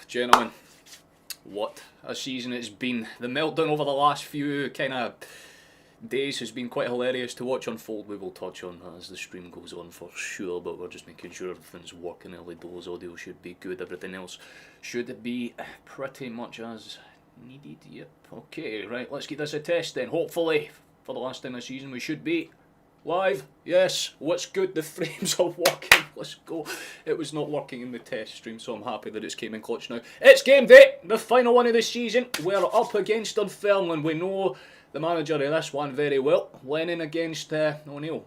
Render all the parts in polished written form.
Gentlemen, what a season it's been. The meltdown over the last few kind of days has been quite hilarious to watch unfold. We will touch on that as the stream goes on for sure, but we're just making sure everything's working early doors. Audio should be good, everything else should be pretty much as needed. Yep, okay, right, let's get this a test then. Hopefully, for the last time this season, we should be live. Yes, what's good? The frames are working. Let's go. It was not working in the test stream, so I'm happy that it's came in clutch now. It's game day, the final one of the season. We're up against Dunfermline. We know the manager of this one very well. Lennon against O'Neill.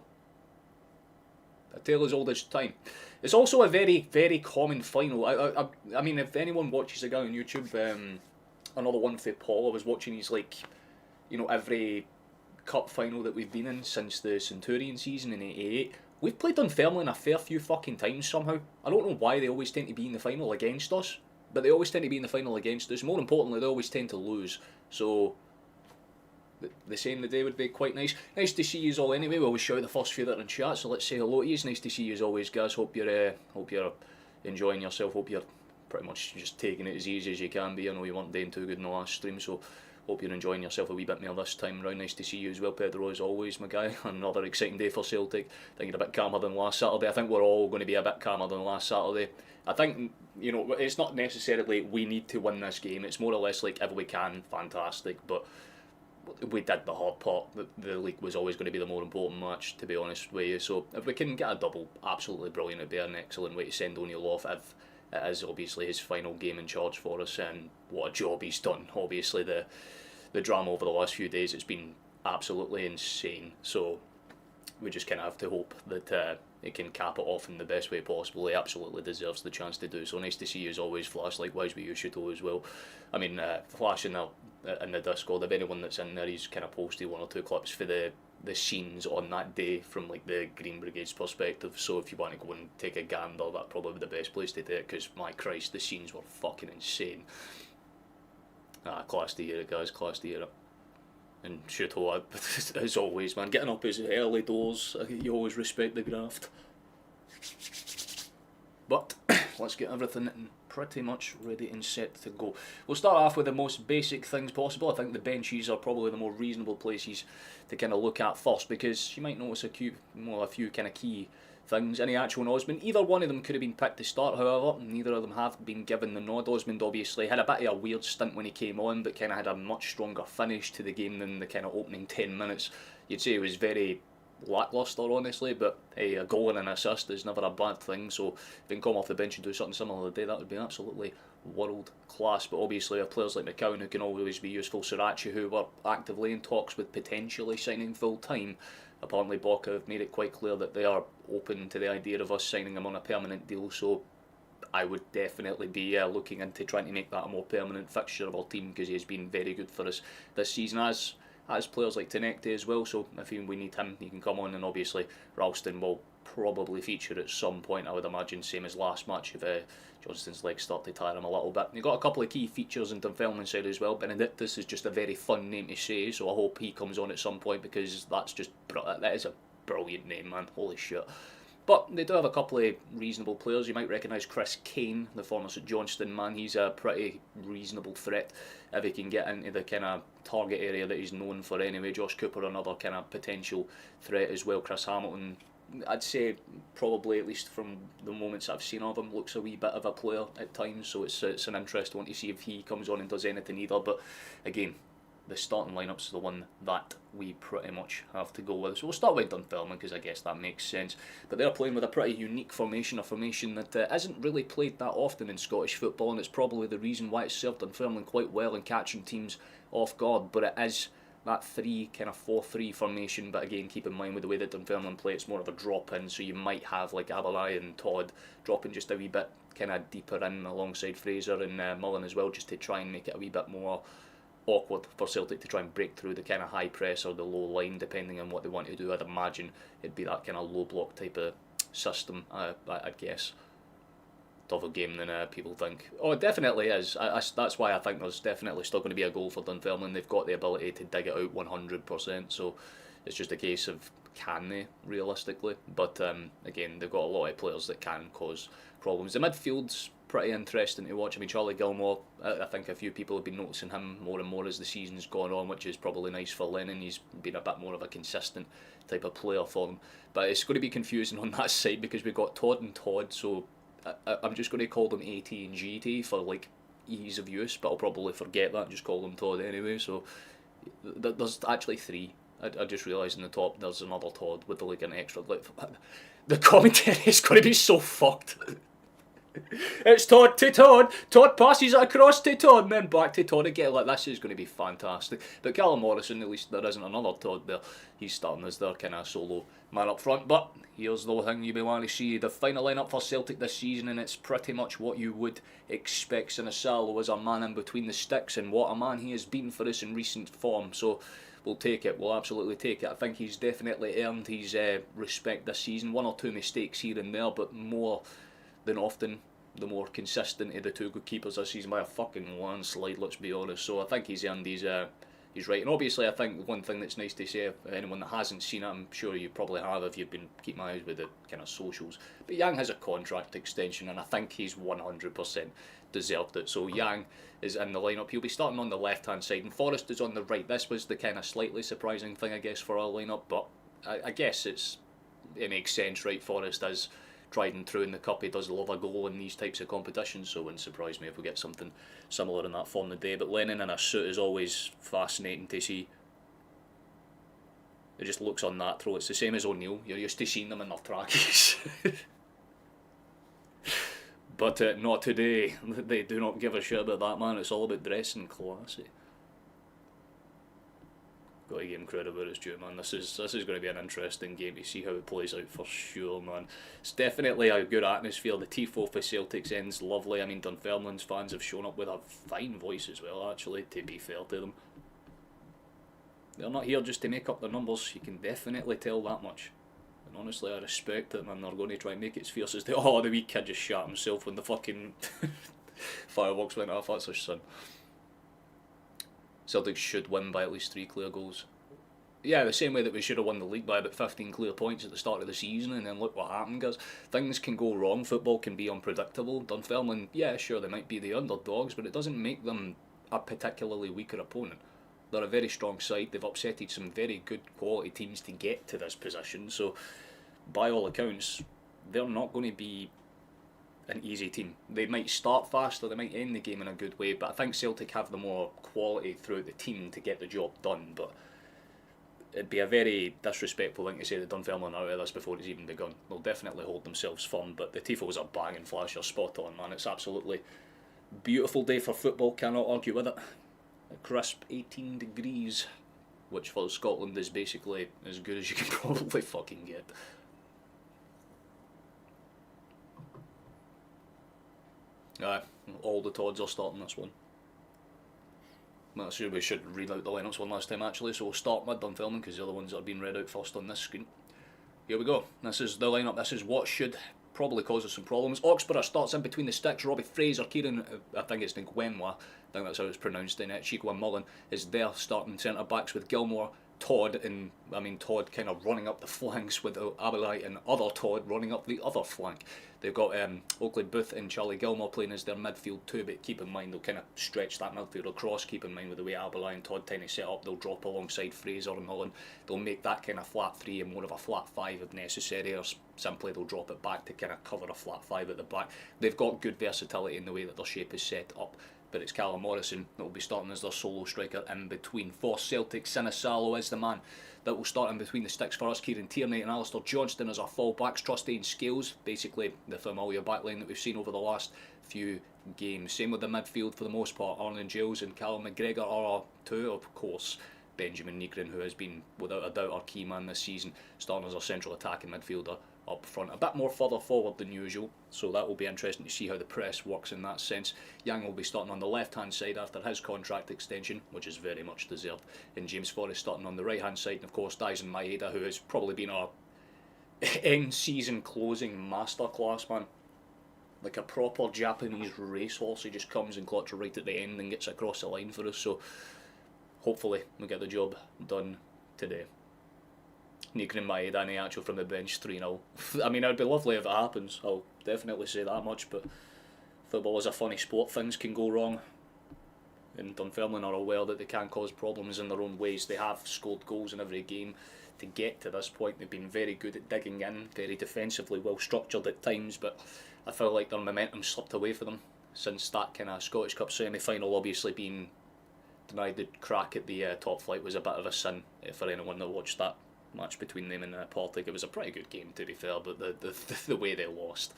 A tale as old as time. It's also a very, very common final. I mean, if anyone watches a guy on YouTube, another one for Paul, I was watching his, like, you know, every cup final that we've been in since the Centurion season in '88. We've played Dunfermline a fair few fucking times somehow. I don't know why they always tend to be in the final against us, but they always tend to be in the final against us. More importantly, they always tend to lose. So the saying the day would be quite nice. Nice to see you all anyway. We always shout the first few that are in chat, so let's say hello to you. It's nice to see you as always, guys. Hope you're enjoying yourself. Hope you're pretty much just taking it as easy as you can be. I know you weren't doing too good in the last stream, so hope you're enjoying yourself a wee bit more this time round. Nice to see you as well, Pedro, as always, my guy. Another exciting day for Celtic. I think you're a bit calmer than last Saturday. I think we're all going to be a bit calmer than last Saturday. I think, you know, it's not necessarily we need to win this game. It's more or less like if we can, fantastic. But we did the hard part. The league was always going to be the more important match, to be honest with you. So if we can get a double, absolutely brilliant. It'd be an excellent way to send O'Neill off if it is obviously his final game in charge for us, and what a job he's done. Obviously the drama over the last few days, it's been absolutely insane. So we just kind of have to hope that it can cap it off in the best way possible. He absolutely deserves the chance to do so. Nice to see you as always, Flash, likewise with you, Shuto, as well. I mean, Flash in the Discord, if anyone that's in there, he's kind of posted one or two clips for the scenes on that day from like the Green Brigade's perspective. So if you want to go and take a gander, that's probably the best place to do it, because my Christ, the scenes were fucking insane. Class to hear it, guys, class to hear it. And Shuto, as always, man, getting up as early doors, you always respect the graft. But let's get everything pretty much ready and set to go. We'll start off with the most basic things possible. I think the benches are probably the more reasonable places to kind of look at first, because you might notice a few kind of key things. Any actual Osmond, either one of them could have been picked to start, however, neither of them have been given the nod. Osmond obviously had a bit of a weird stint when he came on, but kind of had a much stronger finish to the game than the kind of opening 10 minutes. You'd say it was very lacklustre, honestly, but hey, a goal and an assist is never a bad thing, so if he can come off the bench and do something similar today, that would be absolutely world class. But obviously we have players like McCowan who can always be useful, Sriracha, who were actively in talks with potentially signing full time. Apparently Boca have made it quite clear that they are open to the idea of us signing him on a permanent deal, so I would definitely be looking into trying to make that a more permanent fixture of our team, because he has been very good for us this season, as players like Tenecte as well. So if we need him, he can come on, and obviously Ralston will probably feature at some point, I would imagine, same as last match if Johnston's legs start to tire him a little bit. You've got a couple of key features in Dunfermline side as well. Benedictus is just a very fun name to say, so I hope he comes on at some point, because that is a brilliant name, man, holy shit. But they do have a couple of reasonable players. You might recognise Chris Kane, the former St Johnston man. He's a pretty reasonable threat if he can get into the kind of target area that he's known for anyway. Josh Cooper, another kind of potential threat as well. Chris Hamilton, I'd say probably, at least from the moments I've seen of him, looks a wee bit of a player at times, so it's an interesting one to see if he comes on and does anything either. But again, the starting lineup's the one that we pretty much have to go with. So we'll start with Dunfermline, because I guess that makes sense. But they're playing with a pretty unique formation, a formation that isn't really played that often in Scottish football, and it's probably the reason why it's served Dunfermline quite well in catching teams off guard. But it is that 4-3 formation, but again, keep in mind with the way that Dunfermline play, it's more of a drop in, so you might have like Aberlai and Todd dropping just a wee bit kind of deeper in alongside Fraser and Mullen as well, just to try and make it a wee bit more awkward for Celtic to try and break through the kind of high press or the low line, depending on what they want to do. I'd imagine it'd be that kind of low block type of system, I'd guess. Tougher game than people think. Oh, it definitely is. That's why I think there's definitely still going to be a goal for Dunfermline. They've got the ability to dig it out 100%, so it's just a case of can they, realistically. But again, they've got a lot of players that can cause problems. The midfield's pretty interesting to watch. I mean, Charlie Gilmore, I think a few people have been noticing him more and more as the season's gone on, which is probably nice for Lennon. He's been a bit more of a consistent type of player for them. But it's going to be confusing on that side because we've got Todd and Todd, so I'm just going to call them AT and GT for like ease of use, but I'll probably forget that and just call them Todd anyway. So there's actually three. I just realised in the top there's another Todd with like an extra. Like, the commentary is going to be so fucked. It's Todd to Todd. Todd passes it across to Todd and then back to Todd again. Like, this is going to be fantastic. But Callum Morrison, at least there isn't another Todd there. He's starting as their kind of solo man up front. But here's the thing you'll be wanting to see. The final lineup for Celtic this season, and it's pretty much what you would expect. Sinisalo as a man in between the sticks, and what a man he has been for us in recent form. So we'll take it. We'll absolutely take it. I think he's definitely earned his respect this season. One or two mistakes here and there, but more than often the more consistent of the two good keepers this season by a fucking landslide, let's be honest. So I think he's earned his right. And obviously I think one thing that's nice to say, anyone that hasn't seen it, I'm sure you probably have if you've been keeping my eyes with the kind of socials, but Yang has a contract extension and I think he's 100% deserved it. So Yang is in the lineup. He'll be starting on the left hand side and Forrest is on the right. This was the kind of slightly surprising thing, I guess, for our lineup, but I guess it makes sense, right? Forrest is tried and true in the cup. He does love a goal in these types of competitions, so it wouldn't surprise me if we get something similar in that form today. But Lennon in a suit is always fascinating to see. It just looks unnatural. It's the same as O'Neill. You're used to seeing them in their trackies. But not today. They do not give a shit about that, man. It's all about dressing classy. Got to give him credit where it's due, man. This is going to be an interesting game to see how it plays out for sure, man. It's definitely a good atmosphere. The tifo for Celtic's end's lovely. I mean, Dunfermline's fans have shown up with a fine voice as well, actually, to be fair to them. They're not here just to make up the numbers, you can definitely tell that much. And honestly, I respect it, man. They're going to try and make it as fierce as they... Oh, the wee kid just shot himself when the fucking fireworks went off. That's his son. Celtic should win by at least 3 clear goals. Yeah, the same way that we should have won the league by about 15 clear points at the start of the season, and then look what happened, guys. Things can go wrong, football can be unpredictable. Dunfermline, yeah, sure, they might be the underdogs, but it doesn't make them a particularly weaker opponent. They're a very strong side, they've upsetted some very good quality teams to get to this position, so by all accounts, they're not going to be an easy team. They might start fast or they might end the game in a good way, but I think Celtic have the more quality throughout the team to get the job done. But it'd be a very disrespectful thing to say that Dunfermline are out of this before it's even begun. They'll definitely hold themselves firm, but the tifos are banging flash. You're spot on, man. It's absolutely beautiful day for football, cannot argue with it. A crisp 18 degrees, which for Scotland is basically as good as you can probably fucking get. All the Todds are starting this one. Well, sure we should read out the lineups one last time actually, so we'll start with Dunfermline because they're the ones that are being read out first on this screen. Here we go. This is the lineup. This is what should probably cause us some problems. Oxborough starts in between the sticks. Robbie Fraser, Kieran, I think it's Ngwenwa, I think that's how it's pronounced in it. Chico and Mullen is there starting centre backs with Gilmore, Todd, and I mean Todd kind of running up the flanks with Abelai and other Todd running up the other flank. They've got Oakley Booth and Charlie Gilmore playing as their midfield too, but keep in mind they'll kind of stretch that midfield across. Keep in mind with the way Abelai and Todd tend to set up, they'll drop alongside Fraser and Mullen. They'll make that kind of flat 3 and more of a flat 5 if necessary, or simply they'll drop it back to kind of cover a flat 5 at the back. They've got good versatility in the way that their shape is set up. But it's Callum Morrison that will be starting as their solo striker in between. For Celtic, Sinisalo is the man that will start in between the sticks for us. Kieran Tierney and Alistair Johnston as our full-backs. Trusty and Scales, basically the familiar backline that we've seen over the last few games. Same with the midfield for the most part. Arlen Giles and Callum McGregor are our two, of course. Benjamin Nygren, who has been without a doubt our key man this season, starting as our central attacking midfielder up front, a bit more further forward than usual, so that will be interesting to see how the press works in that sense. Yang will be starting on the left hand side after his contract extension, which is very much deserved, and James Forrest starting on the right hand side, and of course Daisen Maeda, who has probably been our end season closing masterclass, man. Like a proper Japanese racehorse. He just comes and clocks right at the end and gets across the line for us, so hopefully we get the job done today. Nygren Maeda and actual from the bench 3-0. I mean, it would be lovely if it happens, I'll definitely say that much, but football is a funny sport, things can go wrong. And Dunfermline are aware that they can cause problems in their own ways. They have scored goals in every game to get to this point. They've been very good at digging in, very defensively well structured at times, but I feel like their momentum slipped away for them since that kind of Scottish Cup semi-final. Obviously being denied the crack at the top flight was a bit of a sin for anyone that watched that match between them and Partick. It was a pretty good game, to be fair, but the way they lost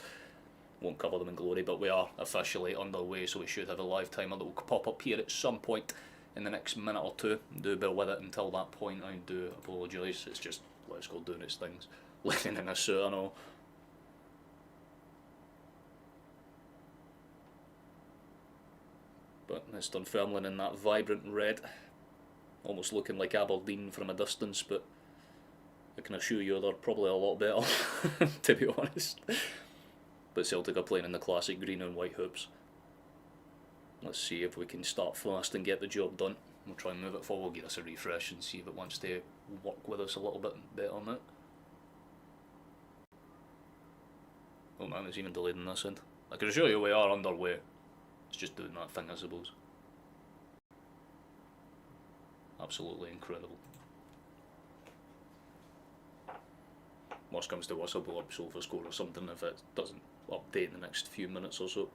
won't cover them in glory. But we are officially underway, so we should have a live timer that will pop up here at some point in the next minute or two. Do bear with it until that point. I do apologise. It's just Let's Go doing its things. Living in a suit and all. But it's Dunfermline in that vibrant red, almost looking like Aberdeen from a distance, but I can assure you they're probably a lot better, to be honest. But Celtic are playing in the classic green and white hoops. Let's see if we can start fast and get the job done. We'll try and move it forward, give us a refresh and see if it wants to work with us a little bit better on it. Oh man, it's even delayed on this end. I can assure you we are underway. It's just doing that thing, I suppose. Absolutely incredible. Worst comes to worst, I'll blow up Sofa score or something if it doesn't update in the next few minutes or so.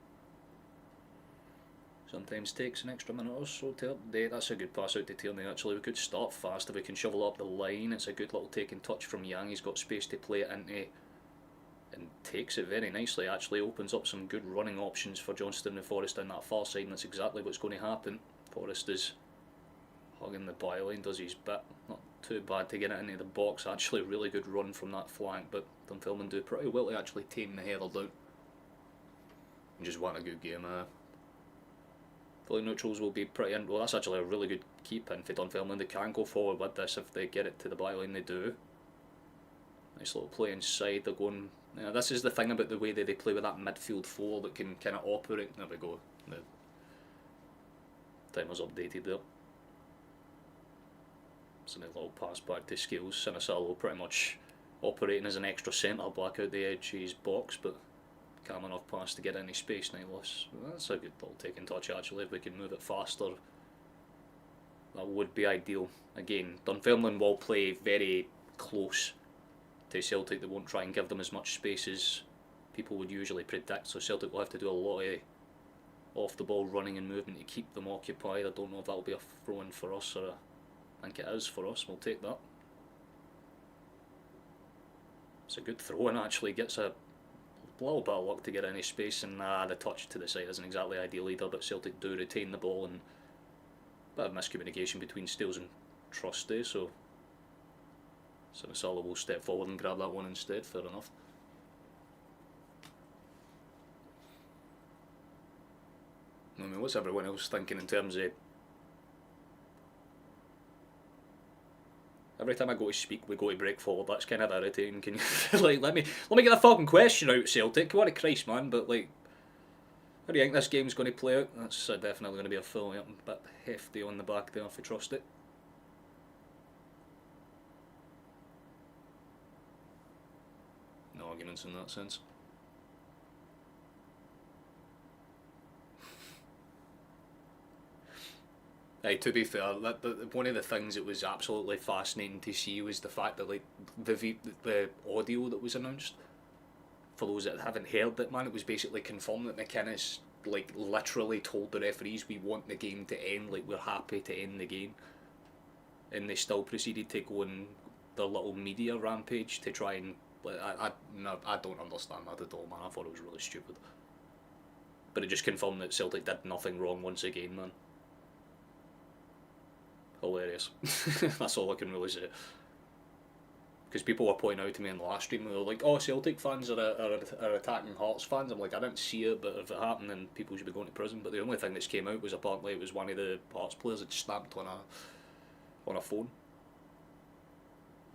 Sometimes takes an extra minute or so to update. That's a good pass out to Tierney actually. We could start fast if we can shovel up the line. It's a good little taking touch from Yang. He's got space to play it into and takes it very nicely. Actually opens up some good running options for Johnston and Forrest down that far side, and that's exactly what's going to happen. Forrest is hugging the byline, does his bit. Not too bad to get it into the box. Actually really good run from that flank, but Dunfermline do pretty well to actually tame the header down. And just want a good game. Fully neutrals will be pretty in. Well, that's actually a really good keep in for Dunfermline. They can go forward with this if they get it to the byline. They do. Nice little play inside. They're going. This is the thing about the way that they play with that midfield four that can kind of operate. There we go. The timer's updated there. It's a little pass back to Scales. Sinisalo pretty much operating as an extra centre back out the edge of his box, but calm enough pass to get any space nevertheless. That's a good little taking touch actually. If we can move it faster, that would be ideal. Again, Dunfermline will play very close to Celtic. They won't try and give them as much space as people would usually predict, so Celtic will have to do a lot of off the ball running and movement to keep them occupied. I don't know if that'll be a throw-in for us, or I think it is for us. We'll take that. It's a good throw-in actually. Gets a little bit of luck to get any space, and the touch to the side isn't exactly ideal either, but Celtic do retain the ball, and a bit of miscommunication between Stales and Trusty, so Sinisalo will step forward and grab that one instead. Fair enough. I mean, what's everyone else thinking in terms of... Every time I go to speak, we go to break forward. That's kind of irritating. Can you like let me get a fucking question out, Celtic? What a Christ, man! But like, how do you think this game's going to play out? That's definitely going to be a full bit hefty on the back there if we trust it. No arguments in that sense. To be fair, one of the things that was absolutely fascinating to see was the fact that like the audio that was announced, for those that haven't heard it, man, it was basically confirmed that McInnes like literally told the referees, we want the game to end, like we're happy to end the game, and they still proceeded to go on their little media rampage to try and like, I don't understand that at all, man. I thought it was really stupid, but it just confirmed that Celtic did nothing wrong once again, man. Hilarious. That's all I can really say. Because people were pointing out to me in the last stream, they were like, oh, Celtic fans are attacking Hearts fans. I'm like, I didn't see it, but if it happened then people should be going to prison. But the only thing that came out was apparently it was one of the Hearts players that snapped on a phone.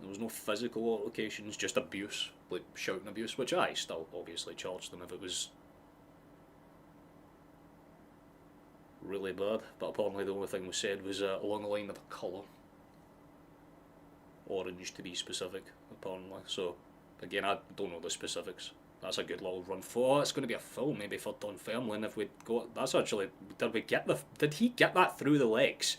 There was no physical altercations, just abuse, like shouting abuse, which I still obviously charged them if it was really bad, but apparently the only thing was said was along the line of a colour, orange to be specific, apparently. So again, I don't know the specifics. That's a good little run for. It's going to be a foul maybe for Dunfermline if we go. That's actually. Did we get the? Did he get that through the legs?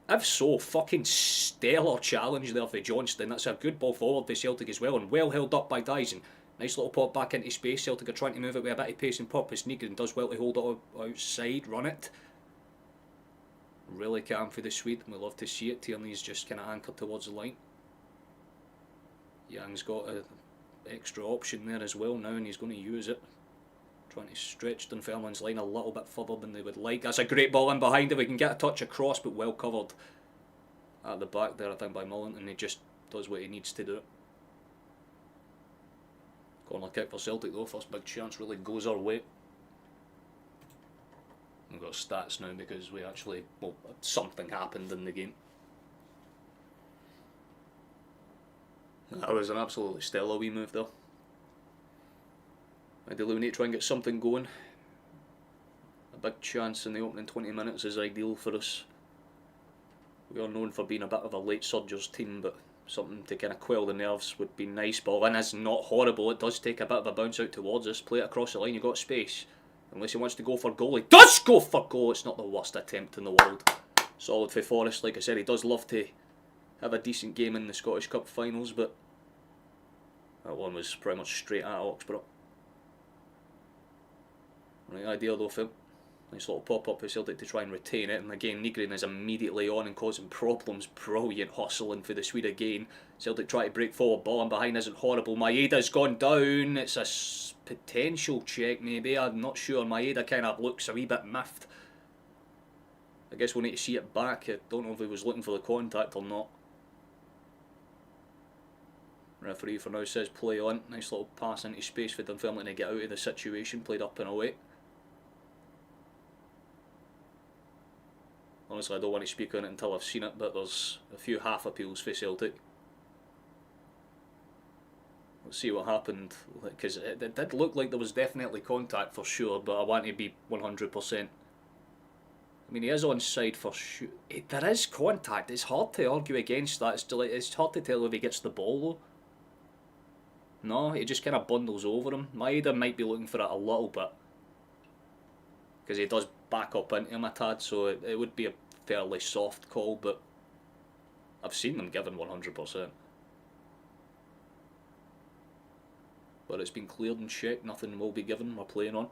If so, fucking stellar challenge there for Johnston. That's a good ball forward for Celtic as well, and well held up by Dyson. Nice little pop back into space. Celtic are trying to move it with a bit of pace and purpose. Negrin does well to hold it outside, run it. Really calm for the Swede, and we love to see it. Tierney's just kind of anchored towards the line. Young's got an extra option there as well now, and he's going to use it. Trying to stretch Dunfermline's line a little bit further than they would like. That's a great ball in behind if we can get a touch across, but well covered at the back there, I think, by Mullen, and he just does what he needs to do. Corner kick for Celtic though, first big chance really goes our way. We've got stats now because we actually, well, something happened in the game. That was an absolutely stellar wee move there. Ideally we need to try and get something going. A big chance in the opening 20 minutes is ideal for us. We are known for being a bit of a late surgers team, but something to kind of quell the nerves would be nice. Ball in is not horrible. It does take a bit of a bounce out towards us. Play it across the line, you've got space. Unless he wants to go for goal, he does go for goal. It's not the worst attempt in the world. Solid for Forrest. Like I said, he does love to have a decent game in the Scottish Cup finals, but that one was pretty much straight at Oxborough. Right idea though, Phil. Nice little pop-up for Celtic to try and retain it, and again Negrin is immediately on and causing problems. Brilliant hustling for the Swede again. Celtic try to break forward, ball in behind isn't horrible. Maeda's gone down. It's a potential check maybe, I'm not sure. Maeda kind of looks a wee bit miffed. I guess we'll need to see it back. I don't know if he was looking for the contact or not. Referee for now says play on. Nice little pass into space for Dunfermline to get out of the situation, played up and away. Honestly, I don't want to speak on it until I've seen it, but there's a few half appeals for Celtic. Let's see what happened, because it did look like there was definitely contact for sure, but I want to be 100%. I mean, he is onside for sure. There is contact. It's hard to argue against that. It's hard to tell if he gets the ball though. No, he just kind of bundles over him. Maeda might be looking for it a little bit, because he does back up into him a tad, so it would be a fairly soft call, but I've seen them given 100%. But it's been cleared and checked, nothing will be given, we're playing on.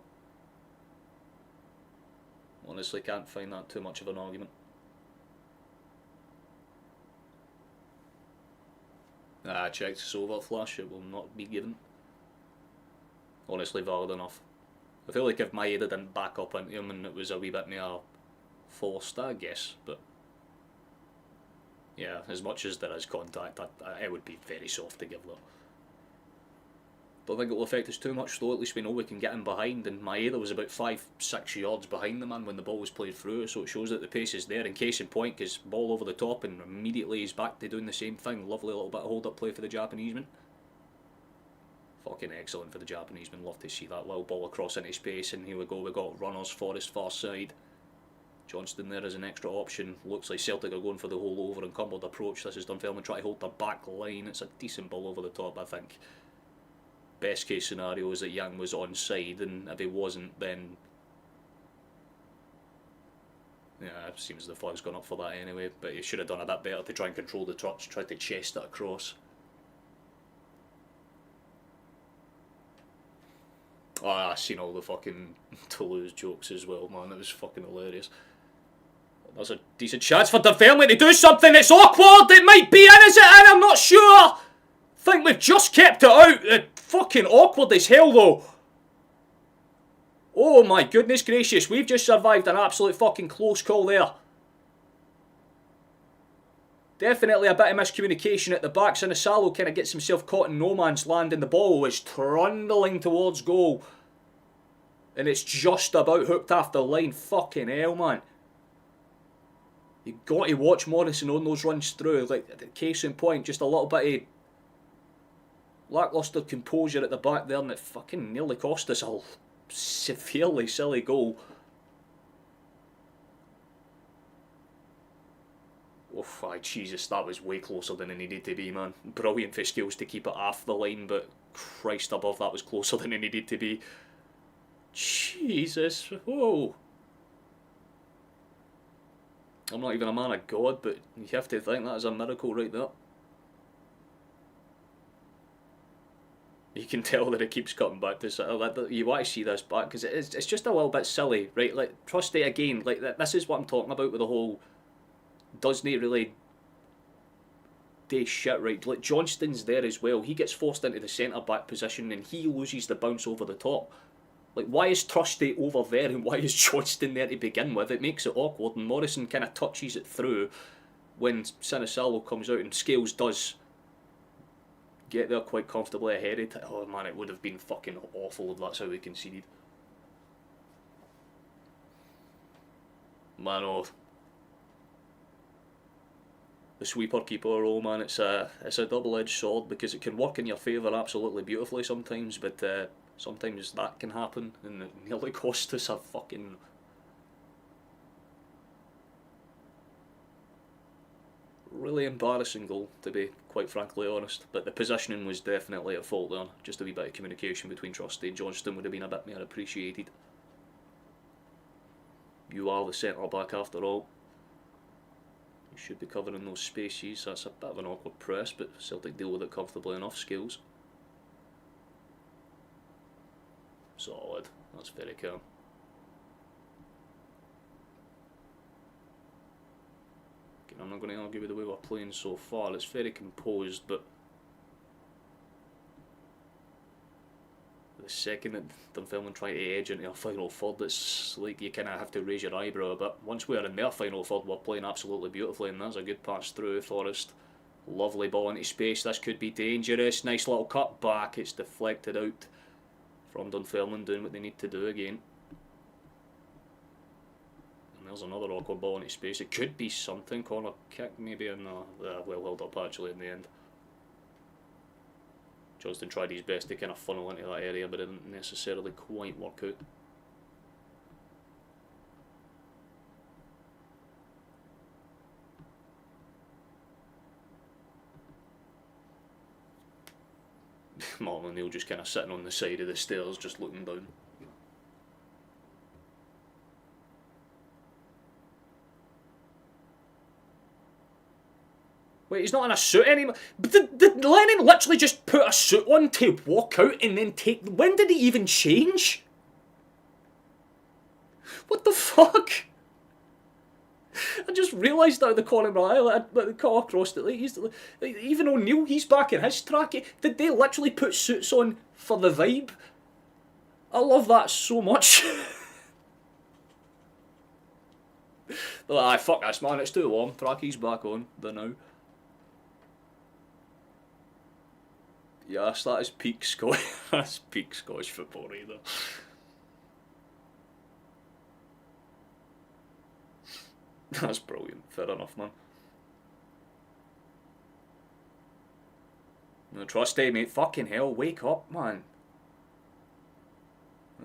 Honestly, can't find that too much of an argument. I checked it's over flash, it will not be given. Honestly, valid enough. I feel like if Maeda didn't back up into him and it was a wee bit more forced, I guess, but yeah, as much as there is contact, it would be very soft to give that. Don't think it will affect us too much though. At least we know we can get in behind, and Maeda was about 5-6 yards behind the man when the ball was played through, so it shows that the pace is there. In case in point, because ball over the top and immediately he's back to doing the same thing. Lovely little bit of hold up play for the Japanese man. Fucking excellent for the Japanese man. Love to see that little ball across into space, and here we go. We got runners Forrest far side. Johnston there as an extra option. Looks like Celtic are going for the whole over encumbered approach. This is Dunfermline trying to hold their back line. It's a decent ball over the top, I think. Best case scenario is that Young was onside, and if he wasn't, then yeah, it seems the flag's gone up for that anyway. But he should have done a bit better to try and control the touch. Tried to chest it across. Oh, I've seen all the fucking Toulouse jokes as well, man. It was fucking hilarious. That's a decent chance for Dunfermline to do something. It's awkward. It might be in, is it in? I'm not sure. Think we've just kept it out. Fucking awkward as hell though. Oh my goodness gracious. We've just survived an absolute fucking close call there. Definitely a bit of miscommunication at the back. Sinisalo kind of gets himself caught in no man's land, and the ball was trundling towards goal. And it's just about hooked off the line. Fucking hell, man. You got to watch Morrison on those runs through. Like, the case in point, just a little bit of lacklustre composure at the back there, and it fucking nearly cost us a severely silly goal. Oh, Jesus, that was way closer than it needed to be, man. Brilliant for skills to keep it off the line, but Christ above, that was closer than it needed to be. Jesus, whoa. I'm not even a man of God, but you have to think that is a miracle right there. You can tell that it keeps cutting back to sort of, you want to see this back, because it's just a little bit silly, right? Like, Trusty again, like, this is what I'm talking about with the whole, doesn't he really do shit right? Like, Johnston's there as well, he gets forced into the centre-back position and he loses the bounce over the top. Like, why is Trusty over there and why is Johnston there to begin with? It makes it awkward, and Morrison kind of touches it through when Sinisalo comes out, and Scales does get there quite comfortably ahead of it. Oh man, it would have been fucking awful if that's how we conceded. Man, oh, the sweeper keeper role, man, it's a double-edged sword, because it can work in your favour absolutely beautifully sometimes, but sometimes that can happen and it nearly cost us a fucking really embarrassing goal, to be quite frankly honest. But the positioning was definitely at fault there. Just a wee bit of communication between Trusty and Johnston would have been a bit more appreciated. You are the centre back after all. You should be covering those spaces. That's a bit of an awkward press, but Celtic deal with it comfortably enough. Skills. Solid. That's very calm. I'm not going to argue with the way we're playing so far. It's very composed, but the second that Dunfermline try to edge into a final third, it's like you kind of have to raise your eyebrow a bit. Once we're in their final third, we're playing absolutely beautifully, and there's a good pass through Forrest. Lovely ball into space. This could be dangerous. Nice little cut back. It's deflected out from Dunfermline, doing what they need to do again. There's another awkward ball into space. It could be something. Corner kick maybe, and well held up actually in the end. Johnston tried his best to kind of funnel into that area, but it didn't necessarily quite work out. O'Neill just kind of sitting on the side of the stairs, just looking down. Wait, he's not in a suit anymore. But did Lennon literally just put a suit on to walk out and then take... When did he even change? What the fuck? I just realised out of the corner of my eye, like the cut across it. Like, even O'Neill, he's back in his track. Did they literally put suits on for the vibe? I love that so much. They're like, fuck this man, it's too warm. Tracky's back on, there now. Yes, that is peak Scottish. That's peak Scottish football right there. That's brilliant. Fair enough, man. No Trusty, mate. Fucking hell, wake up, man.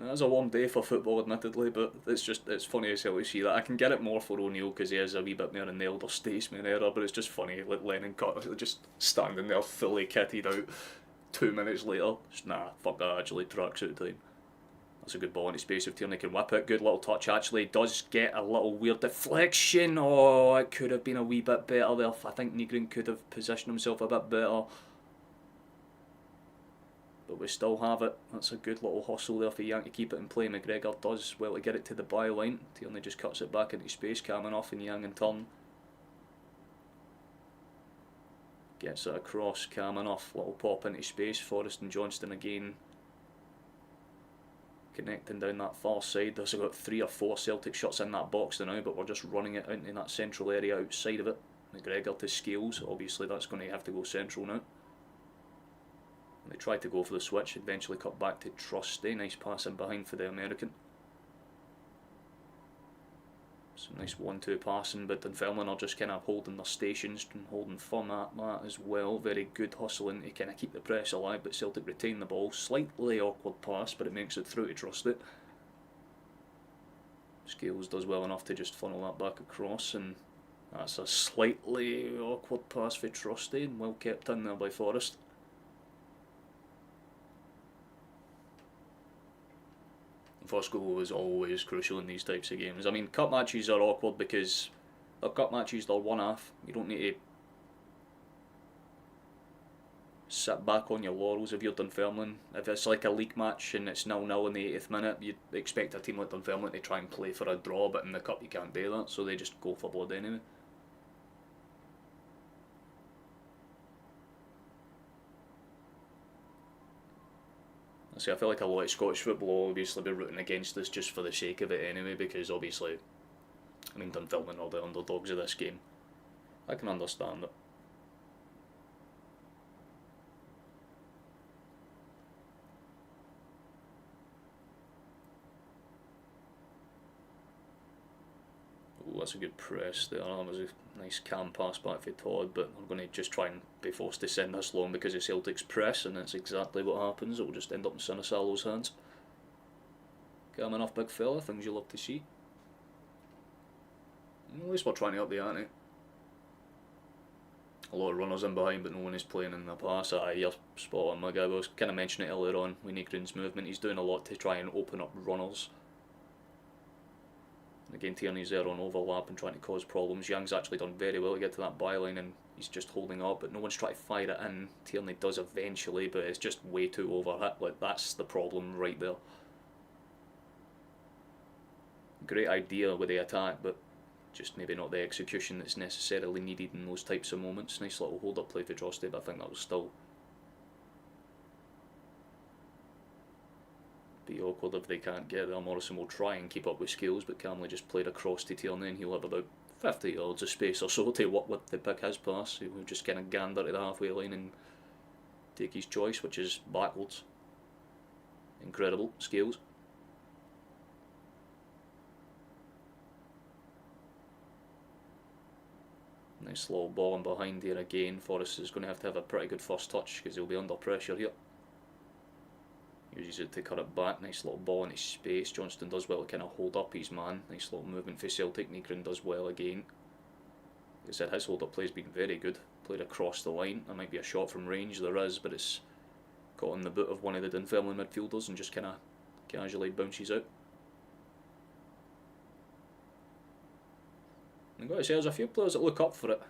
It's a warm day for football, admittedly, but it's funny as hell to see that. I can get it more for O'Neill because he is a wee bit more in the elder statesman era, but it's just funny, like Lennon just standing there fully kitted out. 2 minutes later, nah, fuck that, actually, tracksuit time. That's a good ball into space if Tierney can whip it. Good little touch, actually. Does get a little weird deflection. Oh, it could have been a wee bit better there. I think Nygren could have positioned himself a bit better. But we still have it. That's a good little hustle there for Young to keep it in play. McGregor does well to get it to the byline. Tierney just cuts it back into space, calming off and Young in turn. Gets it across, calming off, little pop into space. Forrest and Johnston again connecting down that far side. There's about 3 or 4 Celtic shots in that box now, but we're just running it out in that central area outside of it. McGregor to Scales, obviously that's going to have to go central now. They tried to go for the switch, eventually cut back to Trusty. Nice pass in behind for the American. Some nice 1-2 passing, but Dunfermline are just kind of holding their stations and holding firm at that as well. Very good hustling to kind of keep the press alive, but Celtic retain the ball. Slightly awkward pass, but it makes it through to Trusty. Scales does well enough to just funnel that back across, and that's a slightly awkward pass for Trusty, and well kept in there by Forrest. First goal is always crucial in these types of games. I mean, cup matches are awkward because they're cup matches, they're one half. You don't need to sit back on your laurels if you're Dunfermline. If it's like a league match and it's 0-0 in the 80th minute, you'd expect a team like Dunfermline to try and play for a draw, but in the cup you can't do that, so they just go for blood anyway. I feel like a lot of Scottish football will obviously be rooting against this just for the sake of it anyway, because obviously, I mean, Dunfermline are the underdogs of this game. I can understand it. Oh, that's a good press there. That was a nice calm pass back for Todd, but I'm going to just try and be forced to send this long because of Celtic's press, and that's exactly what happens. It will just end up in Sinisalo's hands. Calm enough, big fella, things you love to see. At least we're trying to up the ante. A lot of runners in behind, but no one is playing in the pass. Aye, you're spot on, my guy. I was kind of mentioning it earlier on with Nygren's movement. He's doing a lot to try and open up runners. Again, Tierney's there on overlap and trying to cause problems. Young's actually done very well to get to that byline and he's just holding up, but no one's trying to fire it in. Tierney does eventually, but it's just way too overhit. Like, that's the problem right there. Great idea with the attack, but just maybe not the execution that's necessarily needed in those types of moments. Nice little hold-up play for Droste, but I think that was still be awkward if they can't get there. Morrison will try and keep up with Scales, but Camley just played across to Tierney and he'll have about 50 yards of space or so to work with to pick his pass. He'll just kind of gander to the halfway line and take his choice, which is backwards. Incredible. Scales. Nice little ball in behind here again. Forrest is going to have a pretty good first touch because he'll be under pressure here. Uses it to cut it back. Nice little ball in his space. Johnston does well to kind of hold up his man. Nice little movement for Celtic. Nygren does well again. Like I said, his hold up play has been very good. Played across the line. There might be a shot from range, there is, but it's got on the boot of one of the Dunfermline midfielders and just kind of casually bounces out. I've got to say, there's a few players that look up for it.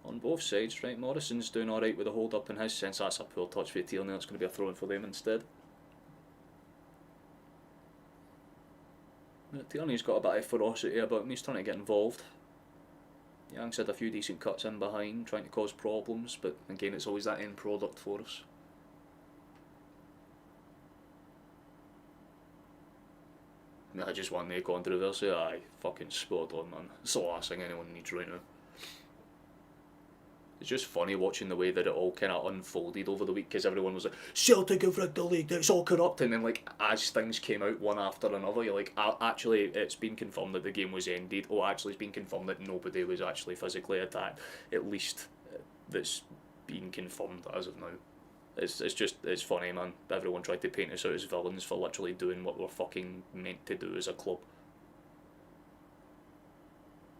On both sides, right? Morrison's doing alright with the hold up in his sense. That's a poor touch for Tierney. That's going to be a throw in for them instead. Tierney's got a bit of ferocity about him. He's trying to get involved. Young's had a few decent cuts in behind, trying to cause problems, but again, it's always that end product for us. I just want no controversy. Aye, fucking spot on, man. It's the last thing anyone needs right now. It's just funny watching the way that it all kind of unfolded over the week, because everyone was like, Celtic have rigged the league, it's all corrupt, and then like as things came out one after another, you're like, actually it's been confirmed that the game was ended. Oh, actually it's been confirmed that nobody was actually physically attacked. At least that's been confirmed as of now. It's funny, man. Everyone tried to paint us out as villains for literally doing what we're fucking meant to do as a club.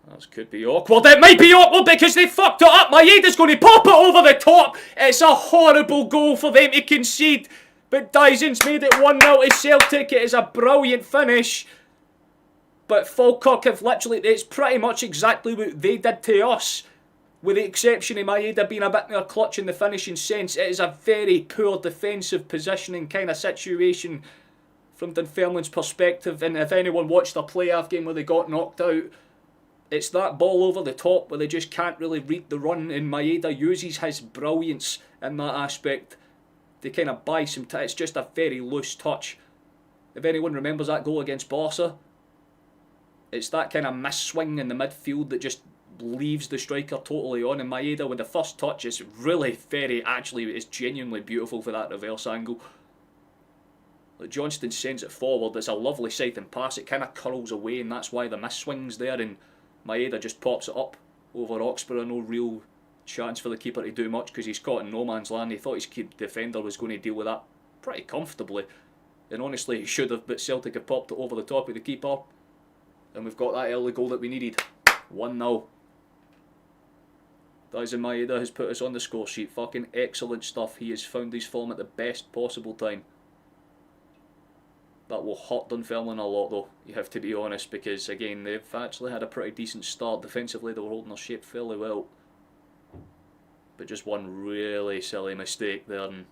That could be awkward. It might be awkward because they fucked it up. Maeda's going to pop it over the top. It's a horrible goal for them to concede. But Dyson's made it 1-0 to Celtic. It is a brilliant finish. But Falkirk have literally... It's pretty much exactly what they did to us. With the exception of Maeda being a bit more clutch in the finishing sense. It is a very poor defensive positioning kind of situation from Dunfermline's perspective. And if anyone watched the playoff game where they got knocked out... It's that ball over the top where they just can't really read the run, and Maeda uses his brilliance in that aspect to kind of buy some time. It's just a very loose touch. If anyone remembers that goal against Barca, it's that kind of miss-swing in the midfield that just leaves the striker totally on, and Maeda with the first touch is really it's genuinely beautiful for that reverse angle. Johnston sends it forward. It's a lovely scything pass. It kind of curls away, and that's why the miss-swing's there, and Maeda just pops it up over Oxborough. No real chance for the keeper to do much because he's caught in no man's land. He thought his defender was going to deal with that pretty comfortably, and honestly he should have, but Celtic have popped it over the top of the keeper, and we've got that early goal that we needed. 1-0. Dyson Maeda has put us on the score sheet. Fucking excellent stuff. He has found his form at the best possible time. That will hurt Dunfermline a lot though, you have to be honest, because again, they've actually had a pretty decent start. Defensively, they were holding their shape fairly well. But just one really silly mistake there, and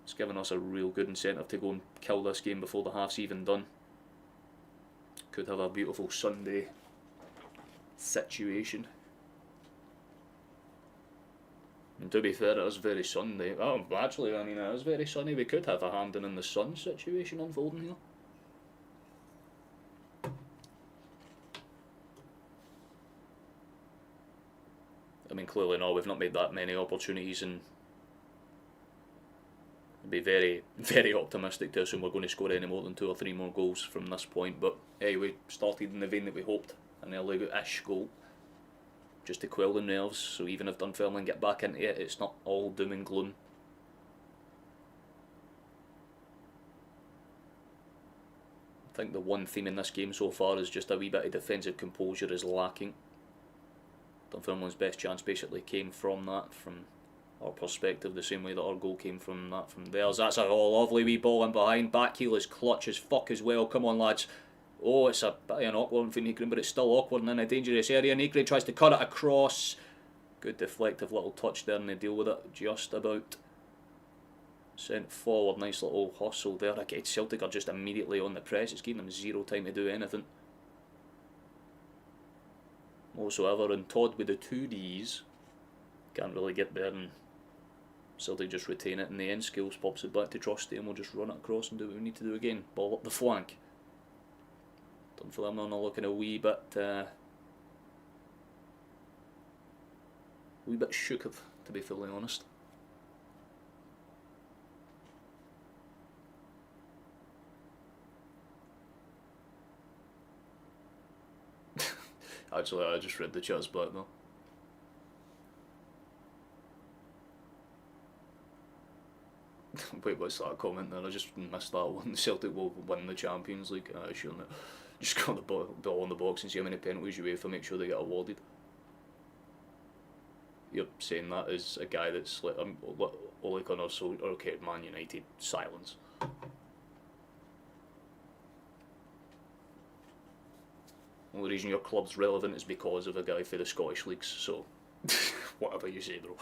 it's given us a real good incentive to go and kill this game before the half's even done. Could have a beautiful Sunday situation. And to be fair, it is very Sunday. Oh, actually, I mean, it is very sunny. We could have a Hampden in the sun situation unfolding here. I mean, clearly no, we've not made that many opportunities, and it'd be very, very optimistic to assume we're going to score any more than 2 or 3 more goals from this point. But hey, we started in the vein that we hoped, an early-ish goal, just to quell the nerves, so even if Dunfermline get back into it, it's not all doom and gloom. I think the one theme in this game so far is just a wee bit of defensive composure is lacking. Dunfermline's best chance basically came from that, from our perspective, the same way that our goal came from that from theirs. That's a lovely wee ball in behind. Back heel is clutch as fuck as well. Come on, lads. Oh, it's a bit of an awkward one for Negrin, but it's still awkward and in a dangerous area. Negrin tries to cut it across. Good deflective little touch there, and they deal with it just about. Sent forward, nice little hustle there. Again, Celtic are just immediately on the press. It's giving them zero time to do anything whatsoever. And Todd with the 2Ds can't really get there, and Celtic just retain it in the end. Skills pops it back to Trusty, and we'll just run it across and do what we need to do again. Ball up the flank. Dunfermline are looking a wee bit shook, to be fully honest. Actually, I just read the chats back though. Wait, what's that comment there? I just missed that one. Celtic will win the Champions League. Sure, no. Just got the ball in the box and see how many penalties you UEFA make sure they get awarded. You're saying that as a guy that's like Ole Gunnar Solskjaer, Man United. Silence. The only reason your club's relevant is because of a guy for the Scottish leagues, so whatever you say, bro.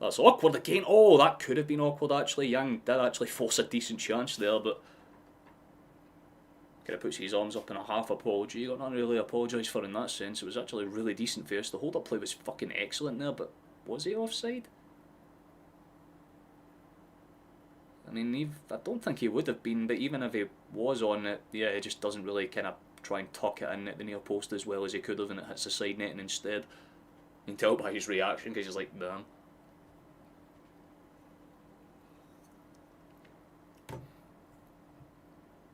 That's awkward again. Oh, that could have been awkward actually. Young did actually force a decent chance there, but kind of puts his arms up in a half apology. You got nothing really apologise for in that sense. It was actually really decent for us. The hold up play was fucking excellent there, but was he offside? I mean, I don't think he would have been, but even if he was on it, yeah, he just doesn't really kind of try and tuck it in at the near post as well as he could have, and it hits the side netting instead. You can tell by his reaction because he's like, damn.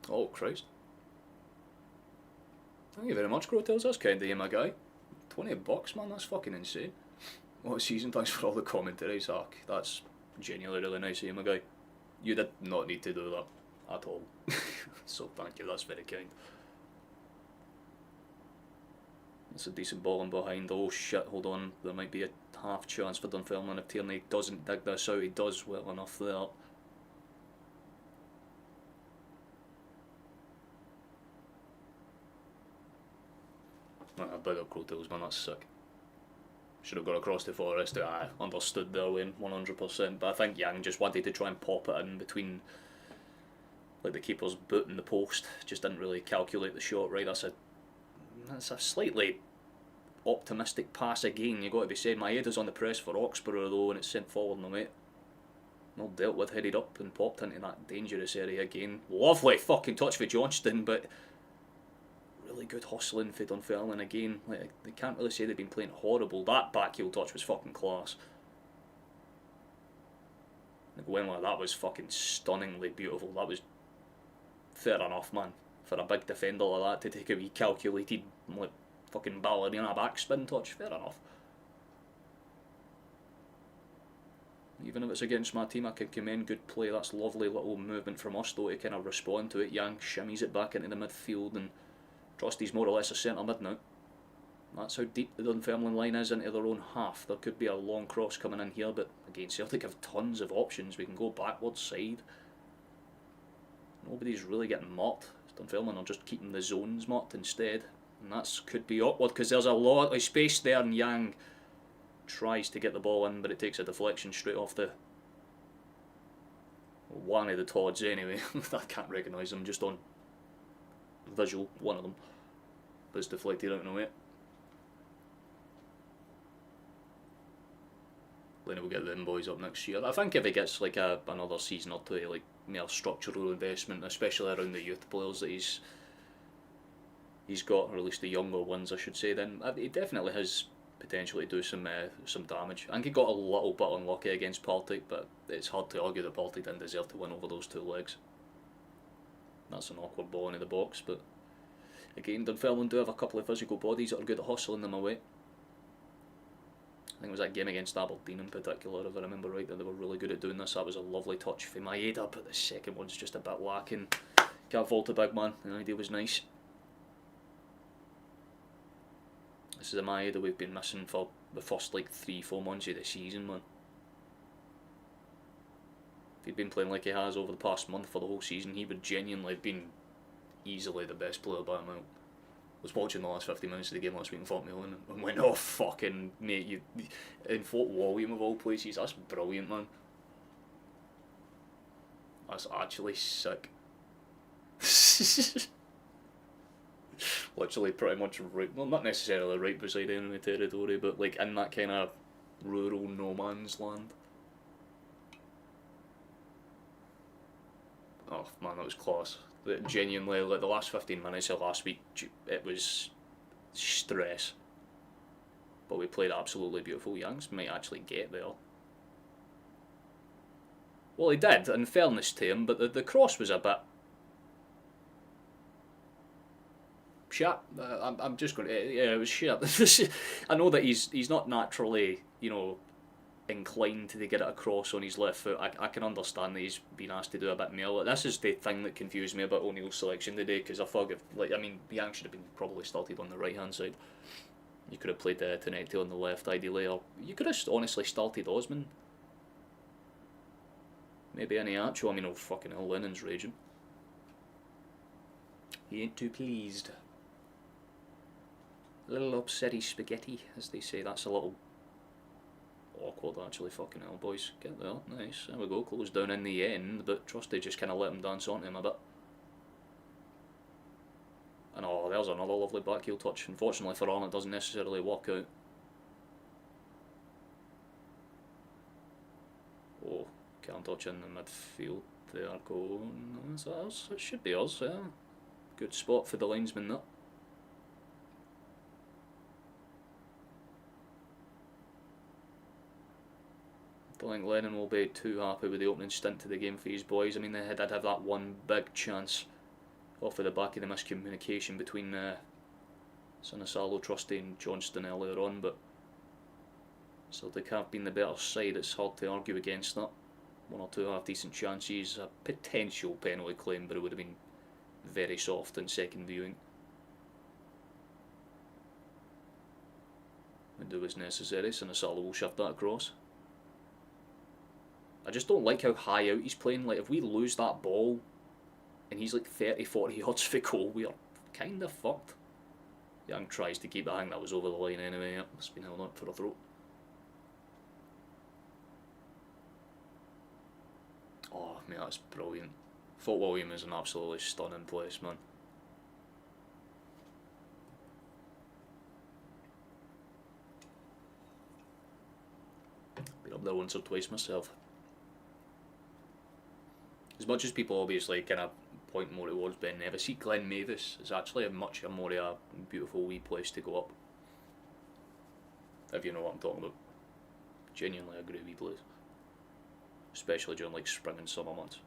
Oh, Christ. Thank you very much, Grotels. That's kind of you, my guy. $20, man, that's fucking insane. What a season. Thanks for all the commentary, Zach. That's genuinely really nice of you, my guy. You did not need to do that at all. So thank you, that's very kind. It's a decent ball in behind. Oh shit, hold on. There might be a half chance for Dunfermline if Tierney doesn't dig this out. He does well enough there. Big up Crowtails, man, that's sick. Should have got across to Forrest. I understood their win 100%, but I think Young just wanted to try and pop it in between like the keeper's boot and the post. Just didn't really calculate the shot right. That's a slightly optimistic pass again, you got to be saying. My head is on the press for Oxborough though, and it's sent forward no mate. Not dealt with, headed up and popped into that dangerous area again. Lovely fucking touch for Johnston, but really good hustling for Dunfermline again. Like, they can't really say they've been playing horrible. That back heel touch was fucking class. Like, when like that was fucking stunningly beautiful. That was fair enough, man. For a big defender like that to take a wee calculated like fucking ballerina backspin touch, fair enough. Even if it's against my team, I can commend good play. That's lovely little movement from us though to kind of respond to it. Yang shimmies it back into the midfield, and Trusty's more or less a centre mid now. That's how deep the Dunfermline line is into their own half. There could be a long cross coming in here, but again, Celtic have tons of options. We can go backwards, side. Nobody's really getting marked. Dunfermline are just keeping the zones marked instead, and that could be awkward because there's a lot of space there, and Yang tries to get the ball in, but it takes a deflection straight off the one of the Todds anyway. I can't recognise them just on visual, one of them, but it's deflected out and away. Lennon will get them boys up next year. I think if he gets like another season or two, like more structural investment, especially around the youth players that he's got, or at least the younger ones I should say, then he definitely has potential to do some damage. I think he got a little bit unlucky against Partick, but it's hard to argue that Partick didn't deserve to win over those two legs. That's an awkward ball into the box, but again, Dunfermline do have a couple of physical bodies that are good at hustling them away. I think it was that game against Aberdeen in particular, if I remember right, that they were really good at doing this. That was a lovely touch for Maeda, but the second one's just a bit lacking. Can't fault a big man, the idea was nice. This is a Maeda we've been missing for the first like 3-4 months of the season, man. If he'd been playing like he has over the past month for the whole season, he would genuinely have been easily the best player by a mile. I was watching the last 50 minutes of the game last week in Fort Mill and went, oh fucking mate, you in Fort William of all places, that's brilliant, man. That's actually sick. Literally pretty much right, well not necessarily right beside enemy territory, but like in that kind of rural no man's land. Oh man, that was class. Genuinely, like the last 15 minutes of last week, it was stress. But we played absolutely beautiful. Youngs might actually get there. Well, he did, in fairness to him, but the cross was a bit shit. I'm just going to, yeah, it was shit. I know that he's not naturally, you know, inclined to get it across on his left foot. I can understand that he's been asked to do a bit more. This is the thing that confused me about O'Neill's selection today, because I thought, Yang should have been probably started on the right hand side. You could have played Tenecti on the left ideally, or you could have honestly started Osman. Maybe Aniacho. I mean, oh fucking hell, Lennon's raging. He ain't too pleased. A little upsetty spaghetti, as they say. That's a little awkward actually, fucking hell, boys. Get there, nice. There we go, closed down in the end, but Trusty just kind of let him dance onto him a bit. And oh, there's another lovely back heel touch. Unfortunately for Arnold, it doesn't necessarily work out. Oh, can't touch in the midfield there, go. No, is that us? It should be us, yeah. Good spot for the linesman there. I don't think Lennon will be too happy with the opening stint to the game for his boys. I mean, they did have that one big chance off of the back of the miscommunication between Sinisalo, Trusty and Johnston earlier on, but Celtic have been the better side. It's hard to argue against that. One or two half decent chances, a potential penalty claim, but it would have been very soft in second viewing. And do as necessary. Sinisalo will shift that across. I just don't like how high out he's playing. Like, if we lose that ball and he's like 30-40 yards for goal, we are kind of fucked. Young tries to keep that. I think that was over the line anyway. Yep, it's been held up for a throw. Oh, mate, that's brilliant. Fort William is an absolutely stunning place, man. Been up there once or twice myself. As much as people obviously kind of point more towards Ben Nevis, see Glen Mavis is actually a much more a beautiful wee place to go up. If you know what I'm talking about. Genuinely a great wee place. Especially during like spring and summer months.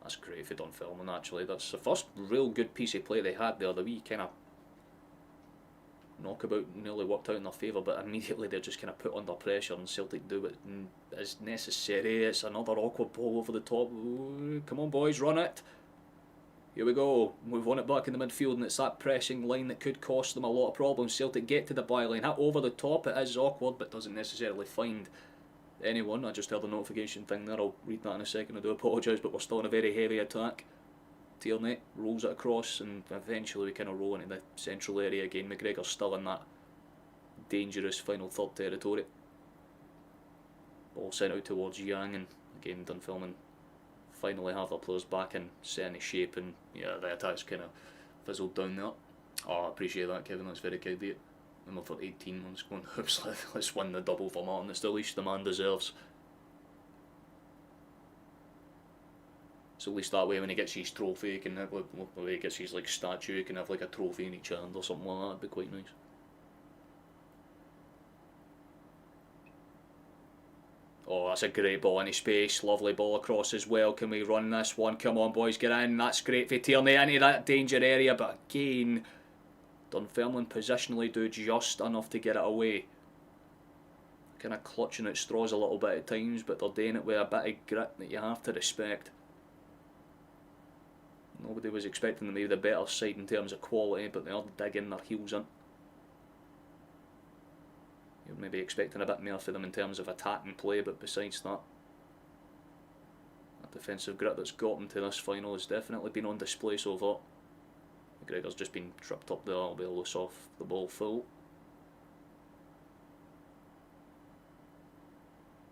That's great for Dunfermline actually. That's the first real good piece of play they had there. The wee kind of knockabout nearly worked out in their favour, but immediately they're just kind of put under pressure and Celtic do what is necessary. It's another awkward ball over the top. Ooh, come on boys, run it. Here we go. We've won it back in the midfield, and it's that pressing line that could cost them a lot of problems. Celtic get to the byline, hit over the top. It is awkward, but doesn't necessarily find anyone. I just heard a notification thing there. I'll read that in a second. I do apologise, but we're still in a very heavy attack. Tierney rolls it across, and eventually we kind of roll into the central area again. McGregor's still in that dangerous final third territory. Ball sent out towards Yang, and again Dunfermline finally have their players back in setting shape, and yeah, the attack's kind of fizzled down there. Oh, I appreciate that, Kevin. That's very kind of you. And we've got 18 months going. Oops, let's win the double for Martin. It's the least the man deserves. So at least that way, when he gets his trophy, he can have, when he gets his like statue, he can have like a trophy in each hand or something like that. It'd be quite nice. Oh, that's a great ball into space. Lovely ball across as well. Can we run this one? Come on, boys, get in. That's great for Tierney into that danger area. But again, Dunfermline positionally do just enough to get it away. Kind of clutching at straws a little bit at times, but they're doing it with a bit of grit that you have to respect. Nobody was expecting them to be the better side in terms of quality, but they are digging their heels in. You're maybe expecting a bit more for them in terms of attack and play, but besides that, that defensive grit that's got them to this final has definitely been on display so far. McGregor's just been tripped up there. I'll be loose off the ball full.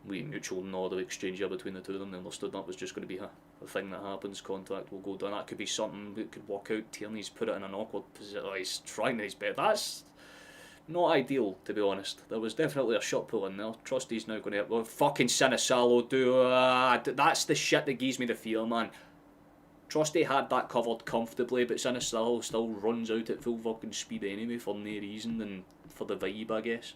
We mutual nod of exchange here between the two of them. They understood that was just going to be a thing that happens. Contact will go down. That could be something that could work out. Tierney's put it in an awkward position. Oh, he's trying his best. That's not ideal, to be honest. There was definitely a shot pull in there. Trusty's now going to... Well, fucking Sinisalo do... that's the shit that gives me the fear, man. Trusty had that covered comfortably, but Sinisalo still runs out at full fucking speed anyway for no reason than for the vibe, I guess.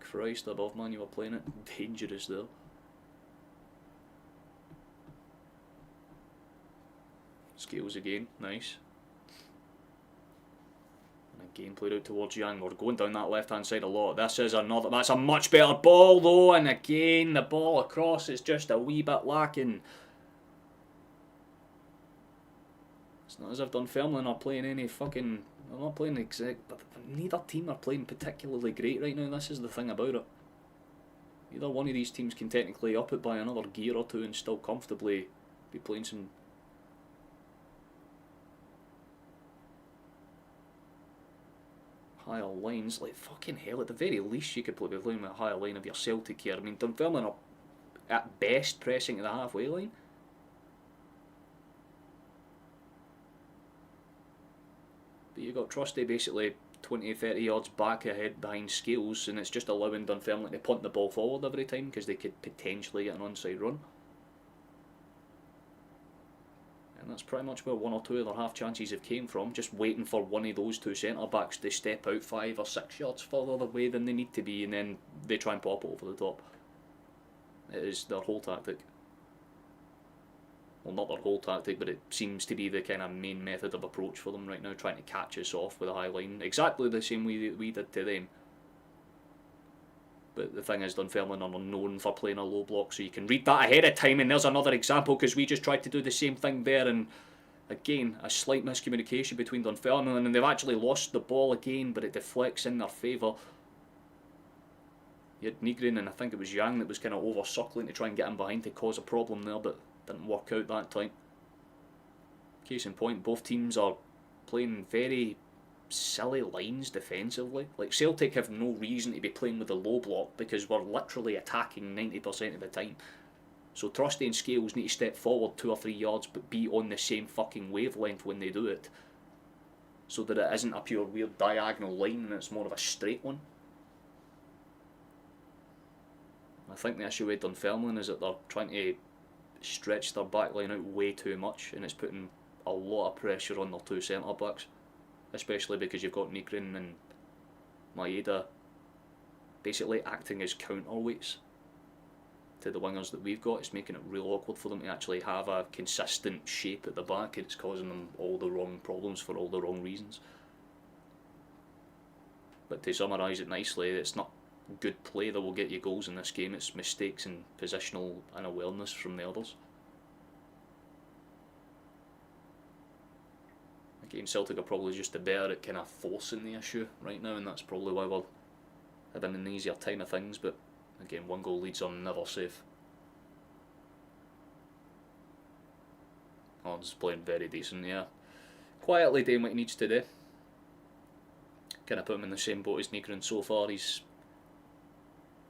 Christ above, man, you were playing it dangerous there. Scales again, nice. And again played out towards Yang. We're going down that left hand side a lot. This is another, that's a much better ball though, and again the ball across is just a wee bit lacking. It's not as if Dunfermline are playing any fucking... They're not playing exact... But neither team are playing particularly great right now. This is the thing about it. Either one of these teams can technically up it by another gear or two and still comfortably be playing some... higher lines. Like, fucking hell, at the very least you could play with a higher line of your Celtic here. I mean, Dunfermline are at best pressing at the halfway line. But you've got Trusty basically 20-30 yards back ahead behind Scales, and it's just allowing Dunfermline to punt the ball forward every time because they could potentially get an onside run. And that's pretty much where one or two of their half chances have came from, just waiting for one of those two centre backs to step out 5 or 6 yards further away than they need to be, and then they try and pop it over the top. It is their whole tactic. Well, not their whole tactic, but it seems to be the kind of main method of approach for them right now, trying to catch us off with a high line. Exactly the same way that we did to them. But the thing is, Dunfermline are known for playing a low block, so you can read that ahead of time, and there's another example, because we just tried to do the same thing there, and again, a slight miscommunication between Dunfermline, and they've actually lost the ball again, but it deflects in their favour. You had Nygren, and I think it was Yang that was kind of over-circling to try and get him behind to cause a problem there, but didn't work out that time. Case in point, both teams are playing very silly lines defensively. Like, Celtic have no reason to be playing with the low block because we're literally attacking 90% of the time. So Trusty and Scales need to step forward 2 or 3 yards but be on the same fucking wavelength when they do it, so that it isn't a pure weird diagonal line and it's more of a straight one. I think the issue with Dunfermline is that they're trying to stretch their back line out way too much, and it's putting a lot of pressure on their two centre backs, especially because you've got Nygren and Maeda basically acting as counterweights to the wingers that we've got. It's making it real awkward for them to actually have a consistent shape at the back. It's causing them all the wrong problems for all the wrong reasons. But to summarise it nicely, it's not good play that will get you goals in this game. It's mistakes and positional unawareness from the others. Again, Celtic are probably just the better at kind of forcing the issue right now, and that's probably why we're having an easier time of things, but again, 1 goal leads on, never safe. Oh, he's playing very decent, yeah. Quietly doing what he needs to do. Kind of put him in the same boat as Negrin so far. He's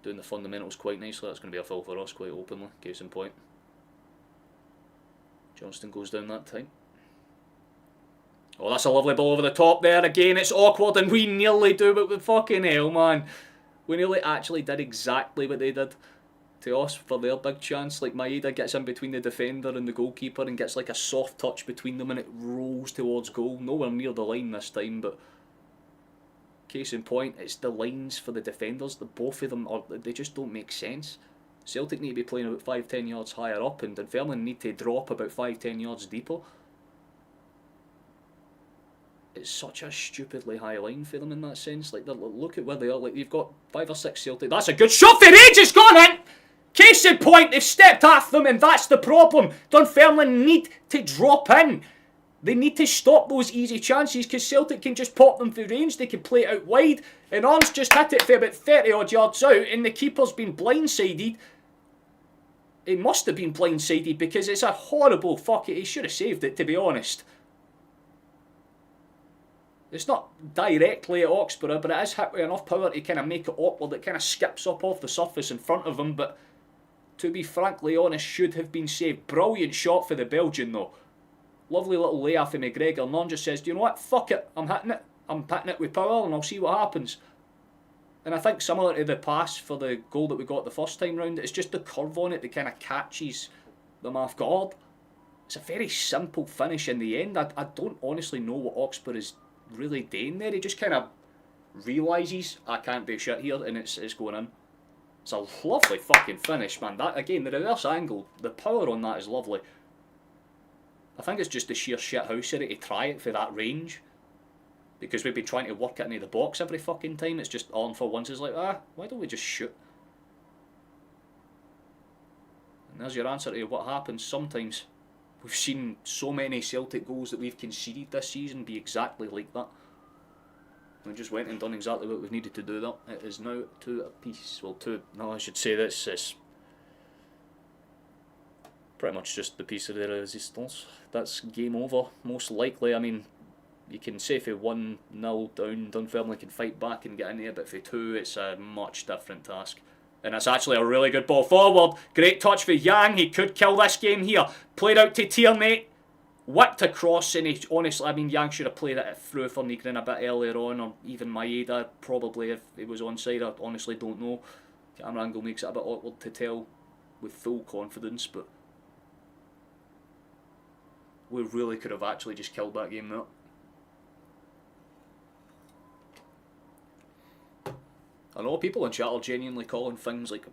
doing the fundamentals quite nicely. That's going to be a foul for us quite openly. Case in point. Johnston goes down that time. Oh, that's a lovely ball over the top there. Again, it's awkward and we nearly do it with fucking hell, man. We nearly actually did exactly what they did to us for their big chance. Like, Maeda gets in between the defender and the goalkeeper and gets like a soft touch between them and it rolls towards goal. Nowhere near the line this time, but case in point, it's the lines for the defenders. The both of them, they just don't make sense. Celtic need to be playing about 5-10 yards higher up and Dunfermline need to drop about 5-10 yards deeper. It's such a stupidly high line for them in that sense. Like, look at where they are. Like, you've got 5 or 6 Celtic. That's a good shot for Age. It's gone in. Case in point, they've stepped off them, and that's the problem. Dunfermline need to drop in. They need to stop those easy chances because Celtic can just pop them through range. They can play it out wide, and Arms just hit it for about 30 odd yards out, and the keeper's been blindsided. He must have been blindsided because it's a horrible fuck it. He should have saved it, to be honest. It's not directly at Oxborough, but it is hit with enough power to kind of make it awkward. It kind of skips up off the surface in front of him, but to be frankly honest, should have been saved. Brilliant shot for the Belgian though. Lovely little layoff for McGregor. Non just says, do you know what? Fuck it. I'm hitting it. I'm hitting it with power and I'll see what happens. And I think similar to the pass for the goal that we got the first time round, it's just the curve on it that kind of catches them off guard. It's a very simple finish in the end. I don't honestly know what Oxford is really doing there. He just kind of realises I can't do shit here and it's going in. It's a lovely fucking finish, man. That again, the reverse angle, the power on that is lovely. I think it's just the sheer shithousery to try it for that range. Because we've been trying to work it into the box every fucking time. It's just on for once is like, why don't we just shoot? And there's your answer to what happens sometimes. We've seen so many Celtic goals that we've conceded this season be exactly like that. We just went and done exactly what we've needed to do that. It is now 2 apiece. Well, 2, no, I should say this is pretty much just the piece of the resistance. That's game over, most likely. I mean, you can say for 1-0 down, Dunfermline can fight back and get in there, but for 2, it's a much different task. And it's actually a really good ball forward. Great touch for Yang. He could kill this game here. Played out to Tierney. Whipped across, and he honestly, I mean, Yang should have played it through for Negrin a bit earlier on, or even Maeda probably if he was onside. I honestly don't know. Camera angle makes it a bit awkward to tell with full confidence, but we really could have actually just killed that game there. I know people in chat are genuinely calling things like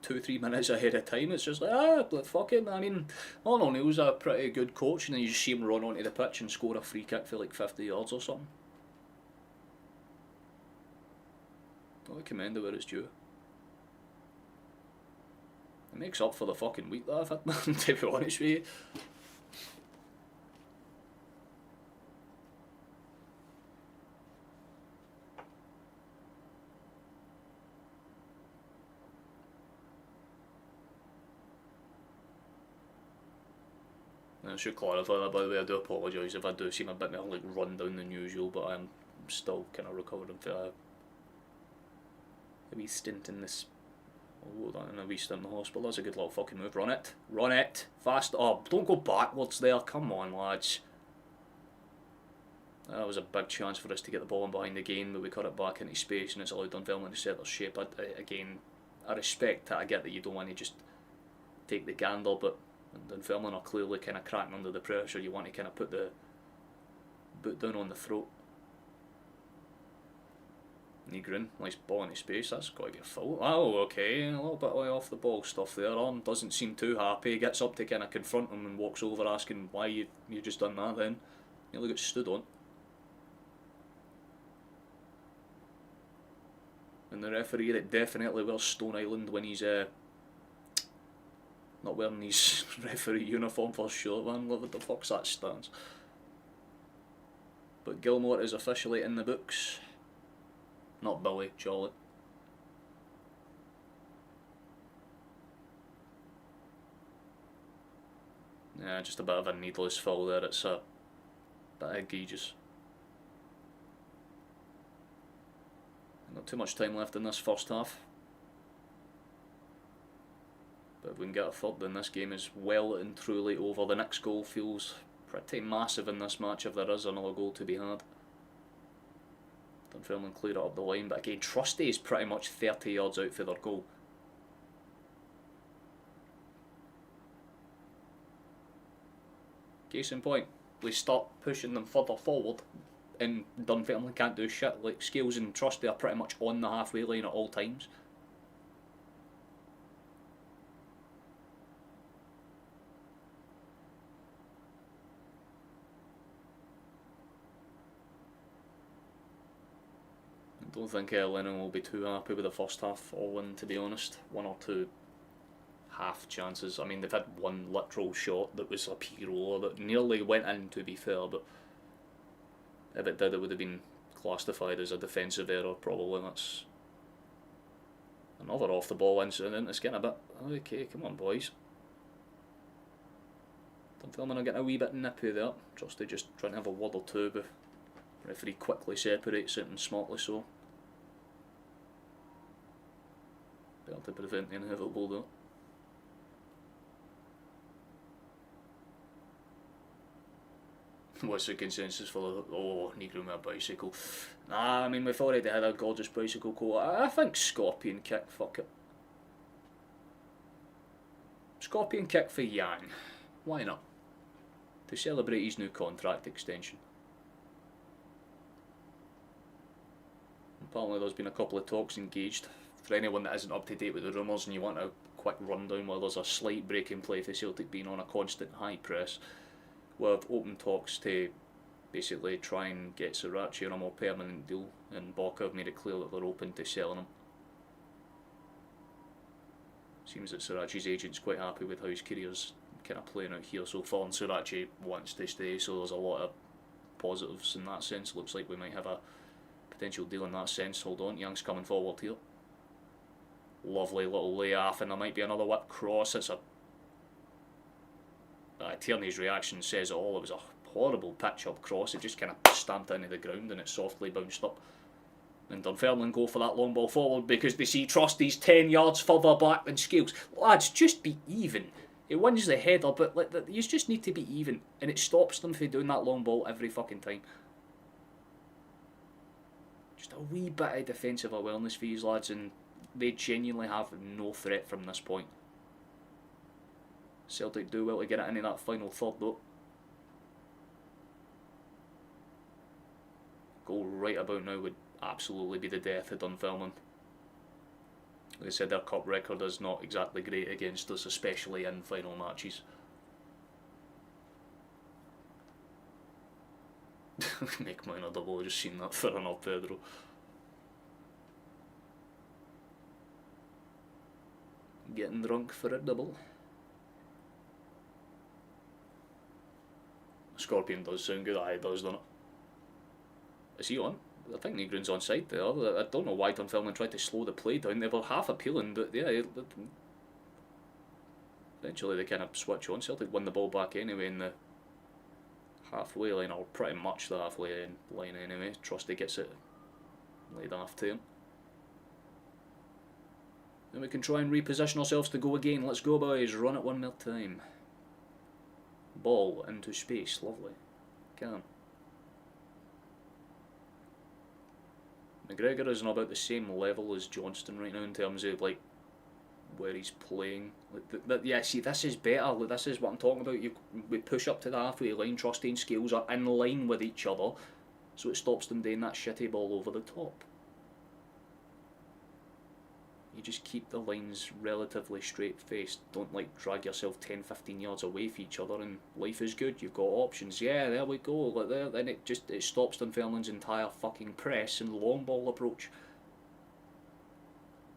2-3 minutes ahead of time. It's just like, but fuck it. I mean, O'Neill's a pretty good coach, and then you just see him run onto the pitch and score a free kick for like 50 yards or something. I commend it where it's due. It makes up for the fucking week that I've had, man, to be honest with you. I should clarify that, by the way. I do apologise if I do seem a bit more like run down than usual, but I'm still kind of recovering from a wee stint in this. A wee stint in the hospital. That's a good little fucking move. Run it, run it, fast. Oh, don't go backwards there. Come on, lads. That was a big chance for us to get the ball in behind the game, but we cut it back into space, and it's allowed Dunfermline to set their shape. Again, I respect that. I get that you don't want to just take the gander, but Dunfermline are clearly kind of cracking under the pressure. You want to kind of put the boot down on the throat. Negrin, nice ball into space. That's got to be a foul. Oh, okay, a little bit off the ball stuff there. Arm doesn't seem too happy. Gets up to kind of confront him and walks over, asking why you just done that. Then nearly got stood on. And the referee that definitely wears Stone Island when he's not wearing his referee uniform for sure, man. What the fuck's that stance? But Gilmore is officially in the books. Not Billy, Charlotte. Yeah, just a bit of a needless foul there. It's a bit egregious. Not too much time left in this first half. But if we can get a third, then this game is well and truly over. The next goal feels pretty massive in this match if there is another goal to be had. Dunfermline clear it up the line, but again, Trusty is pretty much 30 yards out for their goal. Case in point, we start pushing them further forward, and Dunfermline can't do shit. Like, Scales and Trusty are pretty much on the halfway line at all times. I don't think Lennon will be too happy with the first half all in, to be honest. One or two half chances. I mean, they've had one literal shot that was a P-roller that nearly went in, to be fair, but if it did, it would have been classified as a defensive error, probably. That's another off the ball incident. It's getting a bit, okay, come on boys. Dunfermline are getting a wee bit nippy there. Trusty just trying to have a word or two, but referee quickly separates it, and smartly so. Better to prevent the inevitable though. What's the consensus for the... Oh, Negro with a bicycle. Nah, I mean, we've already had a gorgeous bicycle quote. I think Scorpion kick, fuck it. Scorpion kick for Yang. Why not? To celebrate his new contract extension. Apparently there's been a couple of talks engaged. For anyone that isn't up to date with the rumours and you want a quick rundown, well, there's a slight break in play for Celtic being on a constant high press. We've open talks to basically try and get Sriracha on a more permanent deal, and Boca have made it clear that they're open to selling him. Seems that Sriracha's agent's quite happy with how his career's kind of playing out here so far, and Sriracha wants to stay, so there's a lot of positives in that sense. Looks like we might have a potential deal in that sense. Hold on, Young's coming forward here. Lovely little layoff, and there might be another whip cross. It's a... Tierney's reaction says it all. It was a horrible pitch-up cross. It just kind of stamped into the ground and it softly bounced up. And Dunfermline go for that long ball forward because they see Trusty's 10 yards further back than Scales. Lads, just be even. It wins the header, but like, you just need to be even, and it stops them from doing that long ball every fucking time. Just a wee bit of defensive awareness for these lads, and they genuinely have no threat from this point. Celtic do well to get it into that final third though. Goal right about now would absolutely be the death of Dunfermline. Like I said, their cup record is not exactly great against us, especially in final matches. Make mine a double, I've just seen that. Fair enough, Pedro. Getting drunk for a double. Scorpion does sound good. Aye, it does, doesn't it? Is he on? I think Negron's on side there. I don't know why Dunfermline tried to slow the play down. They were half appealing, but yeah, eventually they kind of switch on. Celtic won the ball back anyway in the halfway line, or pretty much the halfway line anyway. Trusty gets it laid off to him. Then we can try and reposition ourselves to go again. Let's go, boys. Run it one more time. Ball into space. Lovely. Can. McGregor isn't about the same level as Johnston right now in terms of like where he's playing. Like yeah, see, this is better. Like, this is what I'm talking about. We push up to the halfway line. Trusty and Scales are in line with each other, so it stops them doing that shitty ball over the top. You just keep the lines relatively straight faced. Don't like drag yourself 10-15 yards away from each other, and life is good. You've got options. Yeah, there we go. Like there, then it stops Dunfermline's entire fucking press and long ball approach.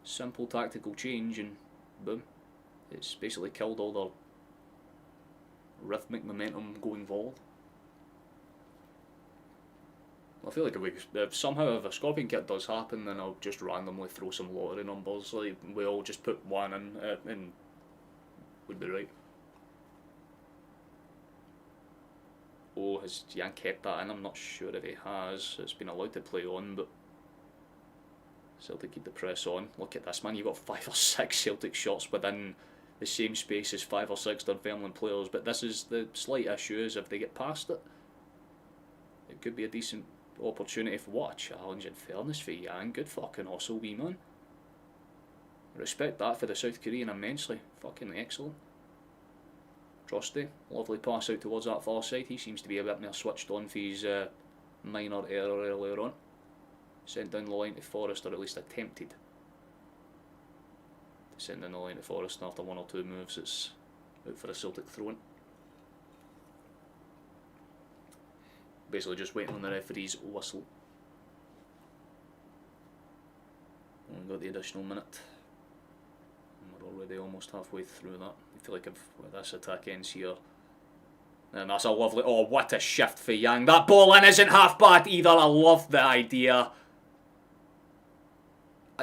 Simple tactical change, and boom, it's basically killed all their rhythmic momentum going forward. I feel like if somehow a Scorpion kit does happen, then I'll just randomly throw some lottery numbers. Like we all just put one in, and would be right. go. Has Yang kept that in? I'm not sure if he has. It's been allowed to play on, but Celtic keep the press on. Look at this, man. You've got 5 or 6 Celtic shots within the same space as 5 or 6 Dunfermline players, but this is the slight issue is if they get past it, it could be a decent opportunity for what a challenge in fairness for Yang. Good fucking hustle, wee man. Respect that for the South Korean immensely. Fucking excellent. Trusty, lovely pass out towards that far side. He seems to be a bit more switched on for his minor error earlier on. Sent down the line to Forrest, or at least attempted to send down the line to Forrest, and after 1 or 2 moves it's out for a Celtic throw-in. Basically just waiting on the referee's whistle. Only got the additional minute. We're already almost halfway through that. I feel like if this attack ends here. And that's a lovely... Oh, what a shift for Yang. That ball in isn't half bad either. I love the idea.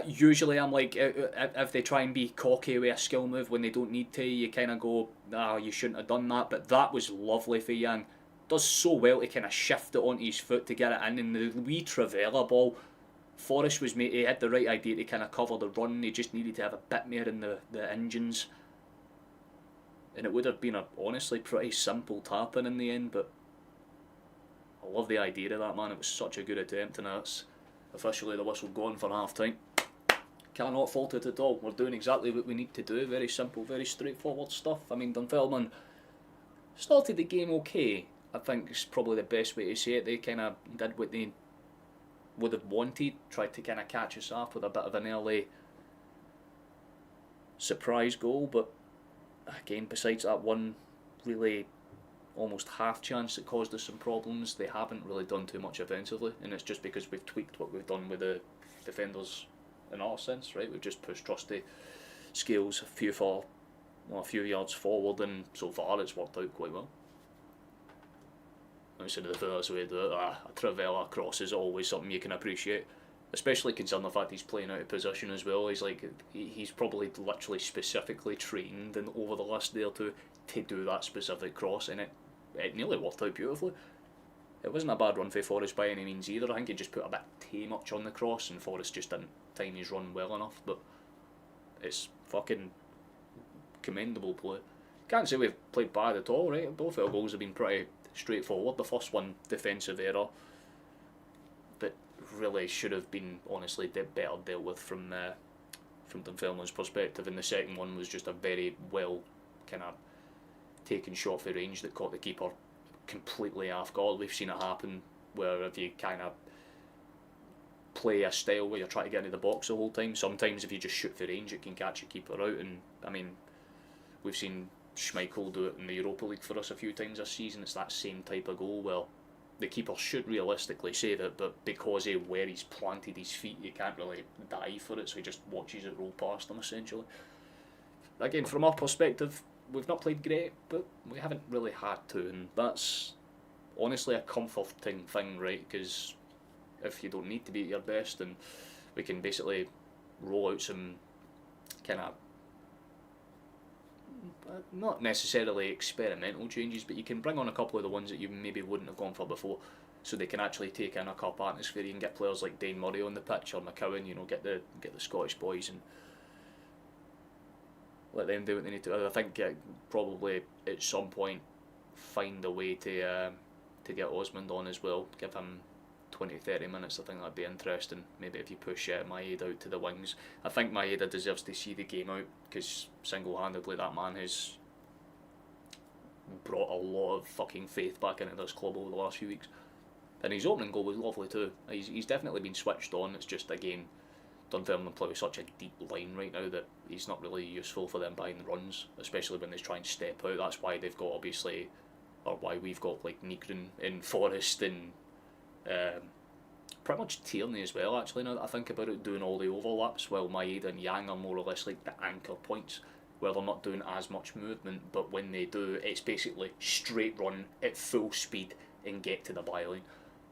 Usually I'm like, if they try and be cocky with a skill move when they don't need to, you kind of go, ah, you shouldn't have done that. But that was lovely for Yang. Does so well to kind of shift it onto his foot to get it in. And the wee Travella ball, Forrest was made, he had the right idea to kind of cover the run. He just needed to have a bit more in the engines. And it would have been a honestly pretty simple tap-in the end, but I love the idea of that, man. It was such a good attempt, and that's officially the whistle gone for half-time. Cannot fault it at all. We're doing exactly what we need to do. Very simple, very straightforward stuff. I mean, Dunfermline started the game okay. I think it's probably the best way to say it. They kind of did what they would have wanted, tried to kind of catch us off with a bit of an early surprise goal, but again, besides that one really almost half chance that caused us some problems, they haven't really done too much offensively, and it's just because we've tweaked what we've done with the defenders in our sense, right? We've just pushed Trusty Scales a few yards forward, and so far it's worked out quite well. Instead of the first way to do it, a Travella cross is always something you can appreciate, especially considering the fact he's playing out of position as well. He's probably literally specifically trained and over the last day or two to do that specific cross, and it nearly worked out beautifully. It wasn't a bad run for Forrest by any means either. I think he just put a bit too much on the cross and Forrest just didn't time his run well enough, but it's fucking commendable play. Can't say we've played bad at all, right? Both our goals have been pretty straightforward. The first one, defensive error, that really should have been honestly better dealt with from Dunfermline's perspective, and the second one was just a very well kind of taken shot for range that caught the keeper completely off guard. We've seen it happen where if you kind of play a style where you're trying to get into the box the whole time, sometimes if you just shoot for range it can catch a keeper out, and I mean we've seen Schmeichel do it in the Europa League for us a few times this season. It's that same type of goal where the keeper should realistically save it, but because of where he's planted his feet, you can't really dive for it, so he just watches it roll past him essentially. Again, from our perspective, we've not played great, but we haven't really had to, and that's honestly a comforting thing, right? Because if you don't need to be at your best, then we can basically roll out some kind of not necessarily experimental changes, but you can bring on a couple of the ones that you maybe wouldn't have gone for before, so they can actually take in a cup atmosphere. You can get players like Dane Murray on the pitch or McCowan, get the Scottish boys and let them do what they need to. I think probably at some point find a way to get Osmond on as well, give him 20-30 minutes. I think that'd be interesting. Maybe if you push Maeda out to the wings. I think Maeda deserves to see the game out, because single-handedly that man has brought a lot of fucking faith back into this club over the last few weeks. And his opening goal was lovely too. He's definitely been switched on. It's just, again, Dunfermline play with such a deep line right now that he's not really useful for them behind the runs, especially when they try and step out. That's why they've got why we've got like Nygren in Forest and pretty much Tierney as well, actually, now that I think about it, doing all the overlaps, while Maeda and Yang are more or less like the anchor points, where they're not doing as much movement, but when they do, it's basically straight run at full speed and get to the byline.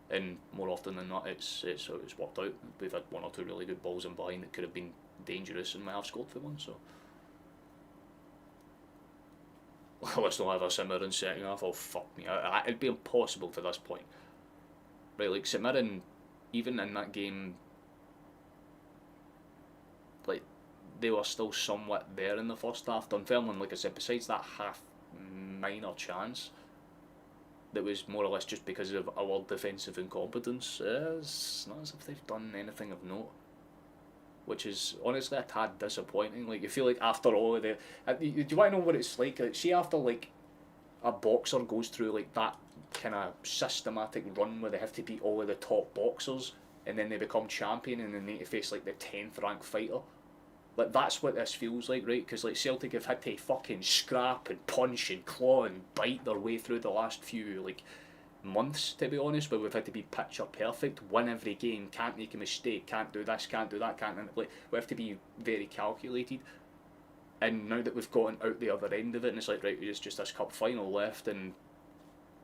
And more often than not, it's worked out. We've had 1 or 2 really good balls in behind that could have been dangerous and might have scored for one. So let's not have a St Mirren second half. Oh fuck me, it'd be impossible to this point. Right, like St Mirren, even in that game, like they were still somewhat there in the first half. Dunfermline, like I said, besides that half minor chance, that was more or less just because of our defensive incompetence. It's not as if they've done anything of note, which is honestly a tad disappointing. Like you feel like after all of the, do you want to know what it's like? See after like a boxer goes through like that kind of systematic run where they have to beat all of the top boxers and then they become champion and then they need to face like the 10th ranked fighter. Like that's what this feels like, right? Because like Celtic have had to fucking scrap and punch and claw and bite their way through the last few like months, to be honest, where we've had to be picture perfect, win every game, can't make a mistake, can't do this, can't do that, can't, like we have to be very calculated. And now that we've gotten out the other end of it, and it's like, right, it's just this cup final left, and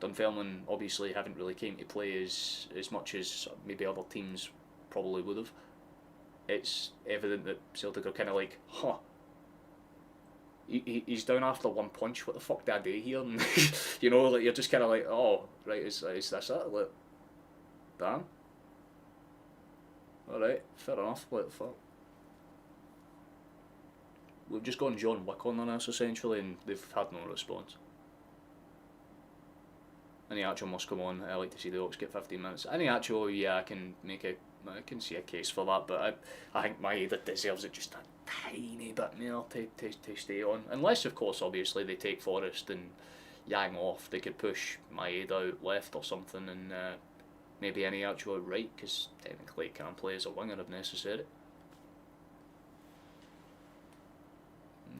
Dunfermline obviously haven't really came to play as much as maybe other teams probably would have. It's evident that Celtic are kind of like, he's down after one punch, what the fuck did I do here? And you know, like you're just kind of like, oh, right, is this it? Like, damn. Alright, fair enough, what the fuck. We've just gone John Wick on us essentially, and they've had no response. Any actual must come on. I like to see the Oaks get 15 minutes. Any actual, yeah, I can see a case for that, but I think Maeda deserves it just a tiny bit more to stay on. Unless, of course, obviously they take Forrest and Yang off. They could push Maeda out left or something, and maybe any actual out right, because technically he can play as a winger if necessary.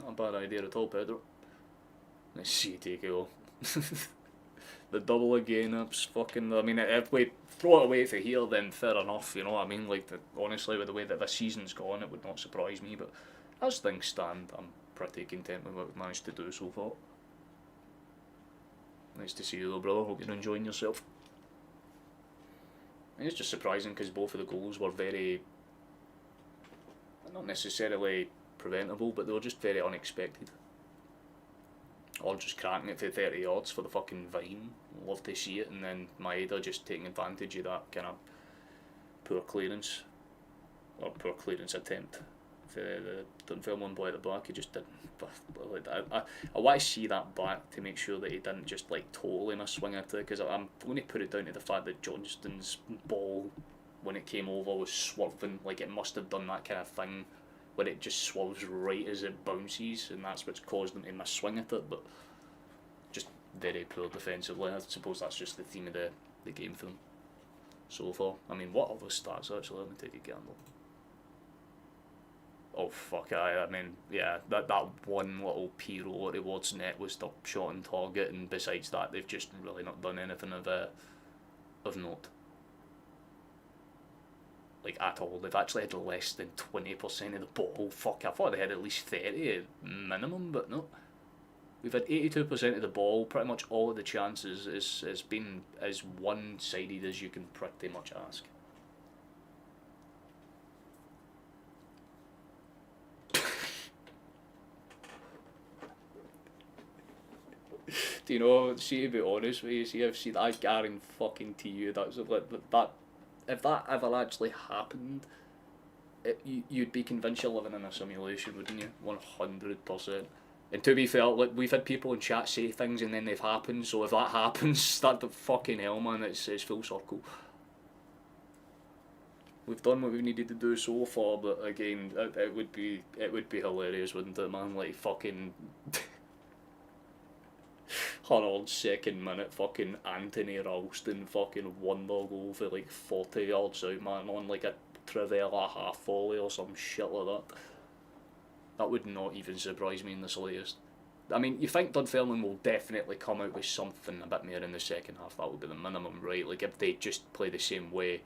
Not a bad idea at all, Pedro. Let's see you take it all. The double again, it's fucking, I mean, if we throw it away for here, then fair enough, you know what I mean? Like, honestly, with the way that this season's gone, it would not surprise me, but as things stand, I'm pretty content with what we've managed to do so far. Nice to see you though, brother, hope you're enjoying yourself. And it's just surprising because both of the goals were very, not necessarily preventable, but they were just very unexpected. Or just cracking it for 30 yards for the fucking vine. Love to see it, and then Maeda just taking advantage of that kind of poor clearance, or poor clearance attempt for the Dunfermline boy at the back. He just didn't. I want to see that back to make sure that he didn't just like totally miswing at it, because I'm going to put it down to the fact that Johnston's ball, when it came over, was swerving. Like it must have done that kind of thing where it just swerves right as it bounces, and that's what's caused them to miss-swing at it, but just very poor defensively. I suppose that's just the theme of the game for them so far. I mean, what other stats actually? Let me take a gamble. Oh fuck, I mean, yeah, that one little P-roll towards net was the shot on target, and besides that, they've just really not done anything of note. Like at all. They've actually had less than 20% of the ball. Fuck, I thought they had at least 30 minimum, but no. We've had 82% of the ball. Pretty much all of the chances has been as one-sided as you can pretty much ask. Do you know, see, to be honest with you, see, I guarantee you that's that. If that ever actually happened, you'd be convinced you're living in a simulation, wouldn't you? 100%. And to be fair, like, we've had people in chat say things and then they've happened, so if that happens, that the fucking hell, man, it's full circle. We've done what we needed to do so far, but again, it would be hilarious, wouldn't it, man? Like fucking 102nd minute, fucking Anthony Ralston fucking wonder goal for like 40 yards out, man, on like a Trivella half volley or some shit like that. That would not even surprise me in the slightest. I mean, you think Dunfermline will definitely come out with something a bit more in the second half. That would be the minimum, right? Like, if they just play the same way,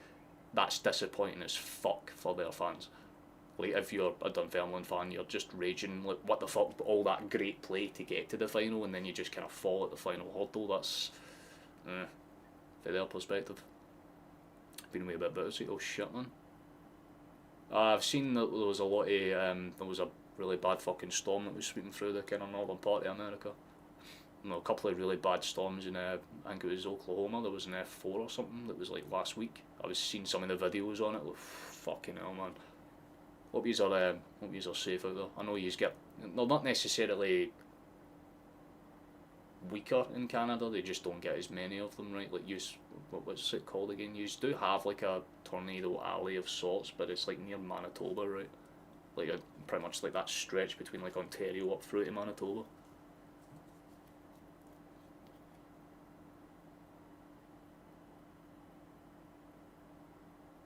that's disappointing as fuck for their fans. Like, if you're a Dunfermline fan, you're just raging, like, what the fuck, all that great play to get to the final, and then you just kind of fall at the final hurdle. That's, for their perspective. Been away a bit bittersweet. Oh shit, man. I've seen that there was a lot of, there was a really bad fucking storm that was sweeping through the kind of northern part of America. no, a couple of really bad storms in I think it was Oklahoma. There was an F4 or something that was like last week. I was seeing some of the videos on it. Like, fucking hell, man. Hope yous are safe out there. I know yous get, they're not necessarily weaker in Canada. They just don't get as many of them, right? Like yous, what's it called again? Yous do have like a tornado alley of sorts, but it's like near Manitoba, right? Like pretty much like that stretch between like Ontario up through to Manitoba.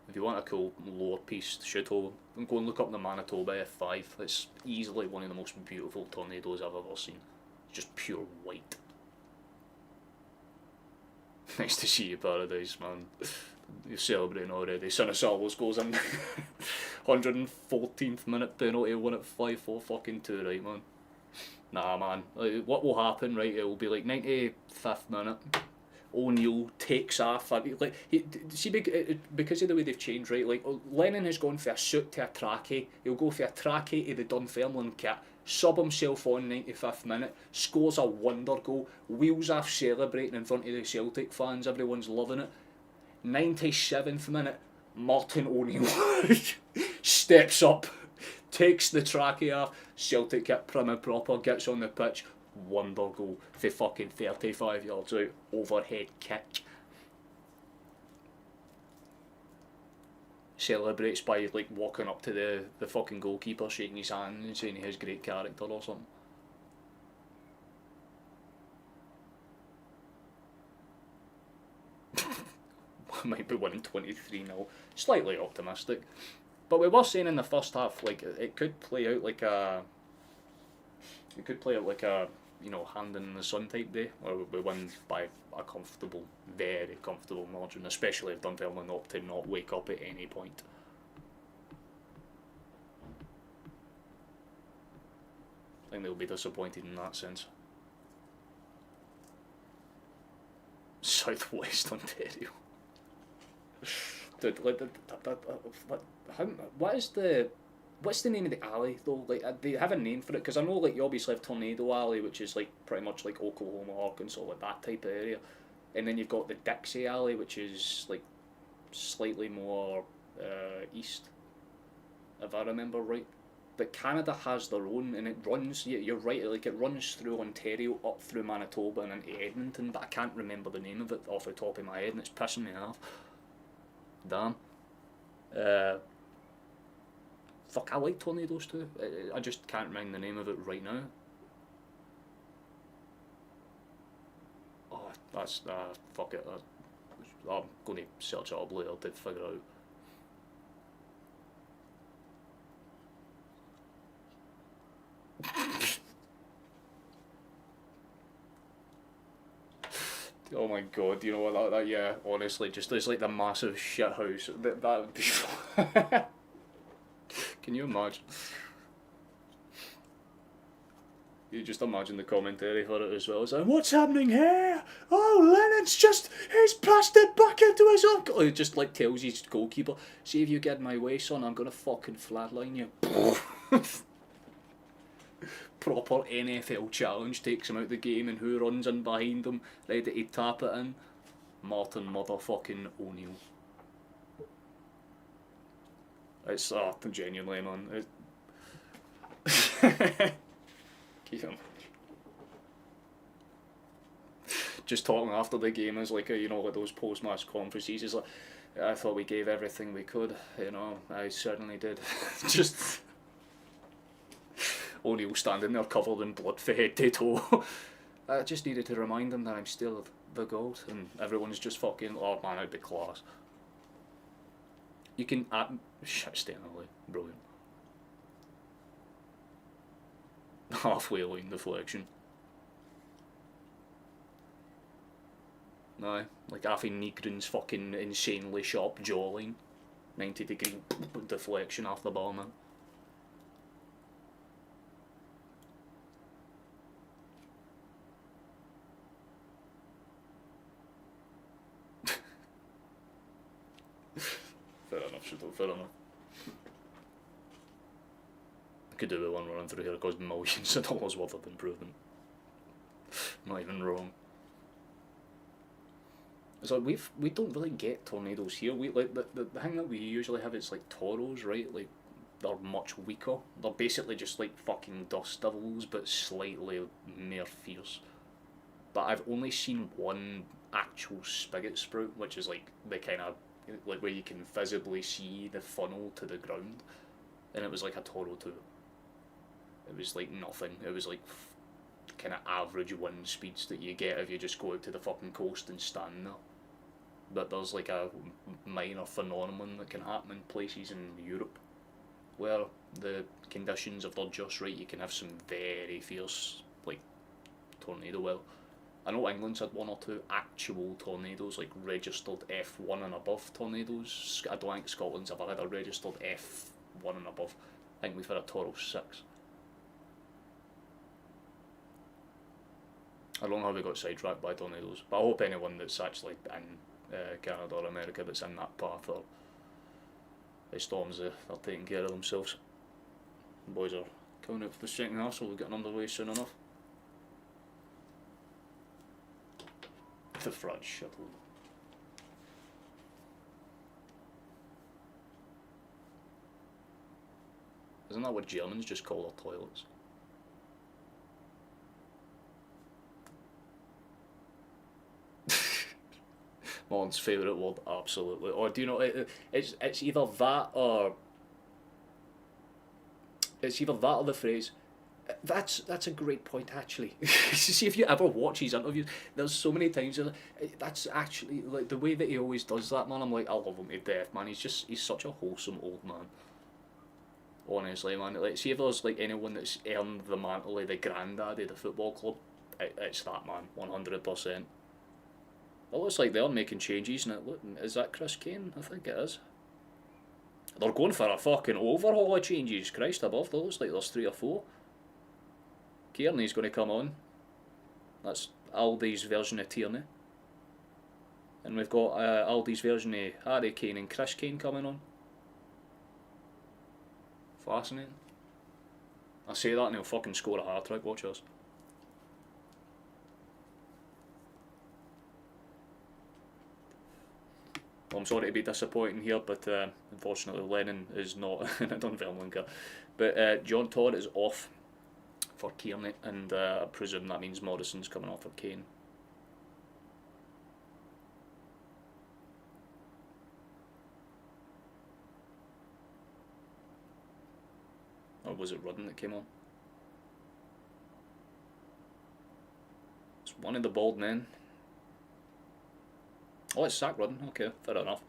If you want a cool lower piece shithole, go and look up the Manitoba F5. It's easily one of the most beautiful tornadoes I've ever seen. It's just pure white. Nice to see you, Paradise, man. You're celebrating already. Son of Salos goes in. 114th minute penalty, won at 5-4 fucking 2, right, man? Nah, man. Like, what will happen, right? It will be like 95th minute. O'Neill takes off. Like, see, because of the way they've changed, right? Like, Lennon has gone for a suit to a trackie. He'll go for a trackie to the Dunfermline kit, sub himself on 95th minute, scores a wonder goal, wheels off celebrating in front of the Celtic fans. Everyone's loving it. 97th minute, Martin O'Neill steps up, takes the trackie off, Celtic kit prim and proper, gets on the pitch. Wonder goal for fucking 35 yards out, overhead kick. Celebrates by like walking up to the fucking goalkeeper, shaking his hand and saying he has great character or something. Might be winning 23-0. Slightly optimistic. But we were saying in the first half, like, it could play out like a you know, hand in the sun type day, where we win by a comfortable, very comfortable margin, especially if Dunfermline opt to not wake up at any point. I think they'll be disappointed in that sense. Southwest Ontario. Dude, like, what's the name of the alley though? Like, they have a name for it, because I know like you obviously have Tornado Alley, which is like pretty much like Oklahoma, Arkansas, like that type of area, and then you've got the Dixie Alley, which is like slightly more east, if I remember right. But Canada has their own, and it runs. You're right. Like, it runs through Ontario, up through Manitoba, and into Edmonton. But I can't remember the name of it off the top of my head, and it's pissing me off. Damn. Fuck, I like Tornadoes too. I just can't remember the name of it right now. Oh, that's fuck it. I'm going to search it up later to figure out. Oh my god, you know what, that yeah, honestly, just it's like the massive shit house. That would be Can you imagine? You just imagine the commentary for it as well. It's like, what's happening here? Oh, Lennon's he's passed it back into his uncle. He just like tells his goalkeeper, see if you get my way, son, I'm gonna fucking flatline you. Proper NFL challenge, takes him out the game, and who runs in behind him, ready to tap it in? Martin motherfucking O'Neill. It's genuinely, man. Keep him. Just talking after the game is like you know, like those post-match conferences. It's like, I thought we gave everything we could. You know, I certainly did. Just O'Neill standing there covered in blood from head to toe. I just needed to remind him that I'm still the GOAT, and everyone's just fucking, oh man, I'd be class. You can shit, staying away. Brilliant. Halfway line deflection. No, like Afi Nygren's fucking insanely sharp jawline. 90-degree deflection off the ball, man. Fair enough. I could do with one running through here, it costs millions of dollars worth of improvement. Not even wrong. It's like we don't really get tornadoes here. We like the thing that we usually have is like toros, right? Like they're much weaker. They're basically just like fucking dust devils, but slightly more fierce. But I've only seen one actual spigot sprout, which is like the kind of like where you can visibly see the funnel to the ground, and it was like a toro too. It was like nothing. It was like kind of average wind speeds that you get if you just go out to the fucking coast and stand there. But there's like a minor phenomenon that can happen in places in Europe where the conditions, if they're just right, you can have some very fierce like tornado. Well, I know England's had one or two actual tornadoes, like registered F1 and above tornadoes. I don't think Scotland's ever had a registered F1 and above. I think we've had a Toro 6. I don't know how we got sidetracked by tornadoes, but I hope anyone that's actually in Canada or America that's in that path or the storms, they're taking care of themselves. The boys are coming out for the second half, so we're getting underway soon enough. The French shuttle. Isn't that what Germans just call their toilets? Martin's favourite word, absolutely. Or do you know, it's either that or the phrase. That's a great point actually. See if you ever watch his interviews. There's so many times that's actually like the way that he always does that, man. I'm like, I love him to death, man. He's such a wholesome old man. Honestly, man. Like, see if there's like anyone that's earned the mantle of the granddaddy of the football club, it's that man, 100%. It looks like they're making changes, and is that Chris Kane? I think it is. They're going for a fucking overhaul of changes. Christ above, there looks like there's 3 or 4. Kearney's going to come on. That's Aldi's version of Tierney. And we've got Aldi's version of Harry Kane and Chris Kane coming on. Fascinating. I say that and he'll fucking score a hat-trick, watch us. Well, I'm sorry to be disappointing here, but unfortunately Lennon is not in a Dunfermline car. But John Todd is off for Kearney, and I presume that means Morrison's coming off for Kane. Or was it Rudden that came on? It's one of the bald men. Oh, it's Zach Rudden. Okay, fair enough.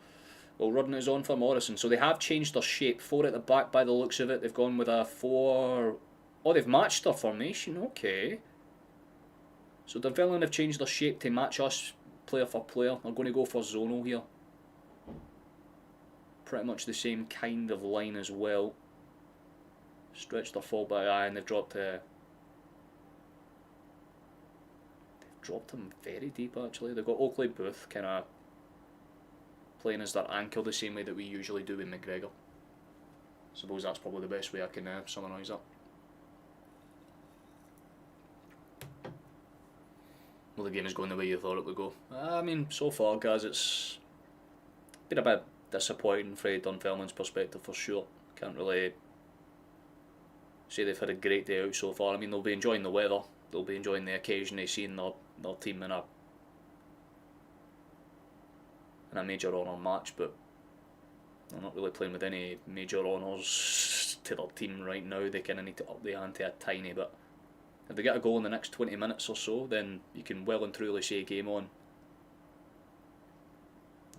Well, Rudden is on for Morrison. So they have changed their shape. 4 at the back by the looks of it. They've gone with a 4... Oh, they've matched their formation. Okay. So Dunfermline have changed their shape to match us player for player. They're going to go for zonal here. Pretty much the same kind of line as well. Stretched their full back eye and they've dropped him very deep actually. They've got Oakley Booth kind of playing as their anchor the same way that we usually do with McGregor. Suppose that's probably the best way I can summarise that. Well, the game is going the way you thought it would go. I mean, so far, guys, it's been a bit disappointing from Dunfermline's perspective for sure. Can't really say they've had a great day out so far. I mean, they'll be enjoying the weather. They'll be enjoying the occasion of seeing their team in a major honour match, but they're not really playing with any major honours to their team right now. They kind of need to up the ante a tiny bit. If they get a goal in the next 20 minutes or so, then you can well and truly say game on.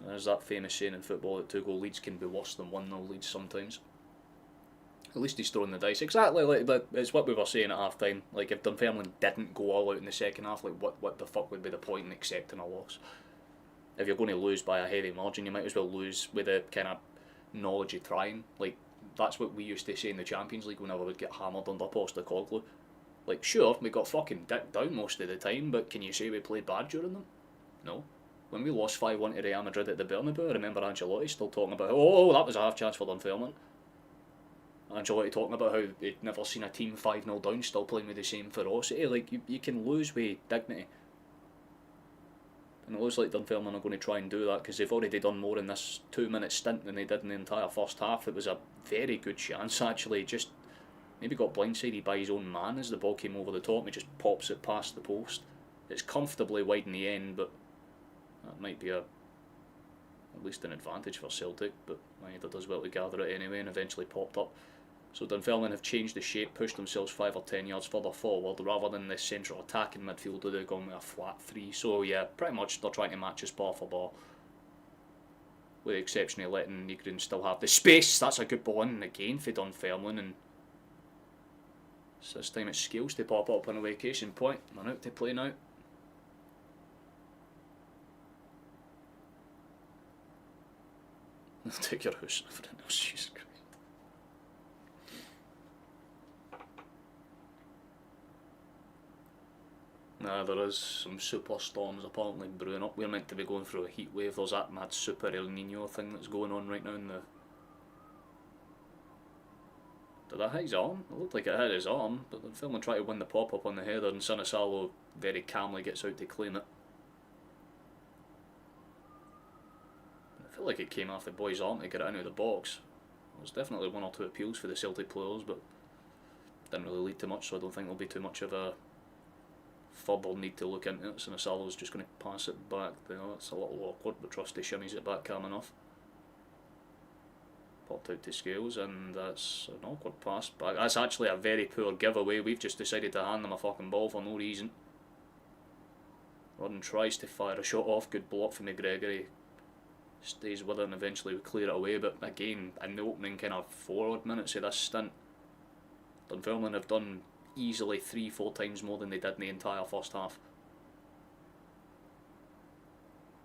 There's that famous saying in football that 2-goal leads can be worse than 1-0 leads sometimes. At least he's throwing the dice. Exactly, like it's what we were saying at half time. Like, if Dunfermline didn't go all out in the second half, like what the fuck would be the point in accepting a loss? If you're going to lose by a heavy margin, you might as well lose with a kind of knowledge of trying. Like, that's what we used to say in the Champions League whenever we'd get hammered under Postecoglou. Like, sure, we got fucking dicked down most of the time, but can you say we played bad during them? No. When we lost 5-1 to Real Madrid at the Bernabeu, I remember Ancelotti still talking about, oh, that was a half chance for Dunfermline. Ancelotti talking about how he'd never seen a team 5-0 down still playing with the same ferocity. Like, you can lose with dignity. And it looks like Dunfermline are going to try and do that because they've already done more in this 2-minute stint than they did in the entire first half. It was a very good chance, actually. Just maybe got blindsided by his own man as the ball came over the top. He just pops it past the post. It's comfortably wide in the end, but that might be at least an advantage for Celtic. But either does well to gather it anyway and eventually popped up. So Dunfermline have changed the shape, pushed themselves 5 or 10 yards further forward rather than the central attacking midfielder. They're going with a flat 3. So yeah, pretty much they're trying to match us ball for ball. With the exception of letting Nygren still have the space. That's a good ball in again for Dunfermline. And so this time it's Scales to pop up on a vacation point. Man out to play now. Take your house for the nose, Jesus Christ. Nah, there is some super storms apparently brewing up. We're meant to be going through a heat wave. There's that mad super El Nino thing that's going on right now in the... Did that hit his arm? It looked like it hit his arm, but the film tried to win the pop-up on the header and Sinisalo very calmly gets out to claim it. I feel like it came off the boy's arm to get it out of the box. There was definitely 1 or 2 appeals for the Celtic players, but didn't really lead to much, so I don't think there'll be too much of a further need to look into it. Sinisalo's just going to pass it back. It's a little awkward, but Trusty shimmies it back calm enough. Popped out to Scales, and that's an awkward pass back. That's actually a very poor giveaway. We've just decided to hand them a fucking ball for no reason. Rodden tries to fire a shot off. Good block from McGregor. He stays with it and eventually we clear it away. But again, in the opening kind of 4 odd minutes of this stint, Dunfermline have done easily 3-4 times more than they did in the entire first half,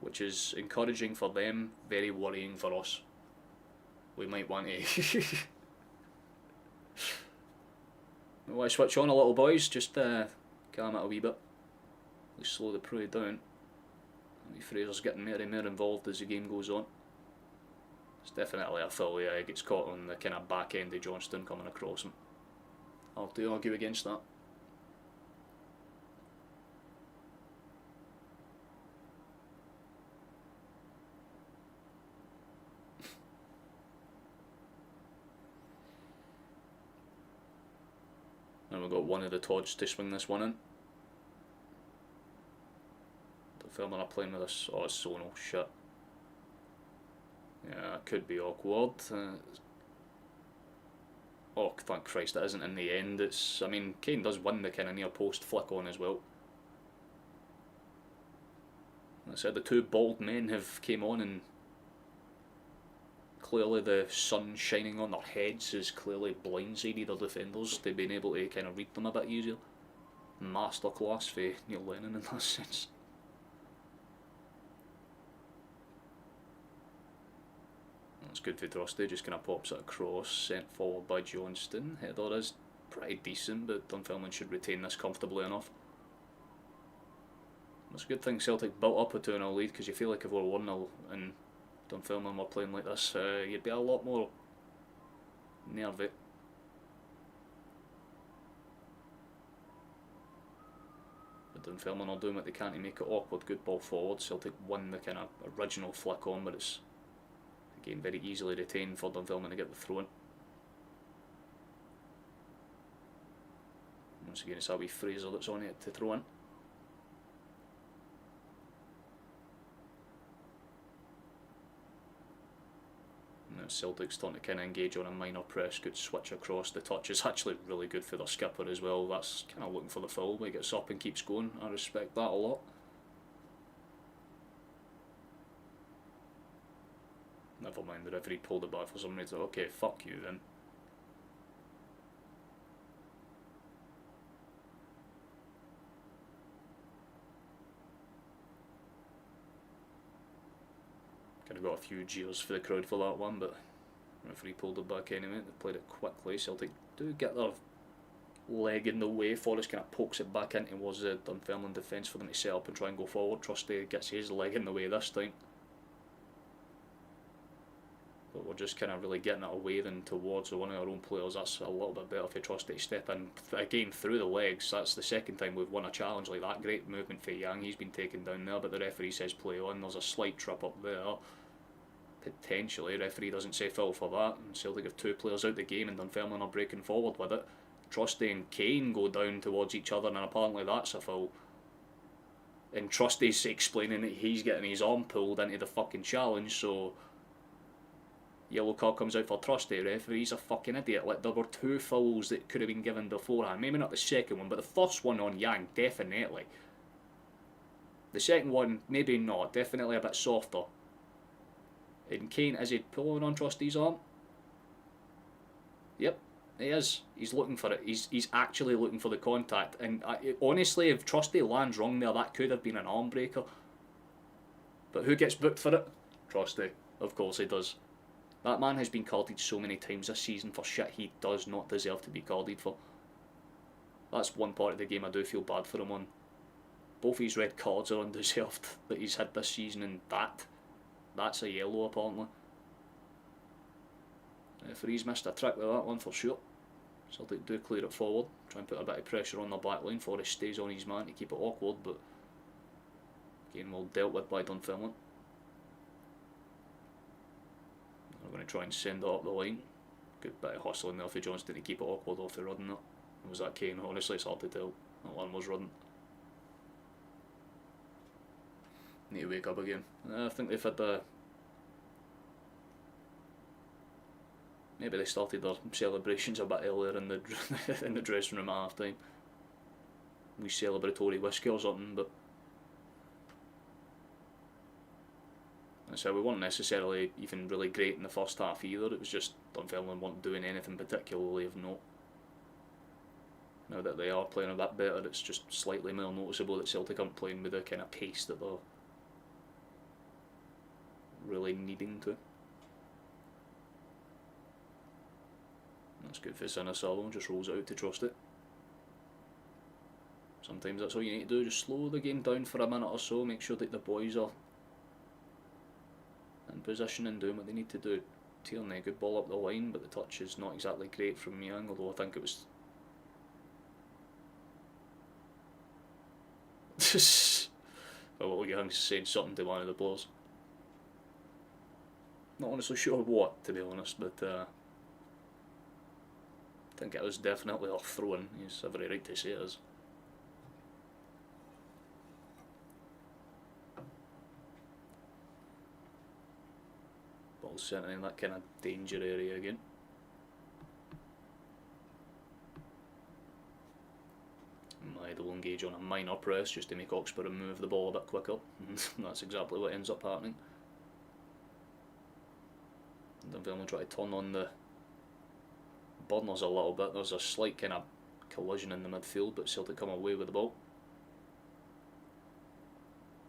which is encouraging for them, very worrying for us. We might want to we want to switch on a little, boys, just calm it a wee bit. We slow the prey down. Fraser's getting more and more involved as the game goes on. It's definitely a foul. Yeah, he gets caught on the kind of back end of Johnston coming across him. I'll have to argue against that. And we've got one of the Todds to swing this one in. Dunfermline are playing with this. Oh, it's Sono. Shit. Yeah, it could be awkward. Oh, thank Christ, it isn't in the end. I mean, Kane does win the kind of near post flick on as well. Like I said, the 2 bald men have came on, and clearly the sun shining on their heads has clearly blindsided their defenders to being able to kind of read them a bit easier. Masterclass for O'Neill and Lennon in that sense. That's good for Trusty, just kind of pops it across, sent forward by Johnston. Header is pretty decent, but Dunfermline should retain this comfortably enough. It's a good thing Celtic built up a 2-0 lead, because you feel like if we were 1-0 and Dunfermline were playing like this, you'd be a lot more nervy. But Dunfermline are doing what they can to make it awkward. Good ball forward. Celtic won the kind of original flick on, but it's again very easily retained for Dunfermline to get the throw in. Once again, it's a wee Fraser that's on it to throw in. Now Celtic's starting to kind of engage on a minor press. Good switch across. The touch is actually really good for their skipper as well. That's kind of looking for the foul, but he gets up and keeps going. I respect that a lot. Never mind, the referee pulled it back for some reason. Okay, fuck you then. Could have got a few jeers for the crowd for that one, but the referee pulled it back anyway. They played it quickly. Celtic do get their leg in the way. Forrest kind of pokes it back in towards the Dunfermline defence for them to set up and try and go forward. Trusty gets his leg in the way this time. but we're just kind of really getting it away than towards one of our own players. That's a little bit better for Trusty to step in again through the legs. That's the second time we've won a challenge like that. Great movement for Yang. He's been taken down there, but the referee says play on. There's a slight trip up there. Potentially, referee doesn't say foul for that, and Celtic have 2 players out the game, and Dunfermline are breaking forward with it. Trusty and Kane go down towards each other, and apparently that's a foul. And Trusty's explaining that he's getting his arm pulled into the fucking challenge, so yellow card comes out for Trusty. Referee's a fucking idiot. Like, there were 2 fouls that could have been given beforehand. Maybe not the second one, but the first one on Yang, definitely. The second one, maybe not. Definitely a bit softer. And Kane, is he pulling on Trusty's arm? Yep, he is. He's looking for it. He's actually looking for the contact. And honestly, if Trusty lands wrong there, that could have been an arm breaker. But who gets booked for it? Trusty. Of course he does. That man has been carded so many times this season for shit he does not deserve to be carded for. That's one part of the game I do feel bad for him on. Both his red cards are undeserved that he's had this season, and that's a yellow apparently. Referee's missed a trick with that one for sure. Celtic do clear it forward, try and put a bit of pressure on the back line. Forrest stays on his man to keep it awkward, but again well dealt with by Dunfermline. We're going to try and send it up the line. Good bit of hustling there for Johnston to keep it awkward off the Rudden. Was that Kane? Honestly, it's hard to tell. That one was Rudden. Need to wake up again. I think they've had the... Maybe they started their celebrations a bit earlier in the in the dressing room at half time. We celebratory whiskey or something, but so we weren't necessarily even really great in the first half either. It was just Dunfermline weren't doing anything particularly of note. Now that they are playing a bit better, it's just slightly more noticeable that Celtic aren't playing with the kind of pace that they're really needing to. That's good for Sinisalo, just rolls it out to trust it. Sometimes that's all you need to do, just slow the game down for a minute or so, make sure that the boys are in position and doing what they need to do. Tierney, good ball up the line, but the touch is not exactly great from Young, although I think it was... well, Young's saying something to one of the players. Not honestly sure what, to be honest, but I think it was definitely a throw-in. He's every right to say it is. Ball's sent in that kind of danger area again. They'll engage on a minor press just to make Oxford move the ball a bit quicker. That's exactly what ends up happening. Dunfermline try to turn on the burners a little bit. There's a slight kind of collision in the midfield, but Celtic come away with the ball.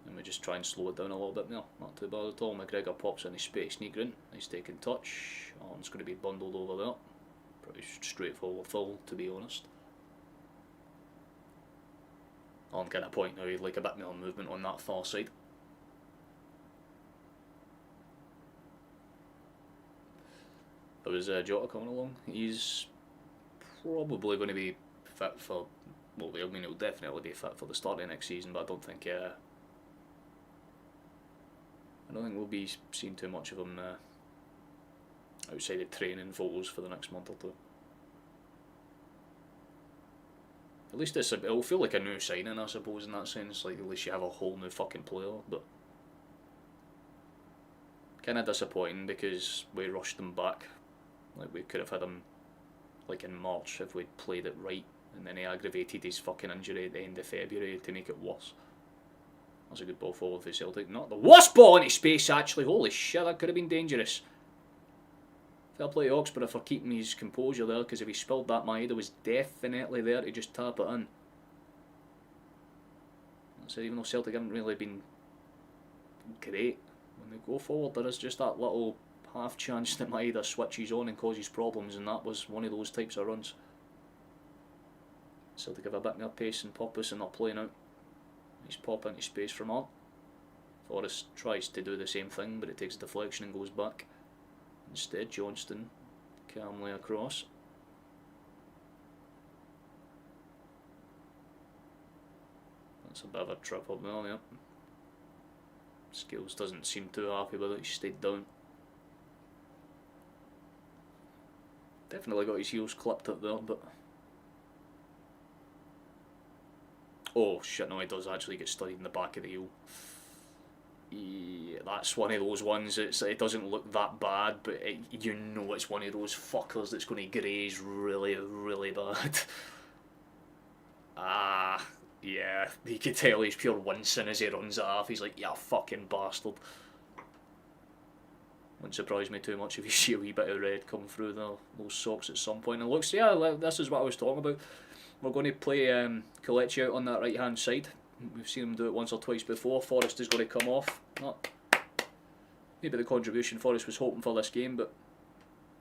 And we just try and slow it down a little bit more. Not too bad at all. McGregor pops into space. Negrin, nice taking touch. It's going to be bundled over there. Pretty straightforward foul, to be honest. On kind of point now, he'd like a bit more movement on that far side. There was Jota coming along. He's probably going to be fit for, well, I mean, he'll definitely be fit for the start of next season, but I don't think we'll be seeing too much of him outside of training photos for the next month or two. At least it'll feel like a new signing, I suppose, in that sense. Like, at least you have a whole new fucking player, but kind of disappointing because we rushed him back. Like, we could have had him like in March if we'd played it right, and then he aggravated his fucking injury at the end of February to make it worse. That's a good ball forward for Celtic. Not the worst ball into space, actually. Holy shit, that could have been dangerous. Fair play to Oxford for keeping his composure there, because if he spilled that, Maeda was definitely there to just tap it in. So even though Celtic haven't really been great, when they go forward there is just that little half chance that Maeda switches on and causes problems, and that was one of those types of runs. Celtic have a bit more pace and purpose and not playing out. Nice pop into space from Art. Forrest tries to do the same thing, but it takes a deflection and goes back. Instead, Johnston calmly across. That's a bit of a trip up there, yeah. Scales doesn't seem too happy with it, he stayed down. Definitely got his heels clipped up there, but... Oh shit, no, he does actually get studied in the back of the heel. Yeah, that's one of those ones, it doesn't look that bad, but you know it's one of those fuckers that's going to graze really, really bad. Ah, yeah, you can tell he's pure wincing as he runs it off. He's like, yeah, fucking bastard. Wouldn't surprise me too much if you see a wee bit of red come through those socks at some point. And looks, yeah, this is what I was talking about. We're going to play Kelechi out on that right hand side. We've seen him do it once or twice before. Forrest is going to come off. Not maybe the contribution Forrest was hoping for this game, but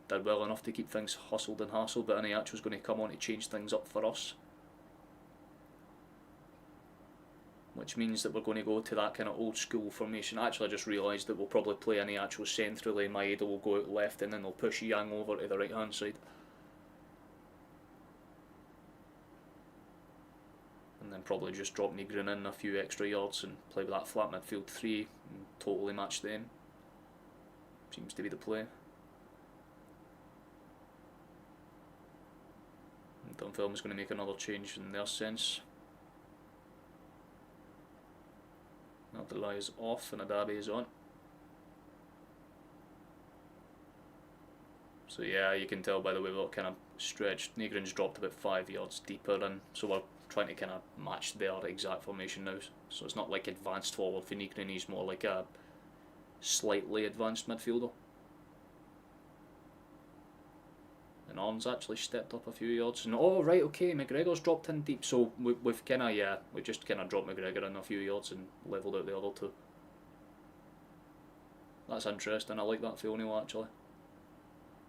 did well enough to keep things hustled and hassled. But Aniacho's going to come on to change things up for us, which means that we're going to go to that kind of old school formation. Actually, I just realised that we'll probably play Aniacho centrally, Maeda will go out left, and then they'll push Yang over to the right hand side. And then probably just drop Nigrin in a few extra yards and play with that flat midfield 3 and totally match them. Seems to be the play. And Dunfermline's going to make another change in their sense. Abdullah is off and Adabi is on. So yeah, you can tell by the way we're kind of stretched. Nigrin's dropped about 5 yards deeper in, so we're trying to kind of match their exact formation now. So it's not like advanced forward for Nigrin, he's more like a slightly advanced midfielder. And Arn's actually stepped up a few yards. And oh right, okay, McGregor's dropped in deep, so we've kind of, yeah, we just kind of dropped McGregor in a few yards and levelled out the other two. That's interesting, I like that for O'Neill actually.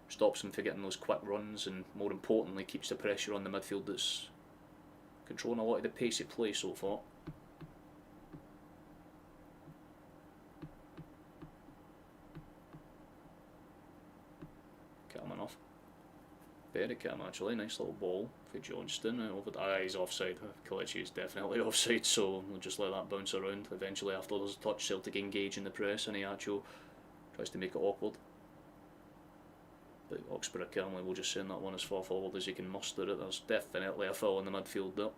Stops him from getting those quick runs and more importantly keeps the pressure on the midfield that's controlling a lot of the pace of play so far. Calm enough. Very calm actually, nice little ball for Johnston. Over he's offside. Kelechi is definitely offside, so we'll just let that bounce around. Eventually after there's a touch, Celtic engage in the press and Aniacho tries to make it awkward. But Oxborough Calmly will just send that one as far forward as he can muster it. There's definitely a foul in the midfield there.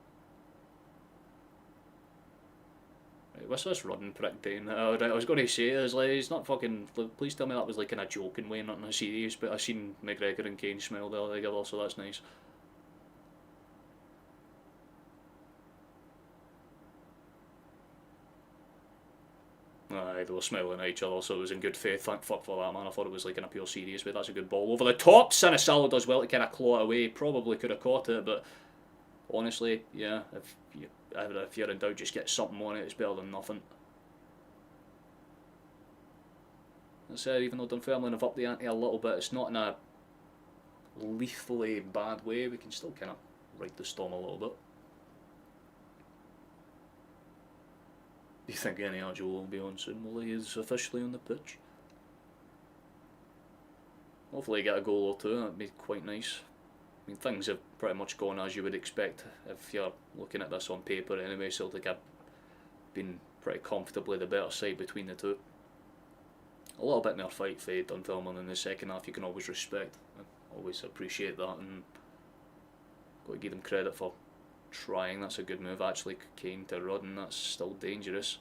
Right, what's this running prick doing? Right, I was going to say, he's not fucking... Please tell me that was like in a joking way, not in a serious, but I've seen McGregor and Kane smile there together, so that's nice. Aye, they were smiling at each other, so it was in good faith. Thank fuck for that, man. I thought it was like in a pure serious way. That's a good ball over the top. Sinisalo does well to kind of claw it away. Probably could have caught it, but honestly, yeah, if you're in doubt, just get something on it. It's better than nothing. I said, even though Dunfermline have upped the ante a little bit, it's not in a lethally bad way. We can still kind of ride the storm a little bit. Do you think Aniacho will be on soon? Well, he is officially on the pitch. Hopefully get a goal or two, that'd be quite nice. I mean, things have pretty much gone as you would expect if you're looking at this on paper anyway. Celtic have been pretty comfortably the better side between the two. A little bit more fight for Dunfermline in the second half, you can always respect. I always appreciate that, and got to give them credit for trying. That's a good move actually, Kane to Rudden, that's still dangerous.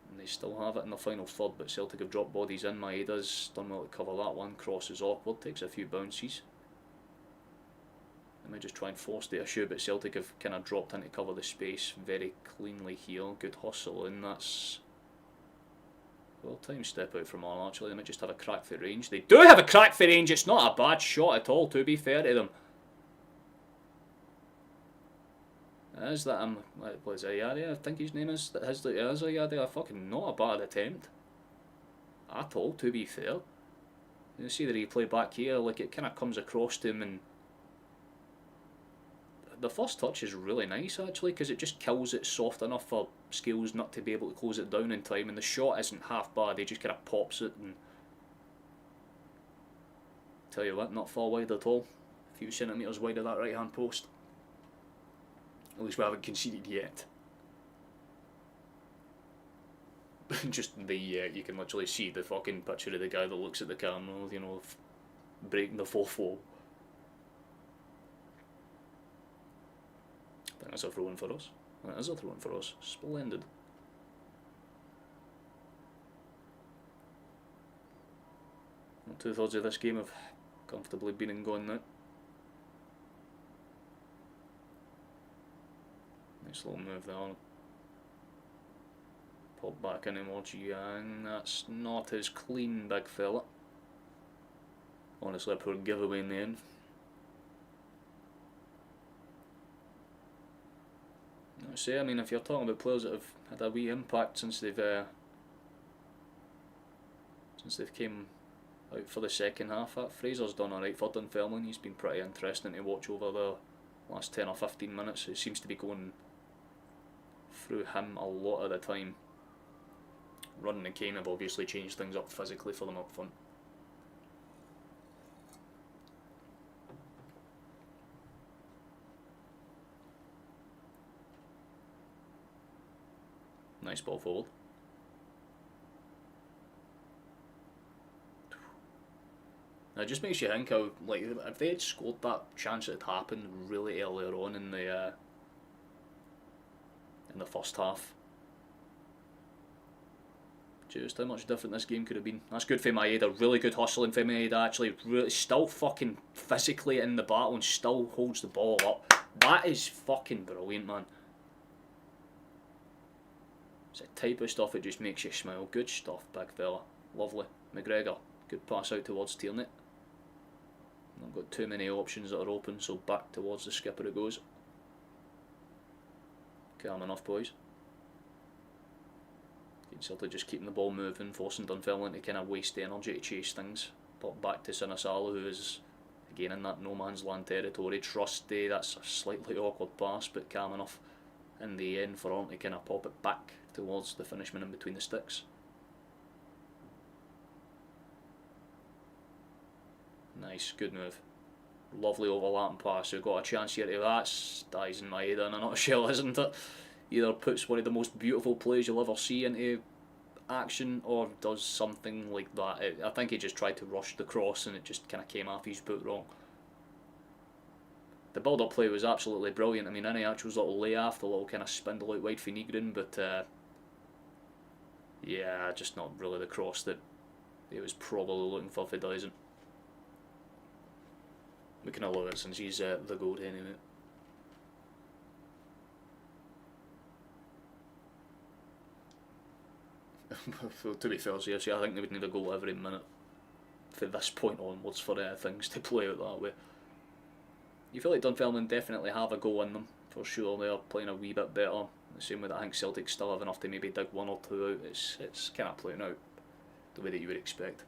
And they still have it in the final third, but Celtic have dropped bodies in. Maeda's done well to cover that one, crosses awkward, takes a few bounces. They might just try and force the issue, but Celtic have kind of dropped in to cover the space very cleanly here. Good hustle, and that's... well, time step out from Arnold actually. They might just have a crack for range. They do have a crack for range, it's not a bad shot at all, to be fair to them. Is that what is it, Ayade? I think his name is. Is Ayade? A fucking not a bad attempt at all, to be fair. You see the replay back here, like it kind of comes across to him, and the first touch is really nice actually, because it just kills it soft enough for Scales not to be able to close it down in time, and the shot isn't half bad. He just kind of pops it, and tell you what, not far wide at all. A few centimetres wide of that right hand post. At least we haven't conceded yet. Just the you can literally see the fucking picture of the guy that looks at the camera, you know, breaking the fourth wall. I think that's a throw in for us. That is a throw in for us. Splendid. Well, 2/3 of this game have comfortably been and gone now. Nice little move there. Pop back in towards Yang. That's not as clean, big fella. Honestly, a poor giveaway in the end. I say, I mean, if you're talking about players that have had a wee impact since they've came out for the second half, that Fraser's done alright for Dunfermline. He's been pretty interesting to watch over the last 10 or 15 minutes. It seems to be going through him a lot of the time. Running and Kane have obviously changed things up physically for them up front. Nice ball forward. Now it just makes you think how, like, if they had scored that chance that had happened really earlier on in the first half, just how much different this game could have been. That's good for Maeda, really good hustling for Maeda actually, really, still fucking physically in the battle and still holds the ball up. That is fucking brilliant, man. It's the type of stuff that just makes you smile. Good stuff, big fella. Lovely. McGregor, good pass out towards Tierney. Not got too many options that are open, so back towards the skipper it goes. Calm enough, boys. Celtic just keeping the ball moving, forcing Dunfermline to kind of waste energy to chase things. Pop back to Sinisalo, who is again in that no man's land territory. Trusty, that's a slightly awkward pass, but calm enough in the end for Orton to kind of pop it back towards the finishman in between the sticks. Nice, good move. Lovely overlapping pass. We've got a chance here to that's dies in Maeda in a nutshell, isn't it? Either puts one of the most beautiful plays you'll ever see into action or does something like that. I think he just tried to rush the cross and it just kind of came off his boot wrong. The build-up play was absolutely brilliant. I mean, Iniacho's little layoff, the little kind of spindle out wide for Nygren, but yeah, just not really the cross that he was probably looking for if he doesn't. We can allow it since he's the goal anyway. To be fair, seriously, I think they would need a goal every minute from this point onwards for things to play out that way. You feel like Dunfermline definitely have a goal in them, for sure. They are playing a wee bit better. The same way that I think Celtic still have enough to maybe dig one or two out. It's kind of playing out the way that you would expect.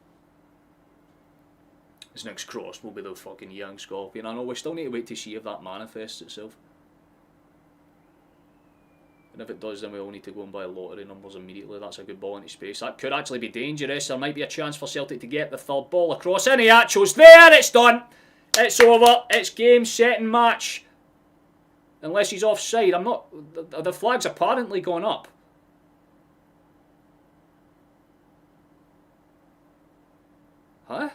This next cross will be the fucking young Scorpion. I know we still need to wait to see if that manifests itself. And if it does, then we all need to go and buy lottery numbers immediately. That's a good ball into space. That could actually be dangerous. There might be a chance for Celtic to get the third ball across. Iniacho's there. It's done. It's over. It's game, set and match. Unless he's offside. I'm not... The flag's apparently gone up. Huh?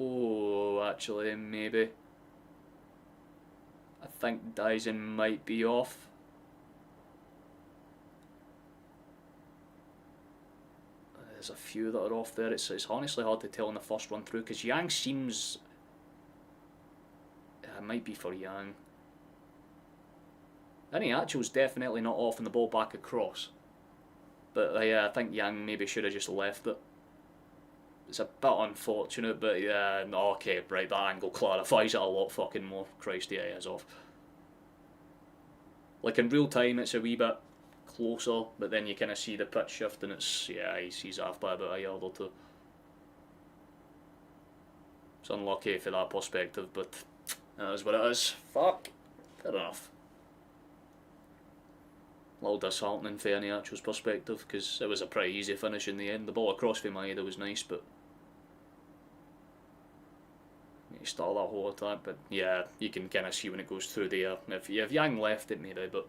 Oh, actually, maybe. I think Dyson might be off. There's a few that are off there. It's honestly hard to tell in the first run through because Yang seems... It might be for Yang. Iniacho's definitely not off and the ball back across. But yeah, I think Yang maybe should have just left it. It's a bit unfortunate, but yeah, no, okay, right, that angle clarifies it a lot fucking more. Christ, yeah, he is off. Like in real time, it's a wee bit closer, but then you kind of see the pitch shift and it's, yeah, he's off by about a yard or two. It's unlucky for that perspective, but that is what it is. Fuck. Fair enough. A little disheartening for any actual perspective, because it was a pretty easy finish in the end. The ball across from Maeda was nice, but you start that whole attack. But yeah, you can kind of see when it goes through there. If Yang left it, maybe, but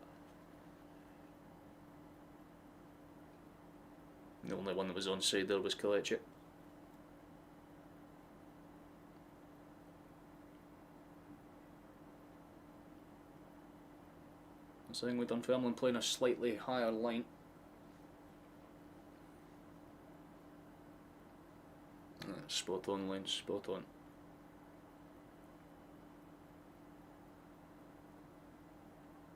the only one that was onside there was Kelechi. That's the thing with Dunfermline playing a slightly higher line. Spot on, Lynch, spot on.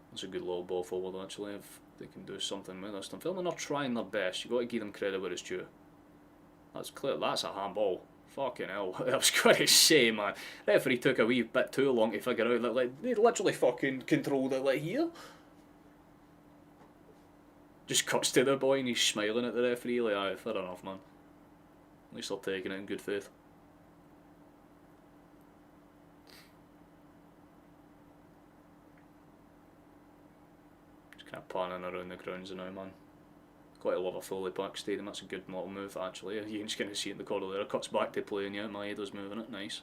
That's a good little ball forward actually, if they can do something with this. Dunfermline are trying their best, you've got to give them credit where it's due. That's clear, that's a handball. Fucking hell, I was going to say, man. Referee took a wee bit too long to figure out that, like, they literally fucking controlled it, like, here. Just cuts to the boy and he's smiling at the referee, like, aye, fair enough, man. At least they're taking it in good faith. Just kind of panning around the grounds now, man. Quite a lot of fully packed stadium, that's a good little move actually. You can just kind of see in the corner there, cuts back to play and yeah, Maeda's moving it, nice.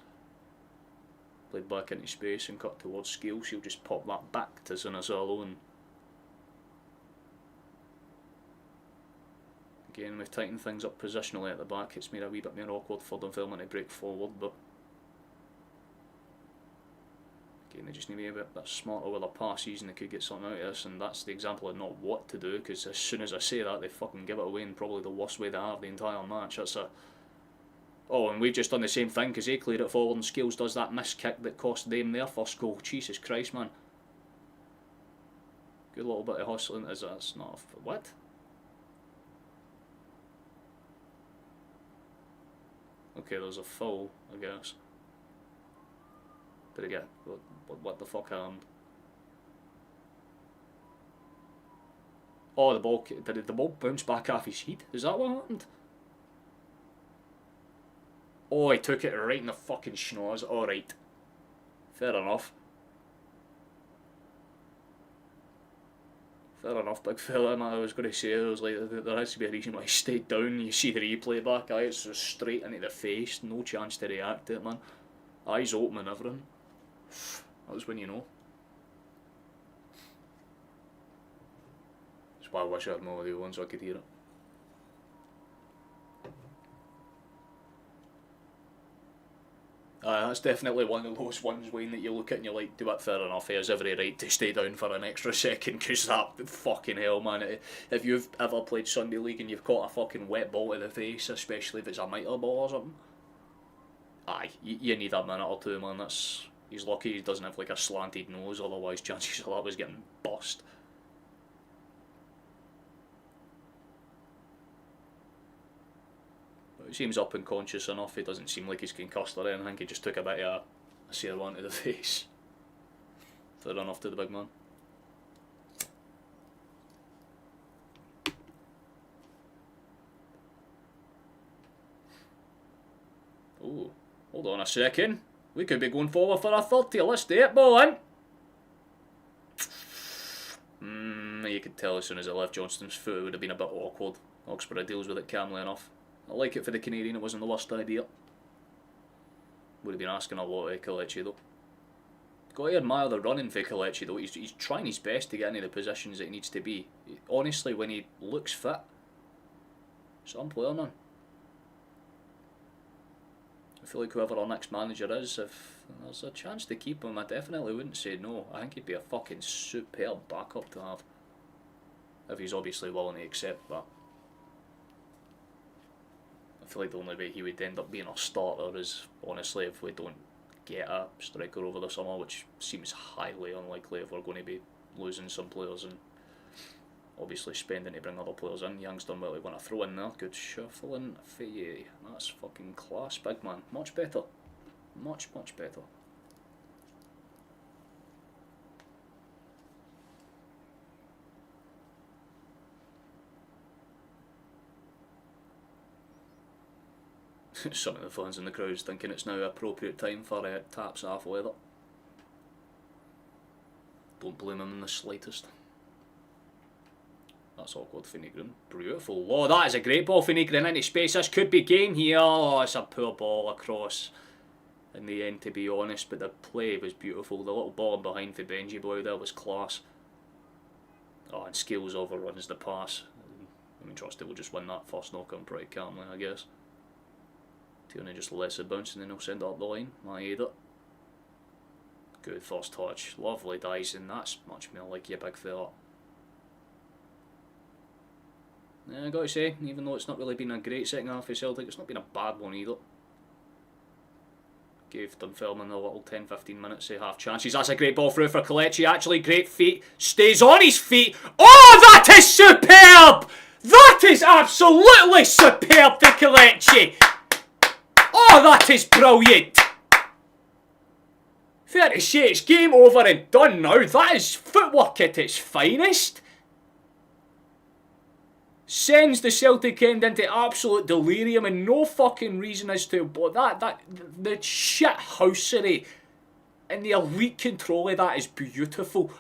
Played back into space and cut towards Scales, she'll just pop that back to Sinasalo and again we've tightened things up positionally at the back, it's made a wee bit more awkward for Dunfermline to break forward, but again they just need to be a bit smarter with their passes and they could get something out of this, and that's the example of not what to do, because as soon as I say that they fucking give it away in probably the worst way they have the entire match. That's a... Oh, and we've just done the same thing because they cleared it forward and Scales does that missed kick that cost them their first goal. Jesus Christ, man. Good little bit of hustling. Is that's not a... What? Okay, there's a foul, I guess. Did it get... What the fuck happened? Oh, the ball... Did the ball bounce back off his feet? Is that what happened? Oh, he took it right in the fucking schnoz. Alright. Fair enough. Fair enough, big fella, man. I was going to say, I was like, there has to be a reason why he stayed down. You see the replay back, aye, it's just straight into the face. No chance to react to it, man. Eyes open and everything. That was when you know. That's why I wish I had more audio on so I could hear it. That's definitely one of those ones, Wayne, that you look at and you're like, do it, fair enough, he has every right to stay down for an extra second, because that fucking hell, man. If you've ever played Sunday League and you've caught a fucking wet ball to the face, especially if it's a mitre ball or something, aye, you need a minute or two, man. That's... He's lucky he doesn't have like a slanted nose, otherwise chances of that was getting bust. He seems up and conscious enough, he doesn't seem like he's concussed or anything, he just took a bit of a sear one to the face. Fair enough to the big man. Oh, hold on a second. We could be going forward for a 30, let's do it, ball in. You could tell as soon as I left Johnston's foot it would have been a bit awkward. Oxford deals with it calmly enough. I like it for the Canadian, it wasn't the worst idea. Would have been asking a lot of Kelechi though. Got to admire the running for Kelechi though, he's trying his best to get into the positions that he needs to be. Honestly, when he looks fit, some player, man. I feel like whoever our next manager is, if there's a chance to keep him, I definitely wouldn't say no. I think he'd be a fucking superb backup to have. If he's obviously willing to accept that. I feel like the only way he would end up being a starter is, honestly, if we don't get a striker over the summer, which seems highly unlikely if we're going to be losing some players and obviously spending to bring other players in. Young's done well to want to throw in there. Good shuffling for you. That's fucking class, big man. Much better. Much, much better. Some of the fans in the crowd's thinking it's now appropriate time for taps half weather. Don't blame him in the slightest. That's awkward for Negrin. Beautiful. Oh, that is a great ball for Negrin into space. This could be game here. Oh, it's a poor ball across in the end, to be honest. But the play was beautiful. The little ball behind for Benji boy there was class. Oh, and Scales overruns the pass. I mean, Trusty will just win that first knock on pretty calmly, I guess. Tierney just lets it bounce and then he'll send it up the line. I hate it. Good first touch. Lovely Dyson. That's much more like you, big fella. Yeah, I gotta say, even though it's not really been a great second half for Celtic, it's not been a bad one either. Gave Dunfermline a little 10-15 minutes to have chances. That's a great ball through for Kelechi. Actually, great feet. Stays on his feet. Oh, that is superb! That is absolutely superb to Kelechi. Oh, that is brilliant. Fair to say, it's game over and done now. That is footwork at its finest. Sends the Celtic end into absolute delirium and no fucking reason as to, but the shit housery and the elite control of that is beautiful.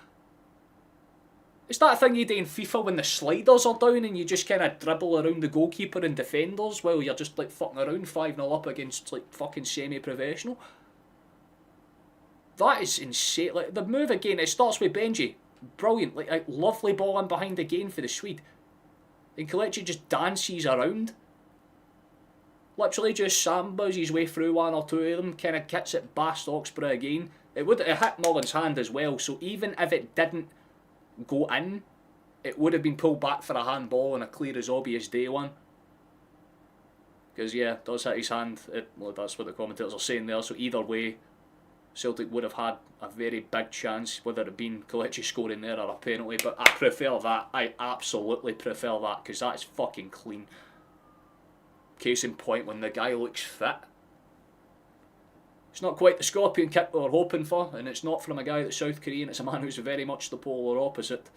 It's that thing you do in FIFA when the sliders are down and you just kind of dribble around the goalkeeper and defenders while you're just like fucking around 5-0 up against like fucking semi-professional. That is insane. Like the move again, it starts with Benji. Brilliant, like a lovely ball in behind again for the Swede. And Kelechi just dances around. Literally just sambas his way through one or two of them, kind of kicks it past Oxborough again. It hit Mullen's hand as well, so even if it didn't go in, it would have been pulled back for a handball and a clear as obvious day one. Because yeah, it does hit his hand. Well, that's what the commentators are saying there, so either way, Celtic would have had a very big chance, whether it been Kelechi scoring there or a penalty, but I prefer that. I absolutely prefer that, because that is fucking clean. Case in point, when the guy looks fit. It's not quite the scorpion kick we were hoping for, and it's not from a guy that's South Korean, it's a man who's very much the polar opposite.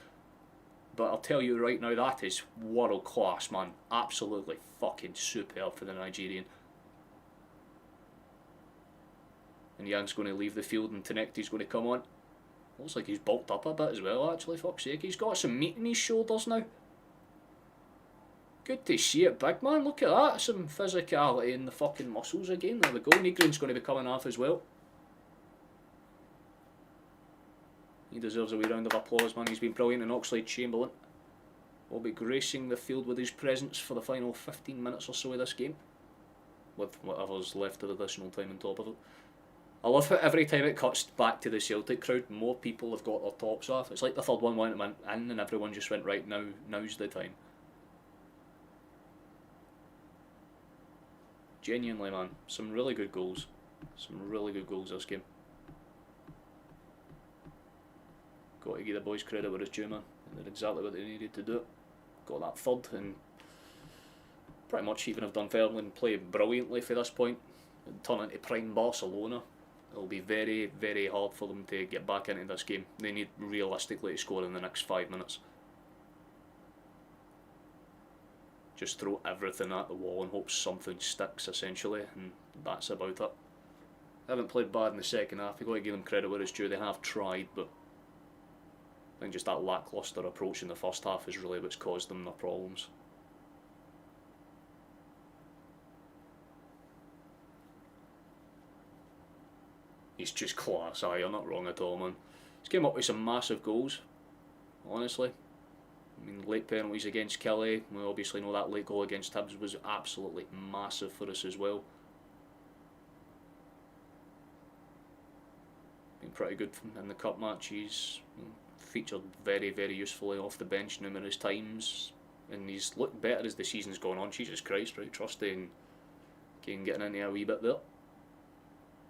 But I'll tell you right now, that is world class, man. Absolutely fucking superb for the Nigerian. And Yang's going to leave the field and Tenecti's going to come on. Looks like he's bulked up a bit as well, actually, fuck's sake. He's got some meat in his shoulders now. Good to see it, big man. Look at that. Some physicality in the fucking muscles again. There we go. Negrin's going to be coming off as well. He deserves a wee round of applause, man. He's been brilliant. And Oxlade-Chamberlain will be gracing the field with his presence for the final 15 minutes or so of this game, with whatever's left of additional time on top of it. I love how every time it cuts back to the Celtic crowd, more people have got their tops off. It's like the third one went in and everyone just went, right, now's the time. Genuinely, man, some really good goals. Some really good goals this game. Got to give the boys credit where it's due, man. They did exactly what they needed to do. Got that third, and pretty much even if Dunfermline play brilliantly for this point and turn into prime Barcelona, it'll be very, very hard for them to get back into this game. They need realistically to score in the next 5 minutes. Just throw everything at the wall and hope something sticks, essentially, and that's about it. They haven't played bad in the second half. You've got to give them credit where it's due. They have tried, but I think just that lacklustre approach in the first half is really what's caused them their problems. He's just class, you're not wrong at all, man. He's came up with some massive goals, honestly. I mean, late penalties against Kelly, we obviously know that late goal against Hibs was absolutely massive for us as well. Been pretty good in the cup match. He's featured very, very usefully off the bench numerous times, and he's looked better as the season's gone on. Jesus Christ, right, Trusty and Kane getting into a wee bit there.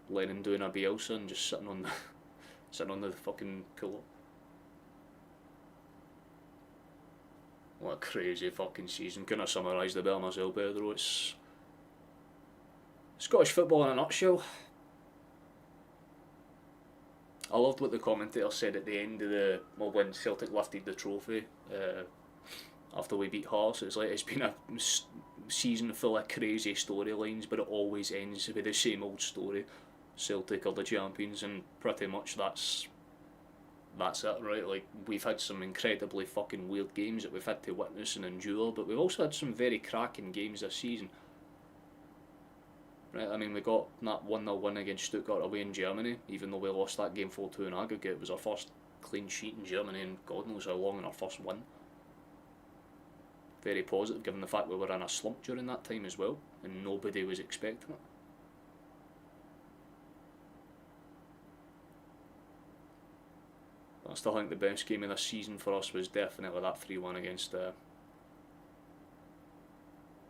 Lennon doing a Bielsa and just sitting on the fucking cooler. What a crazy fucking season. Couldn't have summarised it better myself, Pedro. It's Scottish football in a nutshell. I loved what the commentator said at the end of when Celtic lifted the trophy after we beat Hearts. It's like it's been a season full of crazy storylines, but it always ends with the same old story. Celtic are the champions, and pretty much that's it, right? Like, we've had some incredibly fucking weird games that we've had to witness and endure, but we've also had some very cracking games this season. Right, I mean, we got that 1-0 win against Stuttgart away in Germany, even though we lost that game 4-2 in aggregate. It was our first clean sheet in Germany, and God knows how long, in our first win. Very positive, given the fact we were in a slump during that time as well, and nobody was expecting it. I still think the best game of this season for us was definitely that 3-1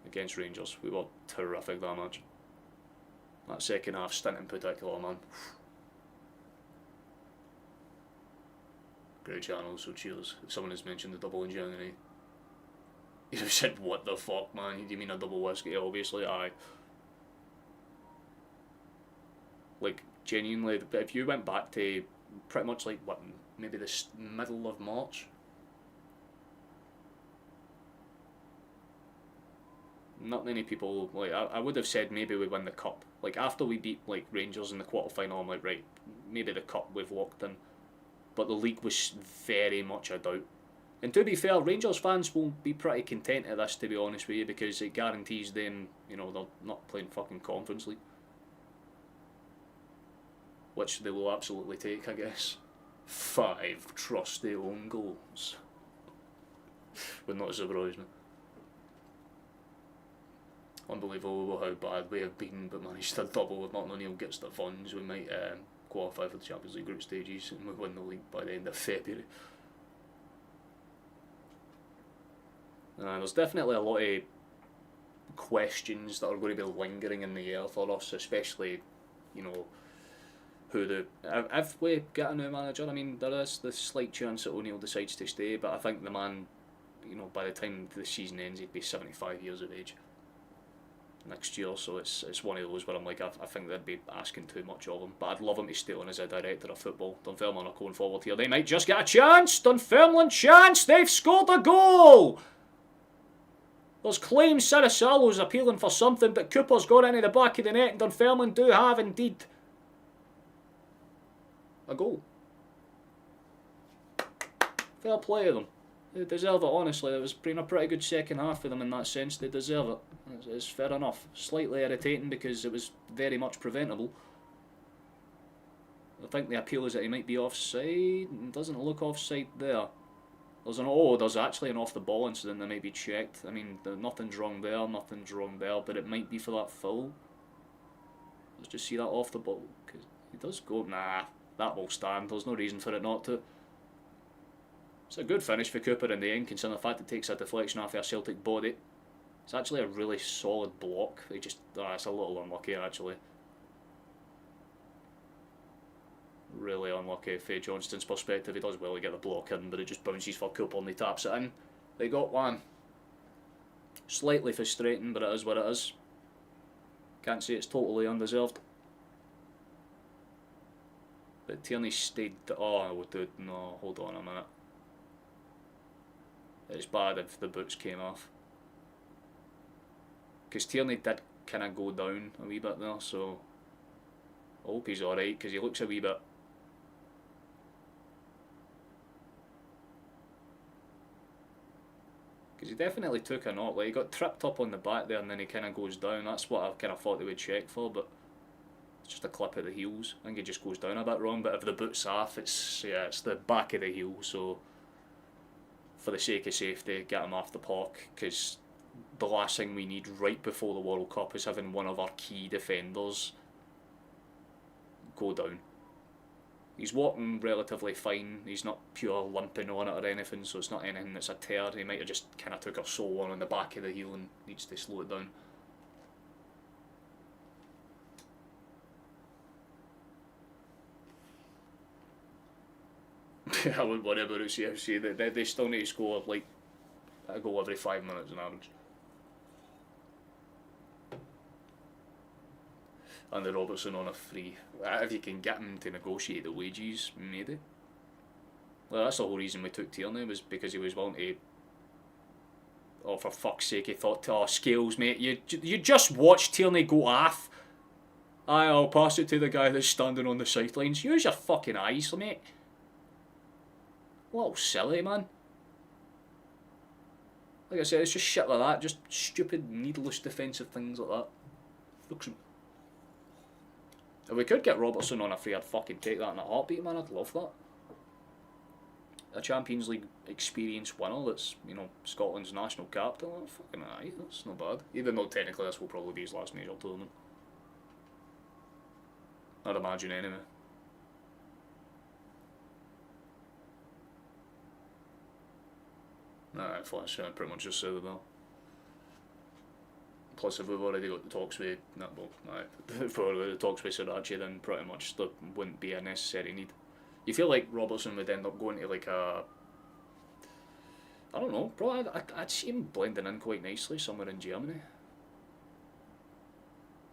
against Rangers. We were terrific that match. That second half stint in particular, man. Great channel, so cheers. If someone has mentioned the double in January, you'd have said, what the fuck, man? Do you mean a double whiskey? Obviously, aye. Like, genuinely, if you went back to pretty much like, what, maybe the middle of March? Not many people, like, I would have said maybe we win the cup. Like, after we beat, like, Rangers in the quarter-final, I'm like, right, maybe the cup we've locked in. But the league was very much a doubt. And to be fair, Rangers fans will be pretty content at this, to be honest with you, because it guarantees them, you know, they're not playing fucking Conference League. Which they will absolutely take, I guess. 5 trusty own goals. Would not surprise me. Unbelievable how bad we have been, but managed to double. If Martin O'Neill gets the funds, we might qualify for the Champions League group stages and we win the league by the end of February. There's definitely a lot of questions that are going to be lingering in the air for us, especially, you know, if we get a new manager. I mean, there is the slight chance that O'Neill decides to stay, but I think the man, you know, by the time the season ends, he'd be 75 years of age next year, so it's one of those where I'm like, I think they'd be asking too much of him, but I'd love him to stay on as a director of football. Dunfermline are going forward here. They might just get a chance. Dunfermline chance. They've scored a goal. There's claims Sarasalo's appealing for something, but Cooper's got into the back of the net, and Dunfermline do have indeed a goal. Fair play to them. They deserve it, honestly. It was been a pretty good second half for them in that sense. They deserve it. It's fair enough. Slightly irritating because it was very much preventable. I think the appeal is that he might be offside. It doesn't look offside there. There's actually an off the ball incident that might be checked. I mean, nothing's wrong there, but it might be for that foul. Let's just see that off the ball, because he does go, nah, that will stand. There's no reason for it not to. It's a good finish for Cooper in the end, considering the fact it takes a deflection off a Celtic body. It's actually a really solid block. It's a little unlucky, actually. Really unlucky for Johnston's perspective. He does well to get the block in, but it just bounces for Cooper and he taps it in. They got one. Slightly frustrating, but it is what it is. Can't say it's totally undeserved. But Tierney stayed. Oh, dude, no, hold on a minute. It's bad if the boots came off. Because Tierney did kind of go down a wee bit there, so I hope he's alright, because he looks a wee bit. Because he definitely took a knock. Like, he got tripped up on the back there and then he kind of goes down. That's what I kind of thought they would check for, but it's just a clip of the heels. I think he just goes down a bit wrong, but if the boot's off, it's the back of the heel, so for the sake of safety, get him off the park, because the last thing we need right before the World Cup is having one of our key defenders go down. He's walking relatively fine, he's not pure limping on it or anything, so it's not anything that's a tear. He might have just kind of took a sole on the back of the heel and needs to slow it down. I wouldn't worry about it, CFC. They still need to score like a goal every 5 minutes on average. And the Robertson on a free. If you can get him to negotiate the wages, maybe. Well, that's the whole reason we took Tierney, was because he was willing to Oh, for fuck's sake, he thought, oh, Scales, mate, you just watched Tierney go off. Aye, I'll pass it to the guy that's standing on the sidelines. Use your fucking eyes, mate. A little silly, man. Like I said, it's just shit like that. Just stupid, needless defensive things like that. Looks. If we could get Robertson on a free, I'd fucking take that in a heartbeat, man. I'd love that. A Champions League experience winner that's, you know, Scotland's national captain. Oh, fucking aye, that's not bad. Even though technically this will probably be his last major tournament. I'd imagine anyway. Alright, Flash, I pretty much just said it now. Plus, if we've already got the talks with, if we've already got the talks with Sriracha, then pretty much there wouldn't be a necessary need. You feel like Robertson would end up going to like a, I don't know, probably I'd see him blending in quite nicely somewhere in Germany.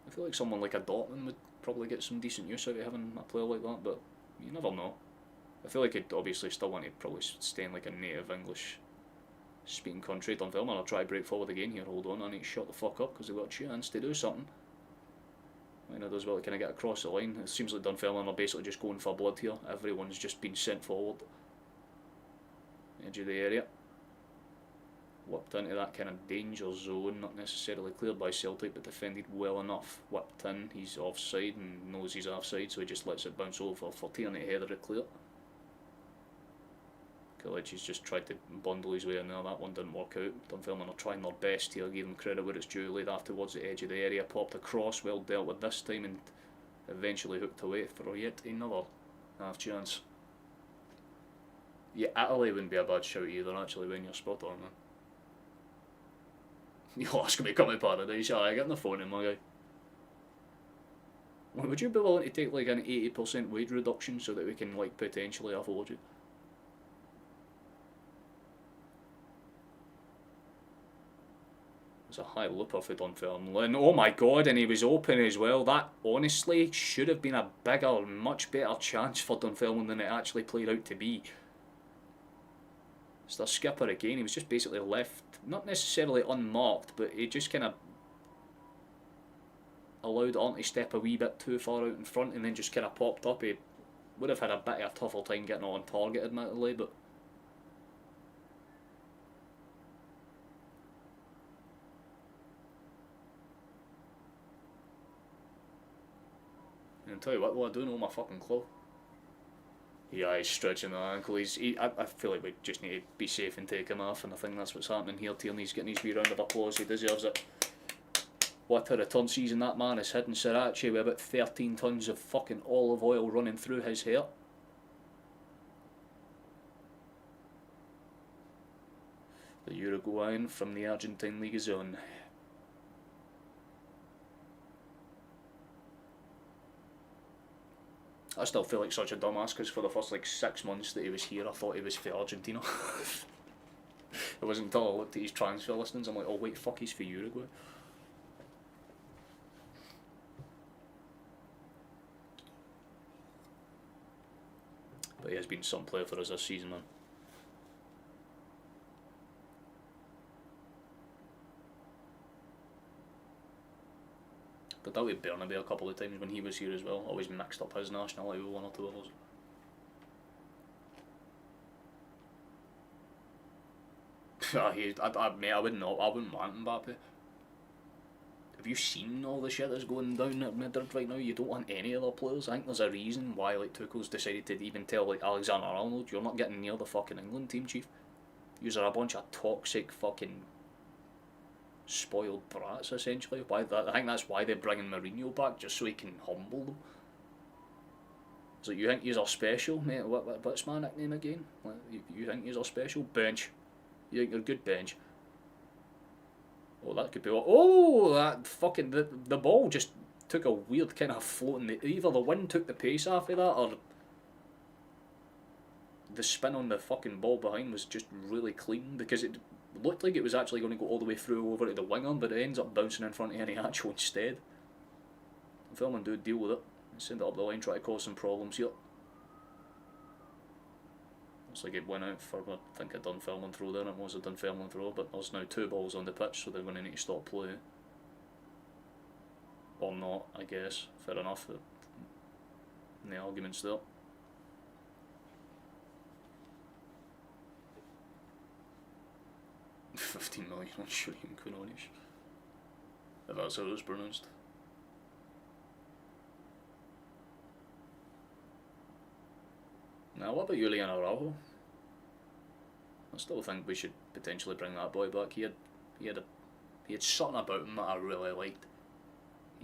I feel like someone like a Dortmund would probably get some decent use out of having a player like that, but you never know. I feel like he'd obviously still want to probably stay in like a native English speaking country. Dunfermline, I'll try break forward again here, hold on, I need to shut the fuck up because they've got a chance to do something. I know does well to kind of get across the line. It seems like Dunfermline are basically just going for blood here. Everyone's just been sent forward. Edge of the area. Whipped into that kind of danger zone, not necessarily cleared by Celtic, but defended well enough. Whipped in, he's offside and knows he's offside, so he just lets it bounce over for Tierney to header it clear. Kalich's just tried to bundle his way in there, that one didn't work out. Dunfermline are trying their best here, give them credit where it's due, laid off towards the edge of the area, popped across, well dealt with this time, and eventually hooked away for yet another half chance. Yeah, Italy wouldn't be a bad shout either, actually, when you're spot on, man. You're asking me to come to paradise, aye, get on the phone in, my guy. Would you be willing to take like an 80% wage reduction so that we can like potentially afford you? It's a high looper for Dunfermline. Oh my god, and he was open as well. That honestly should have been a bigger, much better chance for Dunfermline than it actually played out to be. It's their skipper again. He was just basically left, not necessarily unmarked, but he just kind of allowed on to step a wee bit too far out in front and then just kind of popped up. He would have had a bit of a tougher time getting on target, admittedly, but and tell you what, though, I do know my fucking claw. Yeah, he's stretching the ankle. I feel like we just need to be safe and take him off, and I think that's what's happening here. Tierney's getting his wee round of applause. He deserves it. What a return season that man is hitting Sriracha with about 13 tons of fucking olive oil running through his hair. The Uruguayan from the Argentine League is on. I still feel like such a dumbass because for the first like 6 months that he was here I thought he was for Argentina. It wasn't until I looked at his transfer listings I'm like, oh wait, fuck, he's for Uruguay. But he has been some player for us this season, man. But that with Burnaby a couple of times when he was here as well. Always mixed up his nationality with one or two others. Mate, I wouldn't want Mbappe. Have you seen all the shit that's going down at Madrid right now? You don't want any other players. I think there's a reason why like Tuchel's decided to even tell like Alexander-Arnold, you're not getting near the fucking England team, chief. You're a bunch of toxic fucking spoiled brats, essentially. I think that's why they're bringing Mourinho back, just so he can humble them. So you think you're special, mate? What's my nickname again? You think you're special? Bench. You think you're good, bench? Oh, that could be. Oh, that fucking the ball just took a weird kind of float in the. Either the wind took the pace off of that, or the spin on the fucking ball behind was just really clean, because it looked like it was actually going to go all the way through over to the winger, but it ends up bouncing in front of Iheanacho instead. Filming do deal with it. Send it up the line, try to cause some problems here. It's like it went out for, I think, a Dunfermline throw there. It was a Dunfermline throw, but there's now 2 balls on the pitch, so they're going to need to stop play. Or not, I guess. Fair enough. The argument's there. $15 million on Shuri and Kunonish. If that's how it was pronounced. Now, what about Julian Araujo? I still think we should potentially bring that boy back. He had something about him that I really liked.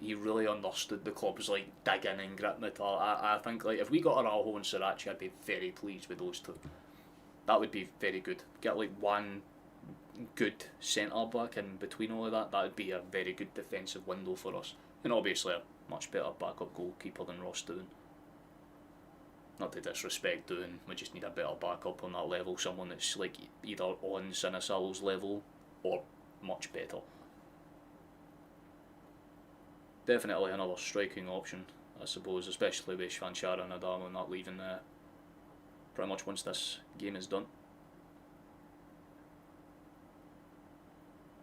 He really understood the club's like digging and gritting it. I think like if we got Araujo and Sriracha, I'd be very pleased with those 2. That would be very good. Get like one good centre back in between all of that. That would be a very good defensive window for us. And obviously a much better backup goalkeeper than Ross Doohan. Not to disrespect Doohan, we just need a better backup on that level. Someone that's like either on Sinisalo's level or much better. Definitely another striking option, I suppose, especially with Shvanchara and Adamo not leaving pretty much once this game is done.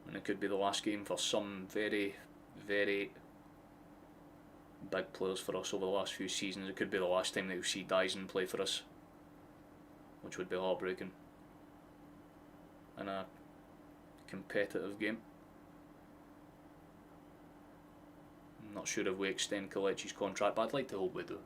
And it could be the last game for some very, very big players for us over the last few seasons. It could be the last time that we'll see Dyson play for us, which would be heartbreaking in a competitive game. I'm not sure if we extend Kelechi's contract, but I'd like to hope we do.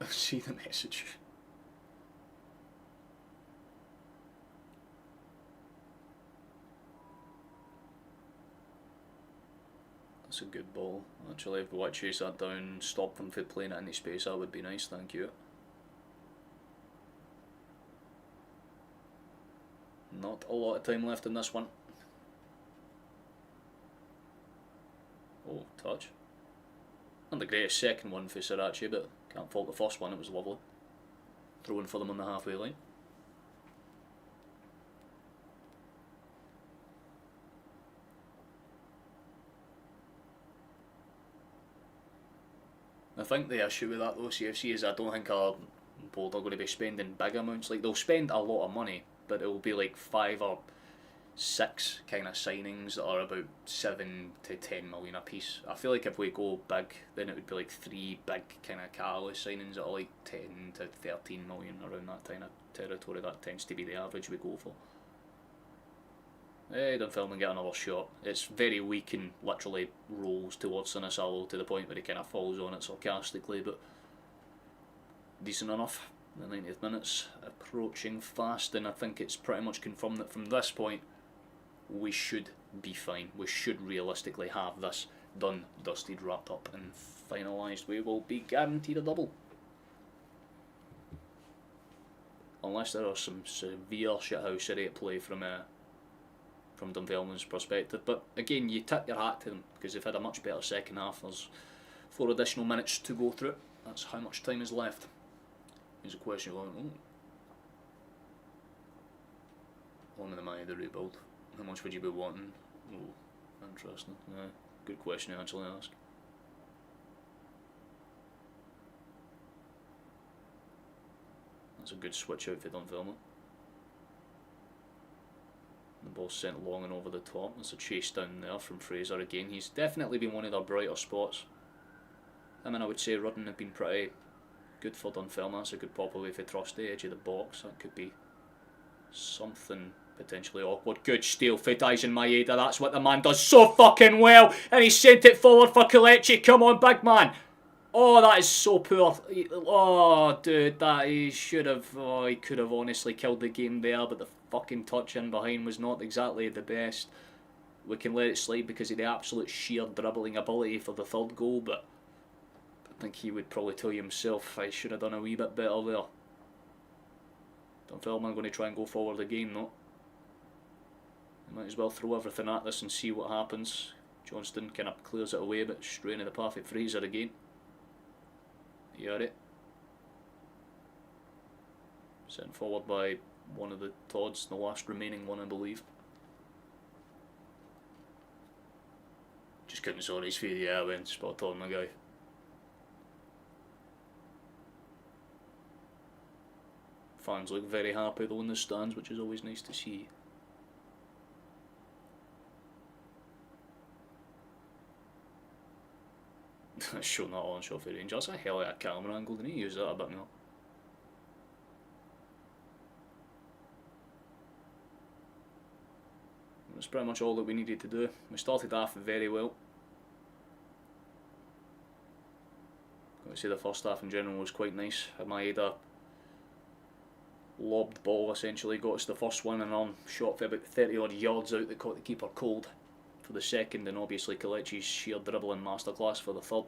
See the message. That's a good ball. Actually, if we want to chase that down, stop them from playing it in the space, that would be nice, thank you. Not a lot of time left in this one. Oh, touch. Not the greatest second one for Sriracha, but can't fault the first one, it was lovely. Throwing for them on the halfway line. I think the issue with that though, CFC, is I don't think our board are going to be spending big amounts. Like, they'll spend a lot of money, but it will be like 5 or 6 kind of signings that are about 7 to 10 million a piece. I feel like if we go big, then it would be like 3 big kind of catalyst signings that are like 10 to 13 million, around that kind of territory. That tends to be the average we go for. Dunfermline get another shot. It's very weak and literally rolls towards Sinisalo to the point where he kind of falls on it sarcastically, but decent enough. The 90th minute's approaching fast, and I think it's pretty much confirmed that from this point we should be fine. We should realistically have this done, dusted, wrapped up and finalised. We will be guaranteed a double. Unless there are some severe shithouse City at play from Dunfermline's perspective. But again, you tip your hat to them because they've had a much better second half. There's 4 additional minutes to go through. That's how much time is left. Here's a question going, on the mind of the rebuild. How much would you be wanting? Oh, interesting. Good question to actually ask. That's a good switch out for Dunfermline. The ball's sent long and over the top. There's a chase down there from Fraser again. He's definitely been one of their brighter spots. I mean, I would say Rudden have been pretty good for Dunfermline. That's a good pop away for Trusty, edge of the box. That could be something potentially awkward. Good steal for Dyson Maeda. That's what the man does so fucking well. And he sent it forward for Kelechi. Come on, big man. Oh, that is so poor. Oh, dude, that he should have. Oh, he could have honestly killed the game there, but the fucking touch in behind was not exactly the best. We can let it slide because of the absolute sheer dribbling ability for the 3rd goal, but I think he would probably tell you himself I should have done a wee bit better there. Dunfermline going to try and go forward again though. Might as well throw everything at this and see what happens. Johnston kind of clears it away, but straight into the path of Fraser again. You got it. Sent forward by one of the Todds, the last remaining one I believe. Just couldn't sort his feet. Yeah, I went spot on, my guy. Fans look very happy though in the stands, which is always nice to see. Showing that on shot for Rangers. That's a hell of a camera angle, didn't he use that a bit more? That's pretty much all that we needed to do. We started off very well. Got to say the first half in general was quite nice. Maeda lobbed ball essentially, got us the first one and on shot for about 30 odd yards out that caught the keeper cold for the second, and obviously Kelechi's sheer dribbling masterclass for the third.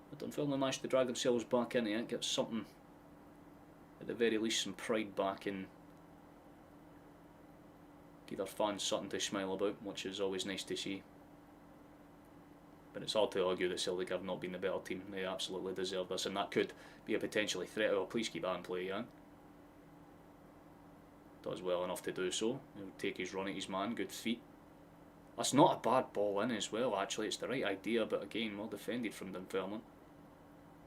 But Dunfermline managed to drag themselves back into it, get something, at the very least some pride back, and give their fans something to smile about, which is always nice to see. But it's hard to argue that Celtic have not been the better team. They absolutely deserve this, and that could be a potentially threat. Oh, please keep that in play, Jan. Does well enough to do so. He'll take his run at his man, good feet. That's not a bad ball in as well, actually. It's the right idea, but again, well defended from Dunfermline.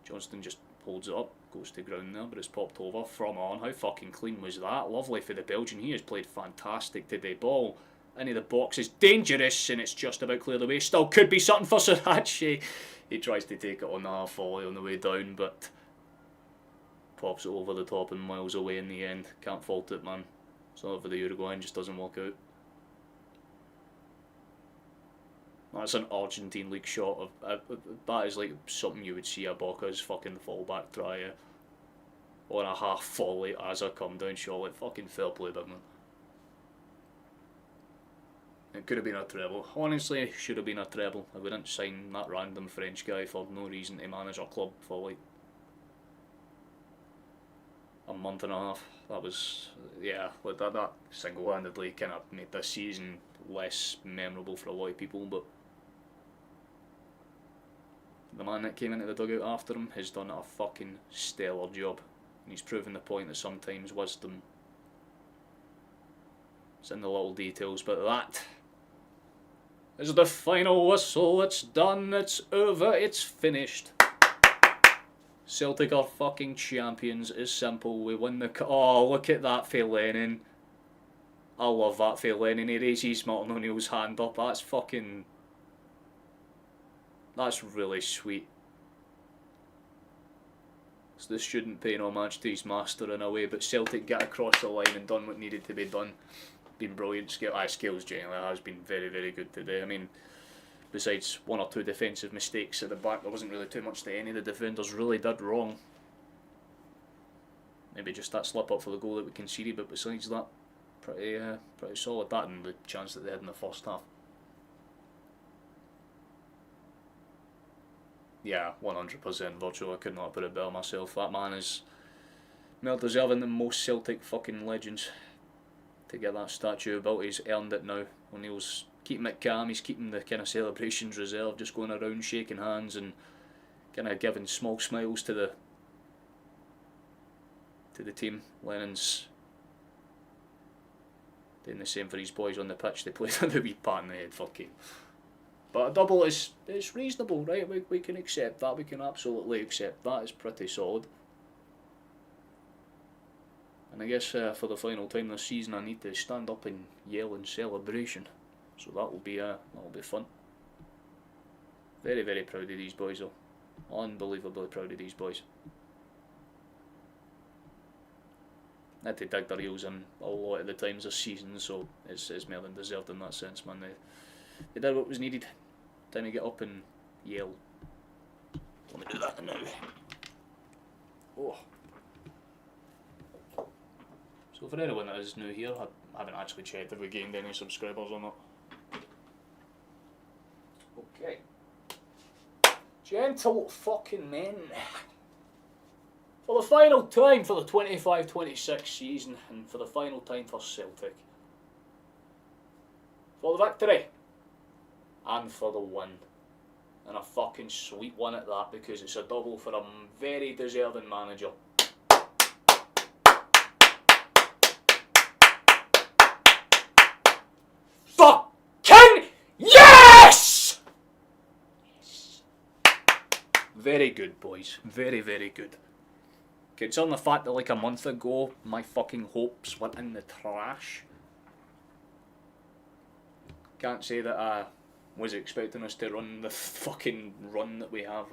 Johnston just holds it up, goes to ground there, but it's popped over from on. How fucking clean was that? Lovely for the Belgian. He has played fantastic today. Ball into the box is dangerous, and it's just about cleared away. Still could be something for Sirachi. He tries to take it on the half volley on the way down, but pops it over the top and miles away in the end. Can't fault it, man. So for the Uruguayan, just doesn't work out. That's an Argentine league shot of that is like something you would see a Boca's fucking fallback try on a half volley as a come down shot. Like fucking fair play, big man. It could have been a treble. Honestly, it should have been a treble. I wouldn't sign that random French guy for no reason to manage our club for like a month and a half. That was, yeah, like that single-handedly kind of made this season less memorable for a lot of people, but the man that came into the dugout after him has done a fucking stellar job, and he's proven the point that sometimes wisdom is in the little details. But that is the final whistle. It's done, it's over, it's finished. Celtic are fucking champions. It's simple. We win the oh, look at that for Lennon. I love that for Lennon. He raises Martin O'Neill's hand up. That's fucking... that's really sweet. It's the student paying homage to his master in a way, but Celtic get across the line and done what needed to be done. Been brilliant. Skills generally has been very, very good today. I mean, besides one or two defensive mistakes at the back, there wasn't really too much that any of the defenders really did wrong. Maybe just that slip up for the goal that we conceded, but besides that, pretty solid. That and the chance that they had in the first half. Yeah, 100% virtual. I could not put it better myself. That man is more deserving than most Celtic fucking legends to get that statue built. He's earned it now. O'Neill's keeping it calm, he's keeping the kind of celebrations reserved, just going around shaking hands and kind of giving small smiles to the team. Lennon's doing the same for his boys on the pitch. They played a wee pat in the head, fucking. But a double is reasonable, right? We can accept that. We can absolutely accept that. It's pretty solid. And I guess for the final time this season, I need to stand up and yell in celebration. So that'll be fun. Very, very proud of these boys though. Unbelievably proud of these boys. I had to dig their heels in a lot of the times this season, so it's more than deserved in that sense, man. They did what was needed. Time to get up and yell. Let me do that now. Oh. So for anyone that is new here, I haven't actually checked if we gained any subscribers or not. Okay. Gentle fucking men. For the final time for the 25-26 season, and for the final time for Celtic. For the victory. And for the win. And a fucking sweet one at that, because it's a double for a very deserving manager. Fucking yes! Very good, boys. Very, very good. Considering the fact that like a month ago, my fucking hopes were in the trash. Can't say that I was expecting us to run the fucking run that we have,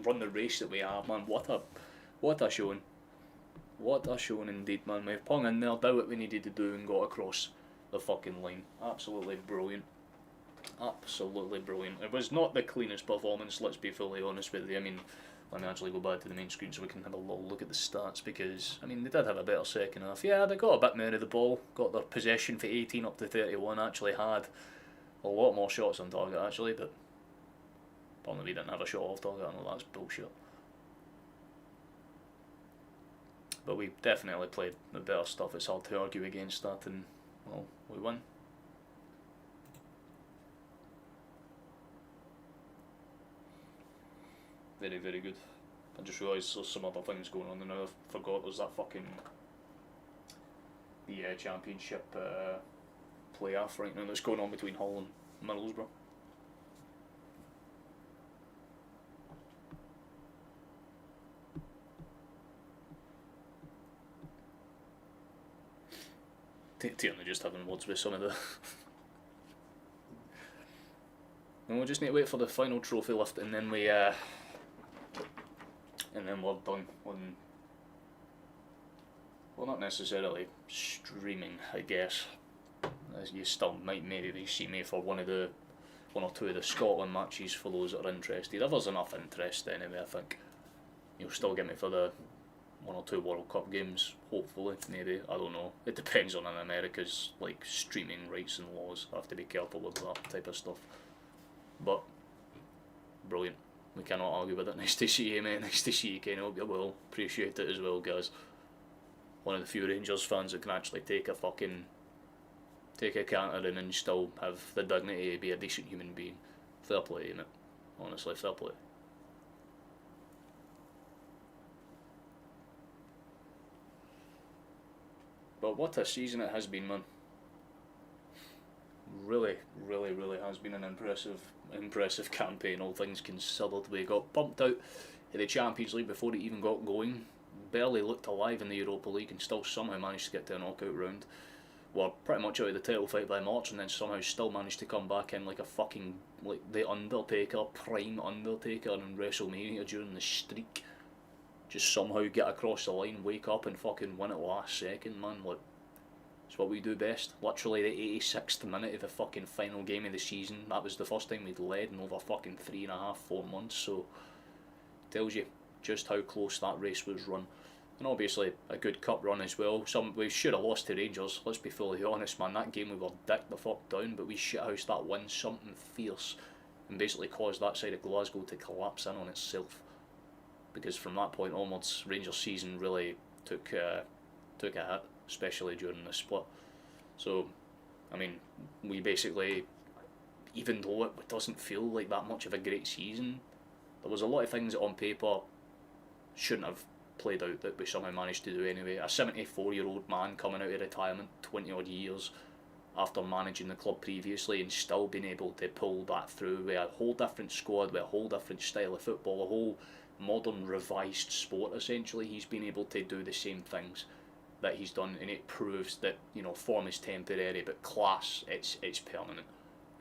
run the race that we have, man. What a showing. What a showing indeed, man. We've hung in there, did what we needed to do and got across the fucking line. Absolutely brilliant. Absolutely brilliant. It was not the cleanest performance, let's be fully honest with you. I mean, let me actually go back to the main screen so we can have a little look at the stats, because, I mean, they did have a better second half. Yeah, they got a bit more of the ball, got their possession for 18 up to 31, actually had a lot more shots on target, actually, but apparently we didn't have a shot off target. I know that's bullshit. But we definitely played the better stuff. It's hard to argue against that, and, well, we win. Very, very good. I just realised there's some other things going on, and I forgot there's that fucking the championship playoff right now that's going on between Hull and Middlesbrough. Tierney just having words with some of the. And we'll just need to wait for the final trophy lift, and then we and then we're done. Well, not necessarily streaming, I guess. As you still might maybe see me for one or two of the Scotland matches for those that are interested. If there's enough interest anyway, I think you'll still get me for the 1 or 2 World Cup games, hopefully, maybe. I don't know. It depends on America's like streaming rights and laws. I have to be careful with that type of stuff. But brilliant. We cannot argue with it. Nice to see you, mate. Nice to see you, Ken. I hope you will. Appreciate it as well, guys. One of the few Rangers fans that can actually take a canter in and still have the dignity to be a decent human being. Fair play, mate. Honestly, fair play. But what a season it has been, man. Really, really, really has been an impressive campaign, all things considered. We got bumped out of the Champions League before it even got going. Barely looked alive in the Europa League and still somehow managed to get to a knockout round. We're pretty much out of the title fight by March, and then somehow still managed to come back in like a fucking, like the Undertaker, prime Undertaker in WrestleMania during the streak. Just somehow get across the line, wake up and fucking win it last second, man. Like, it's what we do best. Literally the 86th minute of the fucking final game of the season. That was the first time we'd led in over fucking 3.5, 4 months. So, tells you just how close that race was run. And obviously a good cup run as well. We should have lost to Rangers, let's be fully honest, man. That game we were dicked the fuck down, but we shithoused that win something fierce and basically caused that side of Glasgow to collapse in on itself. Because from that point onwards, Rangers' season really took a hit, especially during the split. So, I mean, we basically, even though it doesn't feel like that much of a great season, there was a lot of things that on paper shouldn't have played out that we somehow managed to do anyway. A 74-year-old man coming out of retirement 20 odd years after managing the club previously and still being able to pull that through with a whole different squad, with a whole different style of football, a whole modern revised sport essentially. He's been able to do the same things that he's done, and it proves that, you know, form is temporary but class, it's permanent.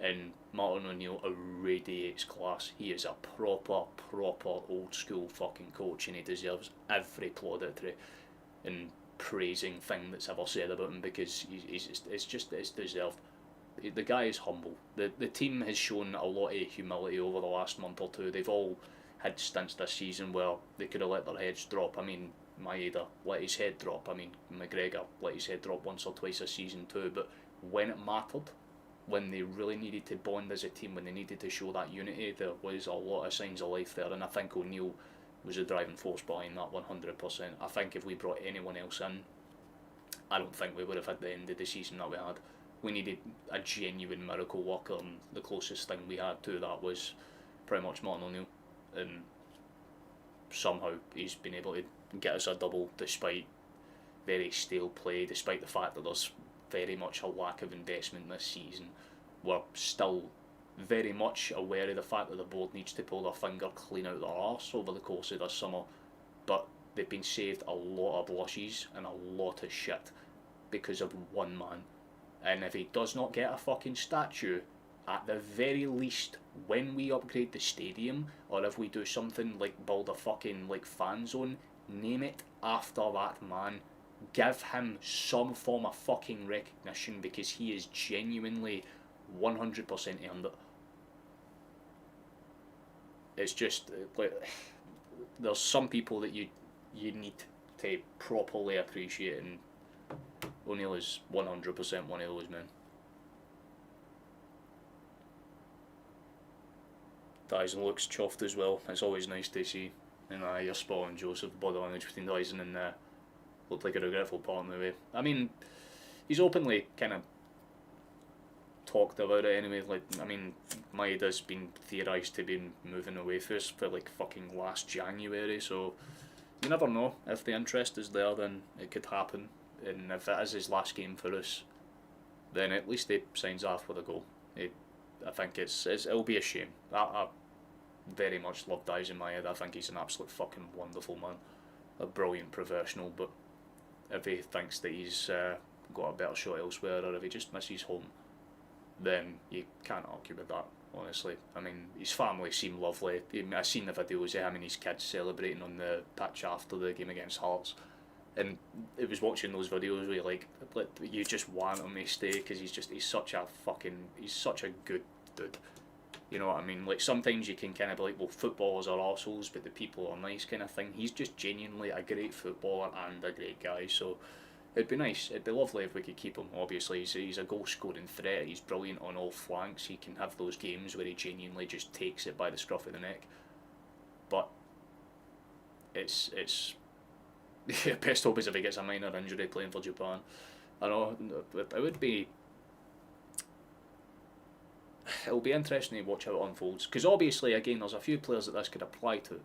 And Martin O'Neill irradiates class. He is a proper old school fucking coach, and he deserves every plauditory and praising thing that's ever said about him, because it's deserved. The guy is humble. The team has shown a lot of humility over the last month or two. They've all had stints this season where they could have let their heads drop. I mean, Maeda let his head drop. I mean, McGregor let his head drop once or twice this season too. But when it mattered, when they really needed to bond as a team, when they needed to show that unity, there was a lot of signs of life there, and I think O'Neill was the driving force behind that 100%. I think if we brought anyone else in, I don't think we would have had the end of the season that we had. We needed a genuine miracle worker, and the closest thing we had to that was pretty much Martin O'Neill, and somehow he's been able to get us a double despite very stale play, despite the fact that there's very much a lack of investment this season. We're still very much aware of the fact that the board needs to pull their finger clean out their arse over the course of this summer, but they've been saved a lot of blushes and a lot of shit because of one man. And if he does not get a fucking statue, at the very least, when we upgrade the stadium, or if we do something like build a fucking like fan zone, name it after that man. Give him some form of fucking recognition, because he is genuinely 100% earned it. It's just like, there's some people that you need to properly appreciate, and O'Neill is 100% one of those men. Dyson looks chuffed as well. It's always nice to see. And you're spot on, Joseph. The body language between Dyson and looked like a regretful partner away. I mean, he's openly kind of talked about it anyway. Like, I mean, Maeda's been theorised to be moving away for us for like fucking last January, so you never know. If the interest is there, then it could happen. And if it is his last game for us, then at least he signs off with a goal. I think it'll be a shame. I very much love Dyson Maeda. I think he's an absolute fucking wonderful man, a brilliant professional. But if he thinks that he's got a better shot elsewhere, or if he just misses home, then you can't argue with that, honestly. I mean, his family seem lovely. I've seen the videos of him and his kids celebrating on the pitch after the game against Hearts, and it was watching those videos where you just want him to stay, because he's such a good dude. You know what I mean? Like, sometimes you can kind of be like, well, footballers are arseholes, but the people are nice, kind of thing. He's just genuinely a great footballer and a great guy, so it'd be nice, it'd be lovely if we could keep him. Obviously, he's a goal-scoring threat, he's brilliant on all flanks, he can have those games where he genuinely just takes it by the scruff of the neck. But it's best hope is if he gets a minor injury playing for Japan. I know, it would be... It'll be interesting to watch how it unfolds, because obviously, again, there's a few players that this could apply to.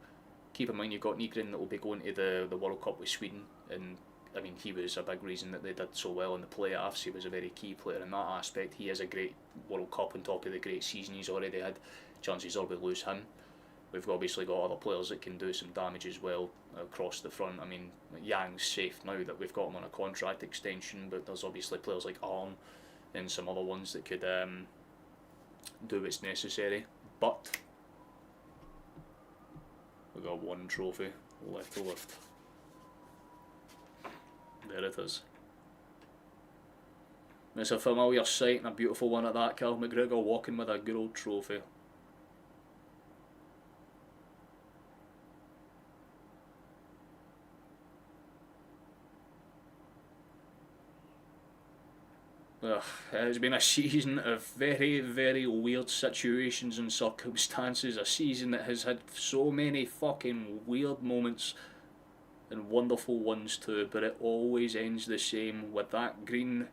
Keep in mind, you've got Nygren that will be going to the World Cup with Sweden, and I mean, he was a big reason that they did so well in the playoffs. He was a very key player in that aspect. He is a great World Cup on top of the great season he's already had. Chances are we lose him. We've obviously got other players that can do some damage as well across the front. I mean, Yang's safe now that we've got him on a contract extension, but there's obviously players like Arn and some other ones that could do what's necessary. But we've got one trophy left to lift. There it is. It's a familiar sight, and a beautiful one at that. Cal McGregor walking with a good old trophy. It's been a season of very, very weird situations and circumstances. A season that has had so many fucking weird moments and wonderful ones too, but it always ends the same, with that green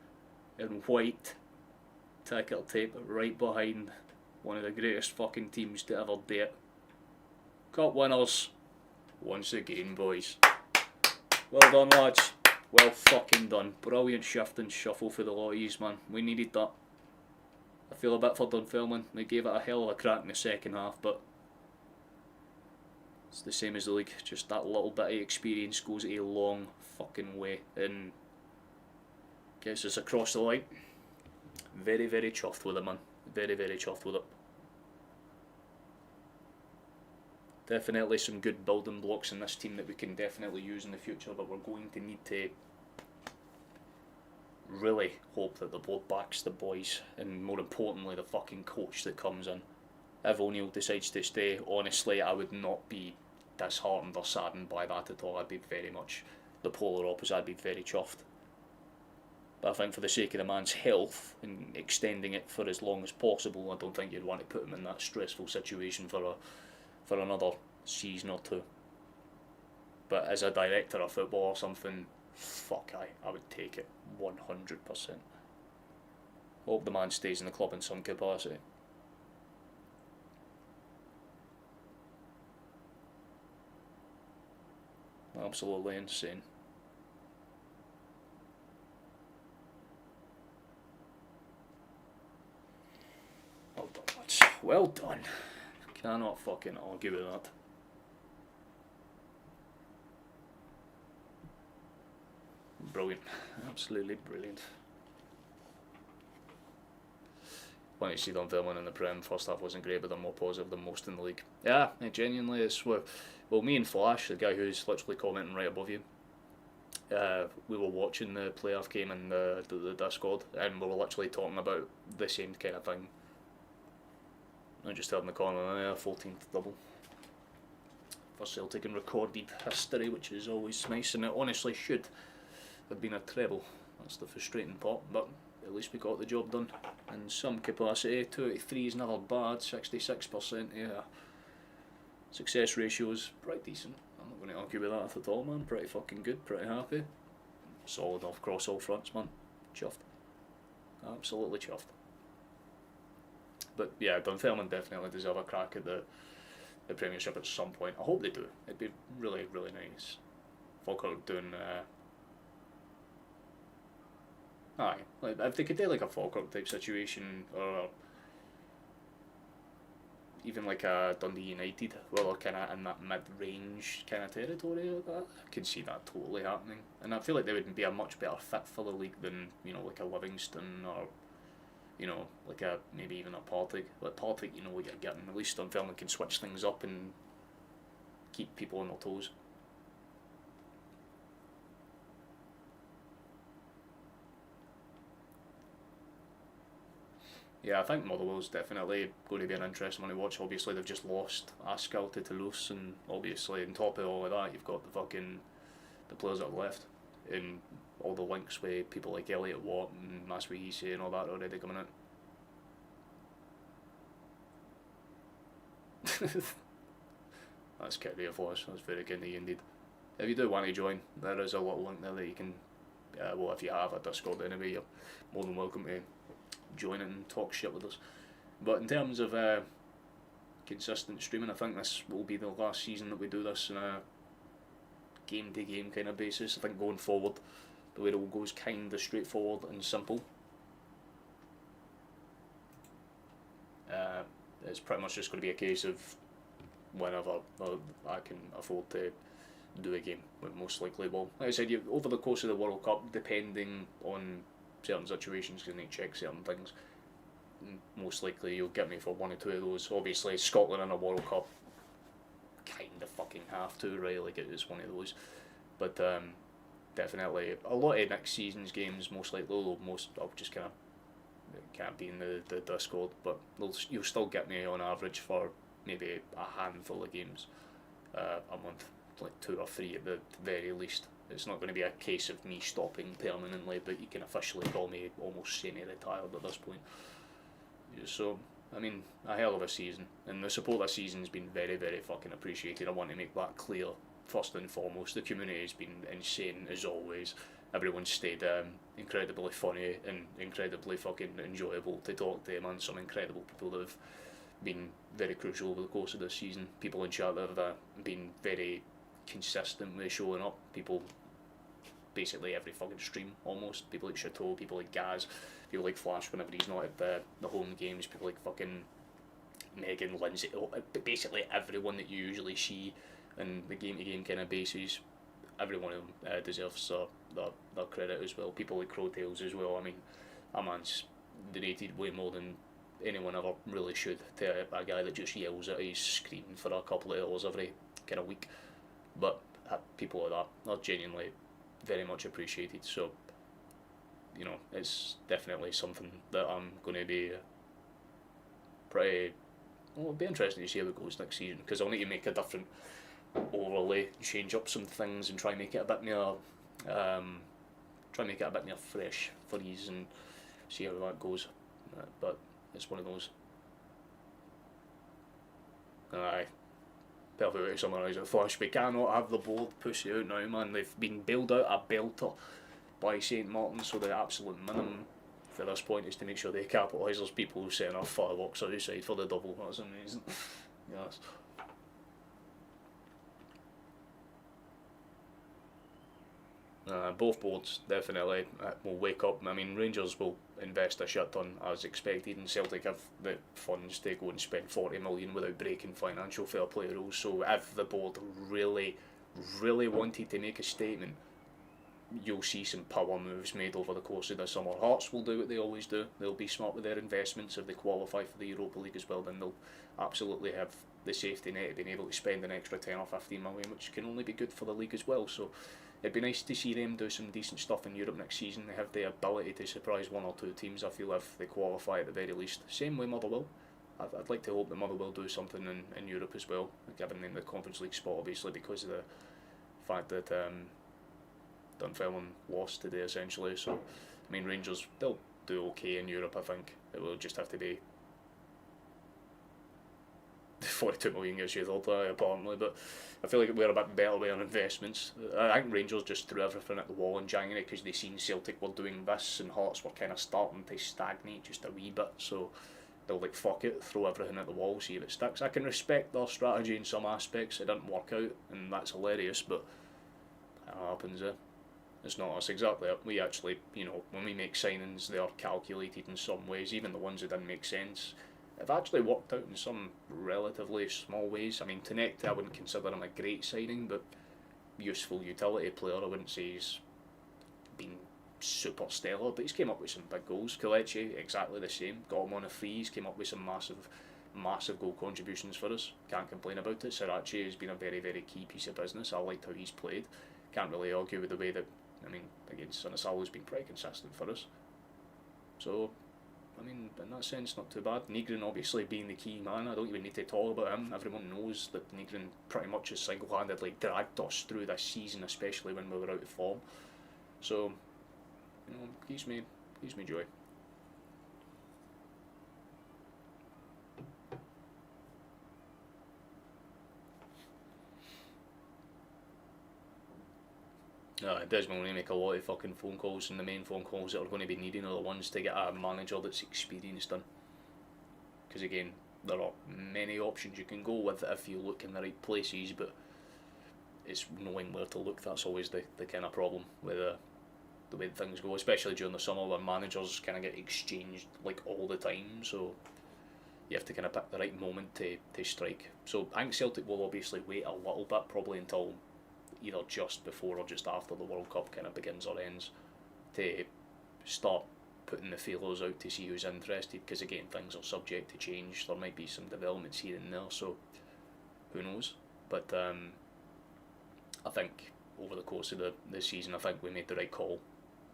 and white ticker tape right behind one of the greatest fucking teams to ever do it. Cup winners once again, boys. Well done, lads. Well fucking done. Brilliant shift and shuffle for the lot of yous, man. We needed that. I feel a bit for Dunfermline. They gave it a hell of a crack in the second half, but it's the same as the league. Just that little bit of experience goes a long fucking way and gets us across the line. Very, very chuffed with it, man. Very, very chuffed with it. Definitely some good building blocks in this team that we can definitely use in the future, but we're going to need to really hope that the board backs the boys, and more importantly the fucking coach that comes in. If O'Neill decides to stay, honestly, I would not be disheartened or saddened by that at all. I'd be very much the polar opposite. I'd be very chuffed. But I think for the sake of the man's health and extending it for as long as possible, I don't think you'd want to put him in that stressful situation for another season or two. But as a director of football or something, fuck I would take it 100%. Hope the man stays in the club in some capacity. Absolutely insane. Well done, lads. Well done. Cannot fucking argue with that. Brilliant. Absolutely brilliant. When you see Dunfermline in the Prem, first half wasn't great, but they're more positive than most in the league. Yeah, it genuinely is. Well, me and Flash, the guy who's literally commenting right above you, we were watching the playoff game in the Discord, and we were literally talking about the same kind of thing. I just heard in the corner, 14th double for Celtic in recorded history, which is always nice, and it honestly should have been a treble. That's the frustrating part, but at least we got the job done in some capacity. 283 is never bad, 66%, yeah. Success ratio is pretty decent. I'm not going to argue with that at all, man. Pretty fucking good, pretty happy. Solid off across all fronts, man. Chuffed. Absolutely chuffed. But yeah, Dunfermline definitely deserve a crack at the Premiership at some point. I hope they do. It'd be really, really nice. Falkirk doing... Aye, like, if they could do like a Falkirk type situation, or even like a Dundee United, where they're kind of in that mid-range kind of territory, I could see that totally happening. And I feel like they would be a much better fit for the league than, you know, like a Livingston or, you know, like a maybe even a Partick. Like Partick, you know what you're getting. At least Dunfermline can switch things up and keep people on their toes. Yeah, I think Motherwell's definitely going to be an interesting one to watch. Obviously, they've just lost Askell to Toulouse, and obviously, on top of all of that, you've got the players that are left, and all the links with people like Elliot Watt and Maswihise and all that already coming out. That's kind of a flash. That's very kind of you indeed. If you do want to join, there is a little link there that you can. Well, if you have a Discord anyway, you're more than welcome to join it and talk shit with us. But in terms of consistent streaming, I think this will be the last season that we do this on a game to game kind of basis. I think going forward, the way it all goes kind of straightforward and simple. It's pretty much just going to be a case of whenever I can afford to do a game. But most likely, well, like I said, over the course of the World Cup, depending on certain situations, you need to check certain things. Most likely you'll get me for one or two of those. Obviously Scotland in a World Cup, kind of fucking have to, right? Like it is one of those. But definitely a lot of next season's games, most likely, I'll just kind of can't be in the Discord, but you'll still get me on average for maybe a handful of games a month, like 2 or 3 at the very least. It's not going to be a case of me stopping permanently, but you can officially call me almost semi-retired at this point. So, I mean, a hell of a season, and the support this season's been very, very fucking appreciated. I want to make that clear, first and foremost. The community has been insane, as always. Everyone's stayed incredibly funny and incredibly fucking enjoyable to talk to, man. Some incredible people that have been very crucial over the course of this season. People in chat that have been very consistent with showing up. People basically every fucking stream almost. People like Chateau, people like Gaz, people like Flash whenever he's not at the home games, people like fucking Megan, Lindsay, basically everyone that you usually see in the game to game kind of basis. Every one of them deserves their credit as well. People like Crowtails as well. I mean, that man's donated way more than anyone ever really should to a guy that just yells at his screen for a couple of hours every kind of week. But people like that are genuinely very much appreciated, so you know, it's definitely something that I'm going to be pretty, well, it'll be interesting to see how it goes next season, because I'll need to make a different overlay, change up some things and try and make it a bit more fresh for these and see how that goes. But it's one of those. Aye. Perfect way to summarise it. Flash, we cannot have the board push you out now, man. They've been bailed out a belter by St Martin, so the absolute minimum for this point is to make sure they capitalise. There's people setting off fireworks outside for the double. That's amazing. Yes. Both boards definitely will wake up. I mean, Rangers will invest a shit ton as expected, and Celtic have the funds to go and spend 40 million without breaking financial fair play rules. So if the board really, really wanted to make a statement, you'll see some power moves made over the course of the summer. Hearts will do what they always do. They'll be smart with their investments. If they qualify for the Europa League as well, then they'll absolutely have the safety net of being able to spend an extra 10 or 15 million, which can only be good for the league as well. So it'd be nice to see them do some decent stuff in Europe next season. They have the ability to surprise one or two teams, I feel, if they qualify at the very least. Same with Motherwell. I'd like to hope that Motherwell do something in Europe as well, giving them the Conference League spot, obviously, because of the fact that Dunfermline lost today, essentially. So, I mean, Rangers, they'll do okay in Europe, I think. It will just have to be 42 million gets you third, apparently, but I feel like we're a bit better with our investments. I think Rangers just threw everything at the wall in January because they seen Celtic were doing this and Hearts were kind of starting to stagnate just a wee bit, so they'll like fuck it, throw everything at the wall, see if it sticks. I can respect their strategy in some aspects. It didn't work out and that's hilarious, but that happens. It's not us exactly. We actually, when we make signings, they are calculated in some ways, even the ones that didn't make sense. Have actually worked out in some relatively small ways. I mean, Tenecta, I wouldn't consider him a great signing, but useful utility player. I wouldn't say he's been super stellar, but he's came up with some big goals. Kelechi, exactly the same. Got him on a free. He's came up with some massive goal contributions for us. Can't complain about it. Sriracha has been a very, very key piece of business. I liked how he's played. Can't really argue with the way that, against Sanasal's been pretty consistent for us. So, in that sense, not too bad. Negrin obviously being the key man. I don't even need to talk about him. Everyone knows that Negrin pretty much has single-handedly dragged us through this season, especially when we were out of form. So, gives me joy. Desmond will make a lot of fucking phone calls, and the main phone calls that are going to be needing are the ones to get a manager that's experienced in. Because again, there are many options you can go with if you look in the right places, but it's knowing where to look. That's always the kind of problem with the way things go, especially during the summer where managers kind of get exchanged like all the time. So you have to kind of pick the right moment to strike. So I think Celtic will obviously wait a little bit, probably until either just before or just after the World Cup kind of begins or ends, to start putting the feelers out to see who's interested, because again, things are subject to change. There might be some developments here and there, so who knows. But I think over the course of the season, I think we made the right call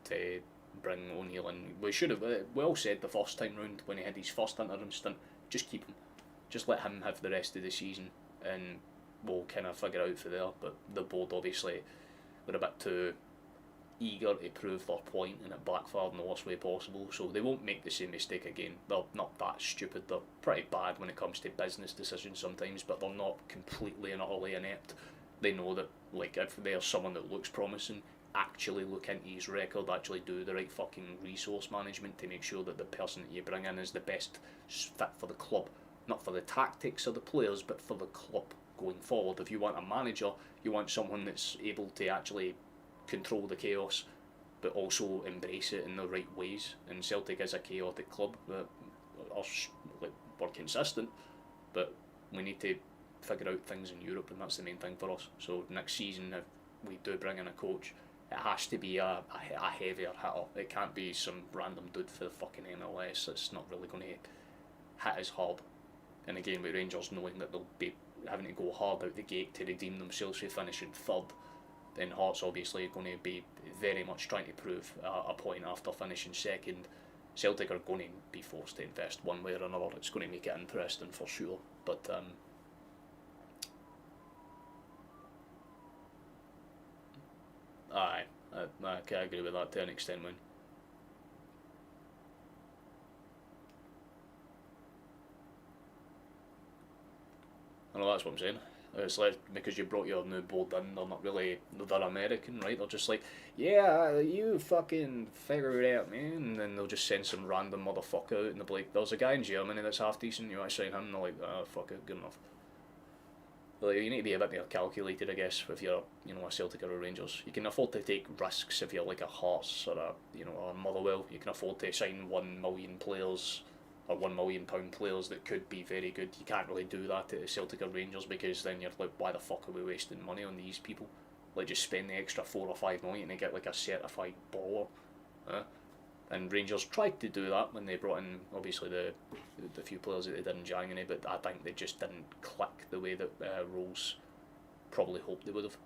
to bring O'Neill in. We should have, we all said the first time round when he had his first interim stint, just keep him, just let him have the rest of the season, and we'll kind of figure out for there. But the board obviously were a bit too eager to prove their point, and it backfired in the worst way possible, so they won't make the same mistake again. They're not that stupid. They're pretty bad when it comes to business decisions sometimes, but they're not completely and utterly inept. They know that, like, if there's someone that looks promising, actually look into his record, actually do the right fucking resource management to make sure that the person that you bring in is the best fit for the club, not for the tactics of the players, but for the club going forward. If you want a manager, you want someone that's able to actually control the chaos but also embrace it in the right ways, and Celtic is a chaotic club that we're consistent, but we need to figure out things in Europe, and that's the main thing for us. So next season, if we do bring in a coach, it has to be a heavier hitter. It can't be some random dude for the fucking MLS. It's not really going to hit as hard. And again, with Rangers knowing that they'll be having to go hard out the gate to redeem themselves for finishing third, then Hearts obviously are going to be very much trying to prove a point after finishing second. Celtic are going to be forced to invest one way or another. It's going to make it interesting for sure. But I can agree with that to an extent, man. I know, that's what I'm saying. It's like, because you brought your new board in, they're American, right? They're just like, yeah, you fucking figure it out, man. And then they'll just send some random motherfucker out, and they'll be like, there's a guy in Germany that's half decent, you want to sign him? And they're like, fuck it, good enough. Like, you need to be a bit more calculated, I guess, if you're, a Celtic or a Rangers. You can afford to take risks if you're like a Hearts or a Motherwell. You can afford to sign 1 million players or £1 million players that could be very good. You can't really do that at Celtic or Rangers because then you're like, why the fuck are we wasting money on these people? Like, just spend the extra 4 or 5 million to get like a certified baller. And Rangers tried to do that when they brought in obviously the few players that they did in January, but I think they just didn't click the way that Rose probably hoped they would have.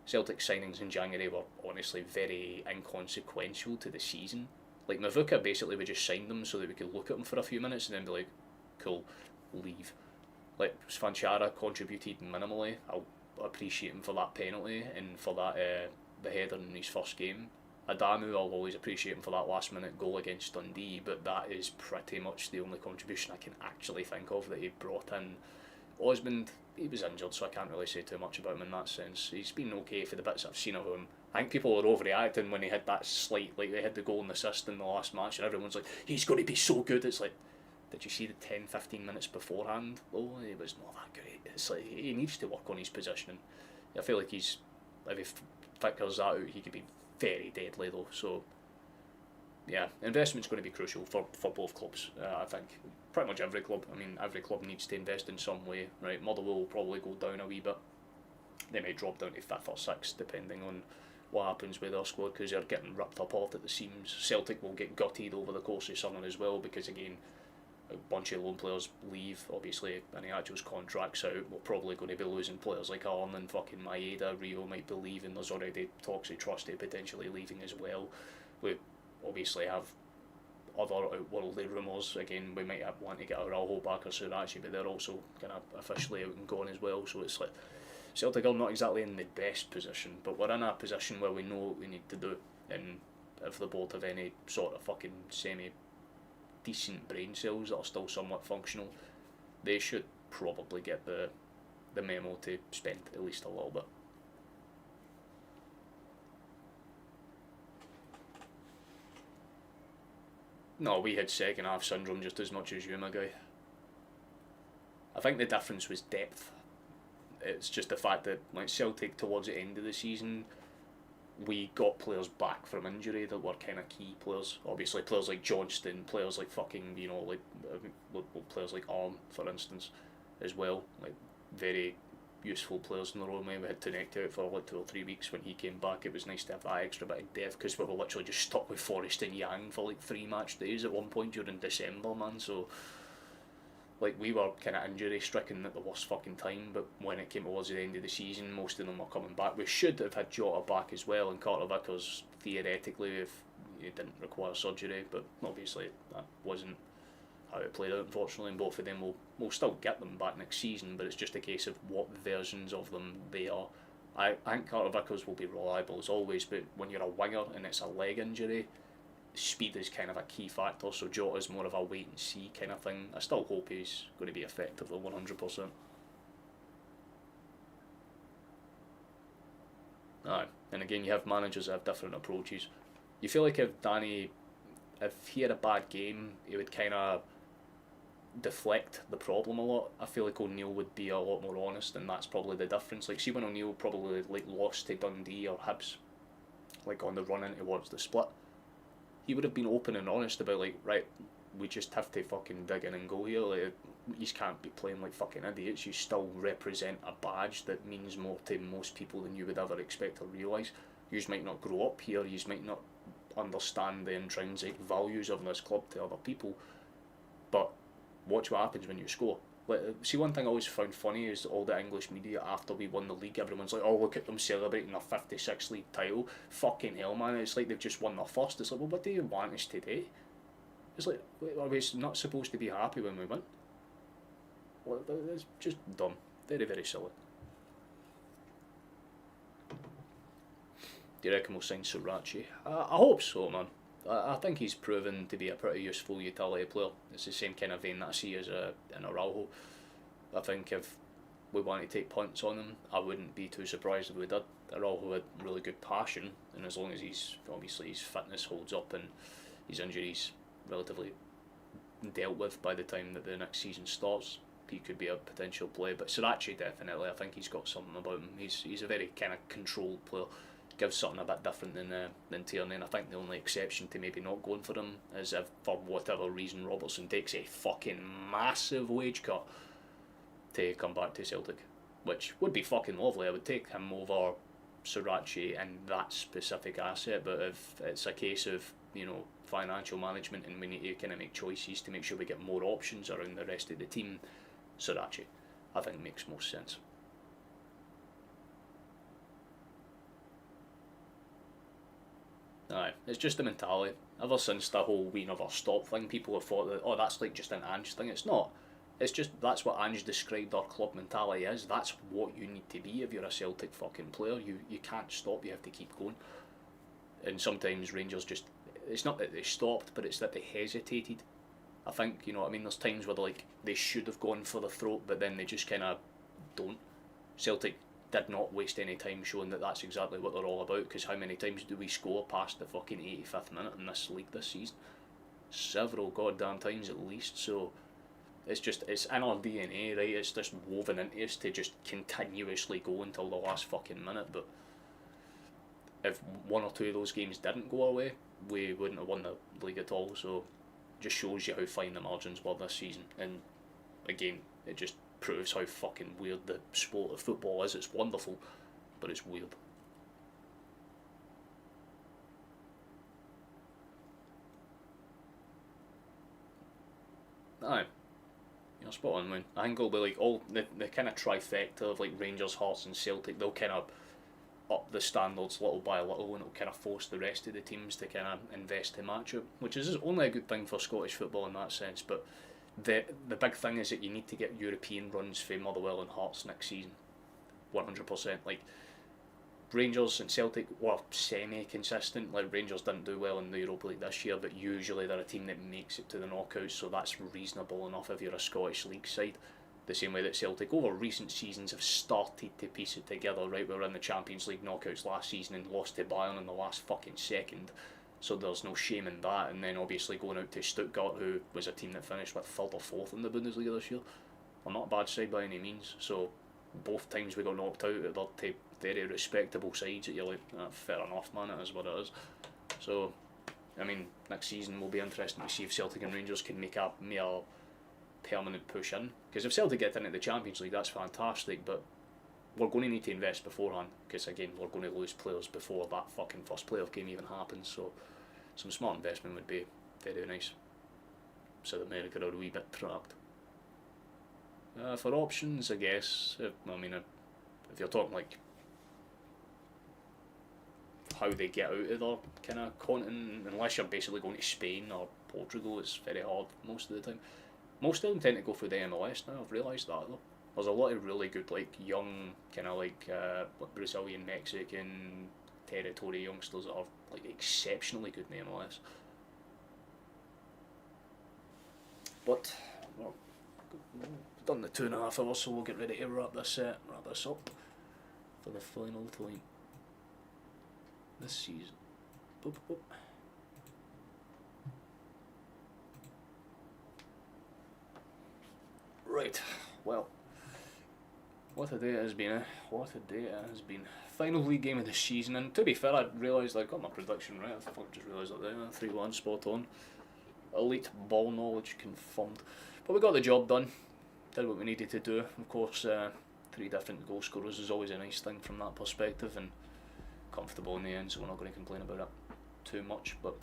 Celtic signings in January were honestly very inconsequential to the season. Like, Mavuka basically we just signed them so that we could look at them for a few minutes and then be like, cool, leave. Like, Svanchara contributed minimally. I'll appreciate him for that penalty and for that the header in his first game. Adamu, I'll always appreciate him for that last minute goal against Dundee, but that is pretty much the only contribution I can actually think of that he brought in. Osmond, he was injured, so I can't really say too much about him in that sense. He's been okay for the bits I've seen of him. I think people were overreacting when he had that slight, like they had the goal and assist in the last match, and everyone's like, he's going to be so good. It's like, did you see the 10-15 minutes beforehand? Oh, he was not that great. It's like, he needs to work on his positioning. I feel like if he figures that out, he could be very deadly though. So yeah, investment's going to be crucial for both clubs. I think pretty much every club. I mean, every club needs to invest in some way, right? Motherwell will probably go down a wee bit. They may drop down to 5th or 6th depending on what happens with their squad because they're getting ripped apart at the seams. Celtic will get gutted over the course of summer as well because again, a bunch of loan players leave. Obviously, Aniacho's contract's out. We're probably going to be losing players like Arlen and fucking Maeda. Rio might be leaving. There's already talks of Trusty potentially leaving as well. We obviously have other outworldly rumours. Again, we might want to get Araujo back or Surachi, but they're also kind of officially out and gone as well. So it's like Celtic are not exactly in the best position, but we're in a position where we know what we need to do. And if the board have any sort of fucking decent brain cells that are still somewhat functional, they should probably get the memo to spend at least a little bit. No, we had second half syndrome just as much as you, my guy. I think the difference was depth. It's just the fact that like Celtic towards the end of the season, we got players back from injury that were kind of key players. Obviously, players like Johnston, players like fucking, players like Arm, for instance, as well. Like, very useful players in the role. We had Tunekti out for like 2 or 3 weeks when he came back. It was nice to have that extra bit of depth because we were literally just stuck with Forrest and Yang for like 3 match days at one point during December, man. So, like, we were kind of injury stricken at the worst fucking time, but when it came towards the end of the season, most of them were coming back. We should have had Jota back as well, and Carter Vickers theoretically if he didn't require surgery, but obviously that wasn't how it played out, unfortunately, and both of them we'll still get them back next season, but it's just a case of what versions of them they are. I think Carter Vickers will be reliable as always, but when you're a winger and it's a leg injury, speed is kind of a key factor, so Jota's more of a wait and see kind of thing. I still hope he's going to be effective though, 100%. Aye, and again you have managers that have different approaches. You feel like if he had a bad game, he would kind of deflect the problem a lot. I feel like O'Neill would be a lot more honest, and that's probably the difference. Like, see when O'Neill probably like lost to Dundee or Hibs, like on the run in towards the split, he would have been open and honest about like, right, we just have to fucking dig in and go here. Like, you can't be playing like fucking idiots. You still represent a badge that means more to most people than you would ever expect or realise. You might not grow up here. You might not understand the intrinsic values of this club to other people, but watch what happens when you score. Like, see, one thing I always found funny is all the English media after we won the league, everyone's like, oh, look at them celebrating their 56th league title. Fucking hell, man, it's like they've just won their first. It's like, well, what do you want us today? It's like, are we not supposed to be happy when we win? Well, it's just dumb. Very, very silly. Do you reckon we'll sign Surachi? I hope so, man. I think he's proven to be a pretty useful utility player. It's the same kind of vein that I see as in Araujo. I think if we want to take punts on him, I wouldn't be too surprised if we did. Araujo had really good passion, and as long as his fitness holds up and his injuries relatively dealt with by the time that the next season starts, he could be a potential play. But Sriracha, definitely, I think he's got something about him. He's a very kind of controlled player. Gives something a bit different than Tierney, and I think the only exception to maybe not going for him is if, for whatever reason, Robertson takes a fucking massive wage cut to come back to Celtic, which would be fucking lovely. I would take him over Sriracha and that specific asset, but if it's a case of, you know, financial management and we need to kind of make choices to make sure we get more options around the rest of the team, Sriracha, I think, makes most sense. Aye, it's just the mentality. Ever since the whole "we never stop" thing, people have thought that, oh, that's like just an Ange thing. It's not. It's just that's what Ange described our club mentality is. That's what you need to be if you're a Celtic fucking player. You can't stop. You have to keep going. And sometimes Rangers just, it's not that they stopped, but it's that they hesitated. I think, you know what I mean. There's times where they should have gone for the throat, but then they just kind of don't. Celtic did not waste any time showing that that's exactly what they're all about, because how many times do we score past the fucking 85th minute in this league this season? Several goddamn times at least. So it's in our DNA, right? It's just woven into us to just continuously go until the last fucking minute. But if one or two of those games didn't go away, we wouldn't have won the league at all. So it just shows you how fine the margins were this season. And again, it just proves how fucking weird the sport of football is. It's wonderful, but it's weird. Aye, you're spot on, man. I think it'll be like all the kind of trifecta of like Rangers, Hearts and Celtic. They'll kind of up the standards little by little, and it'll kind of force the rest of the teams to kind of invest to match it, which is only a good thing for Scottish football in that sense. But the big thing is that you need to get European runs for Motherwell and Hearts next season, 100%. Like Rangers and Celtic were semi-consistent. Like Rangers didn't do well in the Europa League this year, but usually they're a team that makes it to the knockouts, so that's reasonable enough if you're a Scottish League side. The same way that Celtic over recent seasons have started to piece it together, right? We were in the Champions League knockouts last season and lost to Bayern in the last fucking second, so there's no shame in that. And then obviously going out to Stuttgart, who was a team that finished with 3rd or 4th in the Bundesliga this year. Well, not a bad side by any means. So both times we got knocked out, they're to very respectable sides that you're like, fair enough, man, it is what it is. So, I mean, next season will be interesting to see if Celtic and Rangers can make a mere permanent push in. Because if Celtic get into the Champions League, that's fantastic, but we're going to need to invest beforehand, because again, we're going to lose players before that fucking first playoff game even happens. So some smart investment would be very nice. South America are a wee bit trapped. For options, I guess, if you're talking like how they get out of their kind of continent, unless you're basically going to Spain or Portugal, it's very hard most of the time. Most of them tend to go through the MLS now, I've realised that though. There's a lot of really good, like, young, kind of like Brazilian, Mexican territory youngsters that are like exceptionally good in the MLS. But we've done the 2.5 hours, so we'll get ready to wrap this up for the final time this season. Boop, boop. Right, well, what a day it has been, eh? What a day it has been. Final league game of the season, and to be fair, I realised I got my prediction right. I just realised that there, 3-1, spot on. Elite ball knowledge confirmed. But we got the job done, did what we needed to do. Of course, 3 different goal scorers is always a nice thing from that perspective, and comfortable in the end, so we're not going to complain about it too much. But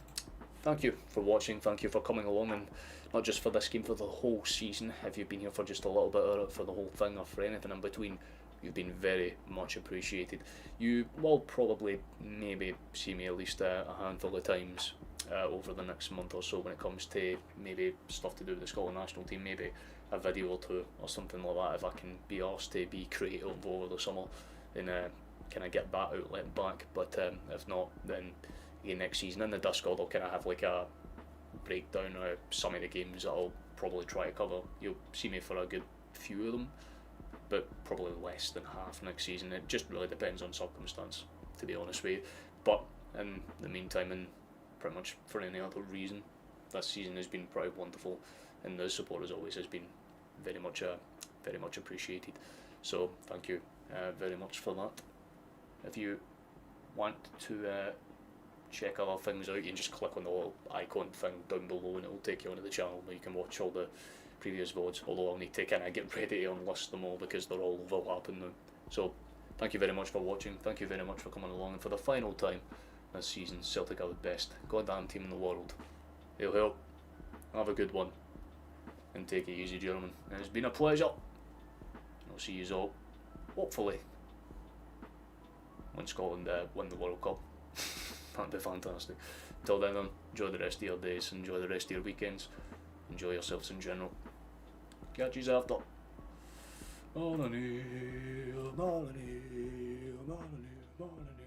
thank you for watching, thank you for coming along, and not just for this game, for the whole season. If you've been here for just a little bit of it, for the whole thing, or for anything in between, you've been very much appreciated. You will probably maybe see me at least a handful of times over the next month or so when it comes to maybe stuff to do with the Scotland national team, maybe a video or two or something like that, if I can be asked to be creative over the summer and kind of get that outlet back. But if not, then again next season in the Discord I'll kind of have like a breakdown of some of the games that I'll probably try to cover. You'll see me for a good few of them, but probably less than half next season. It just really depends on circumstance, to be honest with you. But in the meantime, and pretty much for any other reason, this season has been pretty wonderful, and the support as always has been very much appreciated. So thank you very much for that. If you want to check other things out, you can just click on the little icon thing down below and it'll take you onto the channel where you can watch all the previous VODs, although I'll need to kind of get ready to unlist them all because they're all overlapping now. So thank you very much for watching, thank you very much for coming along, and for the final time this season, Celtic are the best goddamn team in the world. Hail, hail, have a good one, and take it easy, gentlemen. It's been a pleasure. I'll see you all, hopefully, when Scotland win the World Cup. That'd be fantastic. Till then, enjoy the rest of your days, enjoy the rest of your weekends, enjoy yourselves in general. Catch yous after. O'Neill, O'Neill, O'Neill, O'Neill, O'Neill.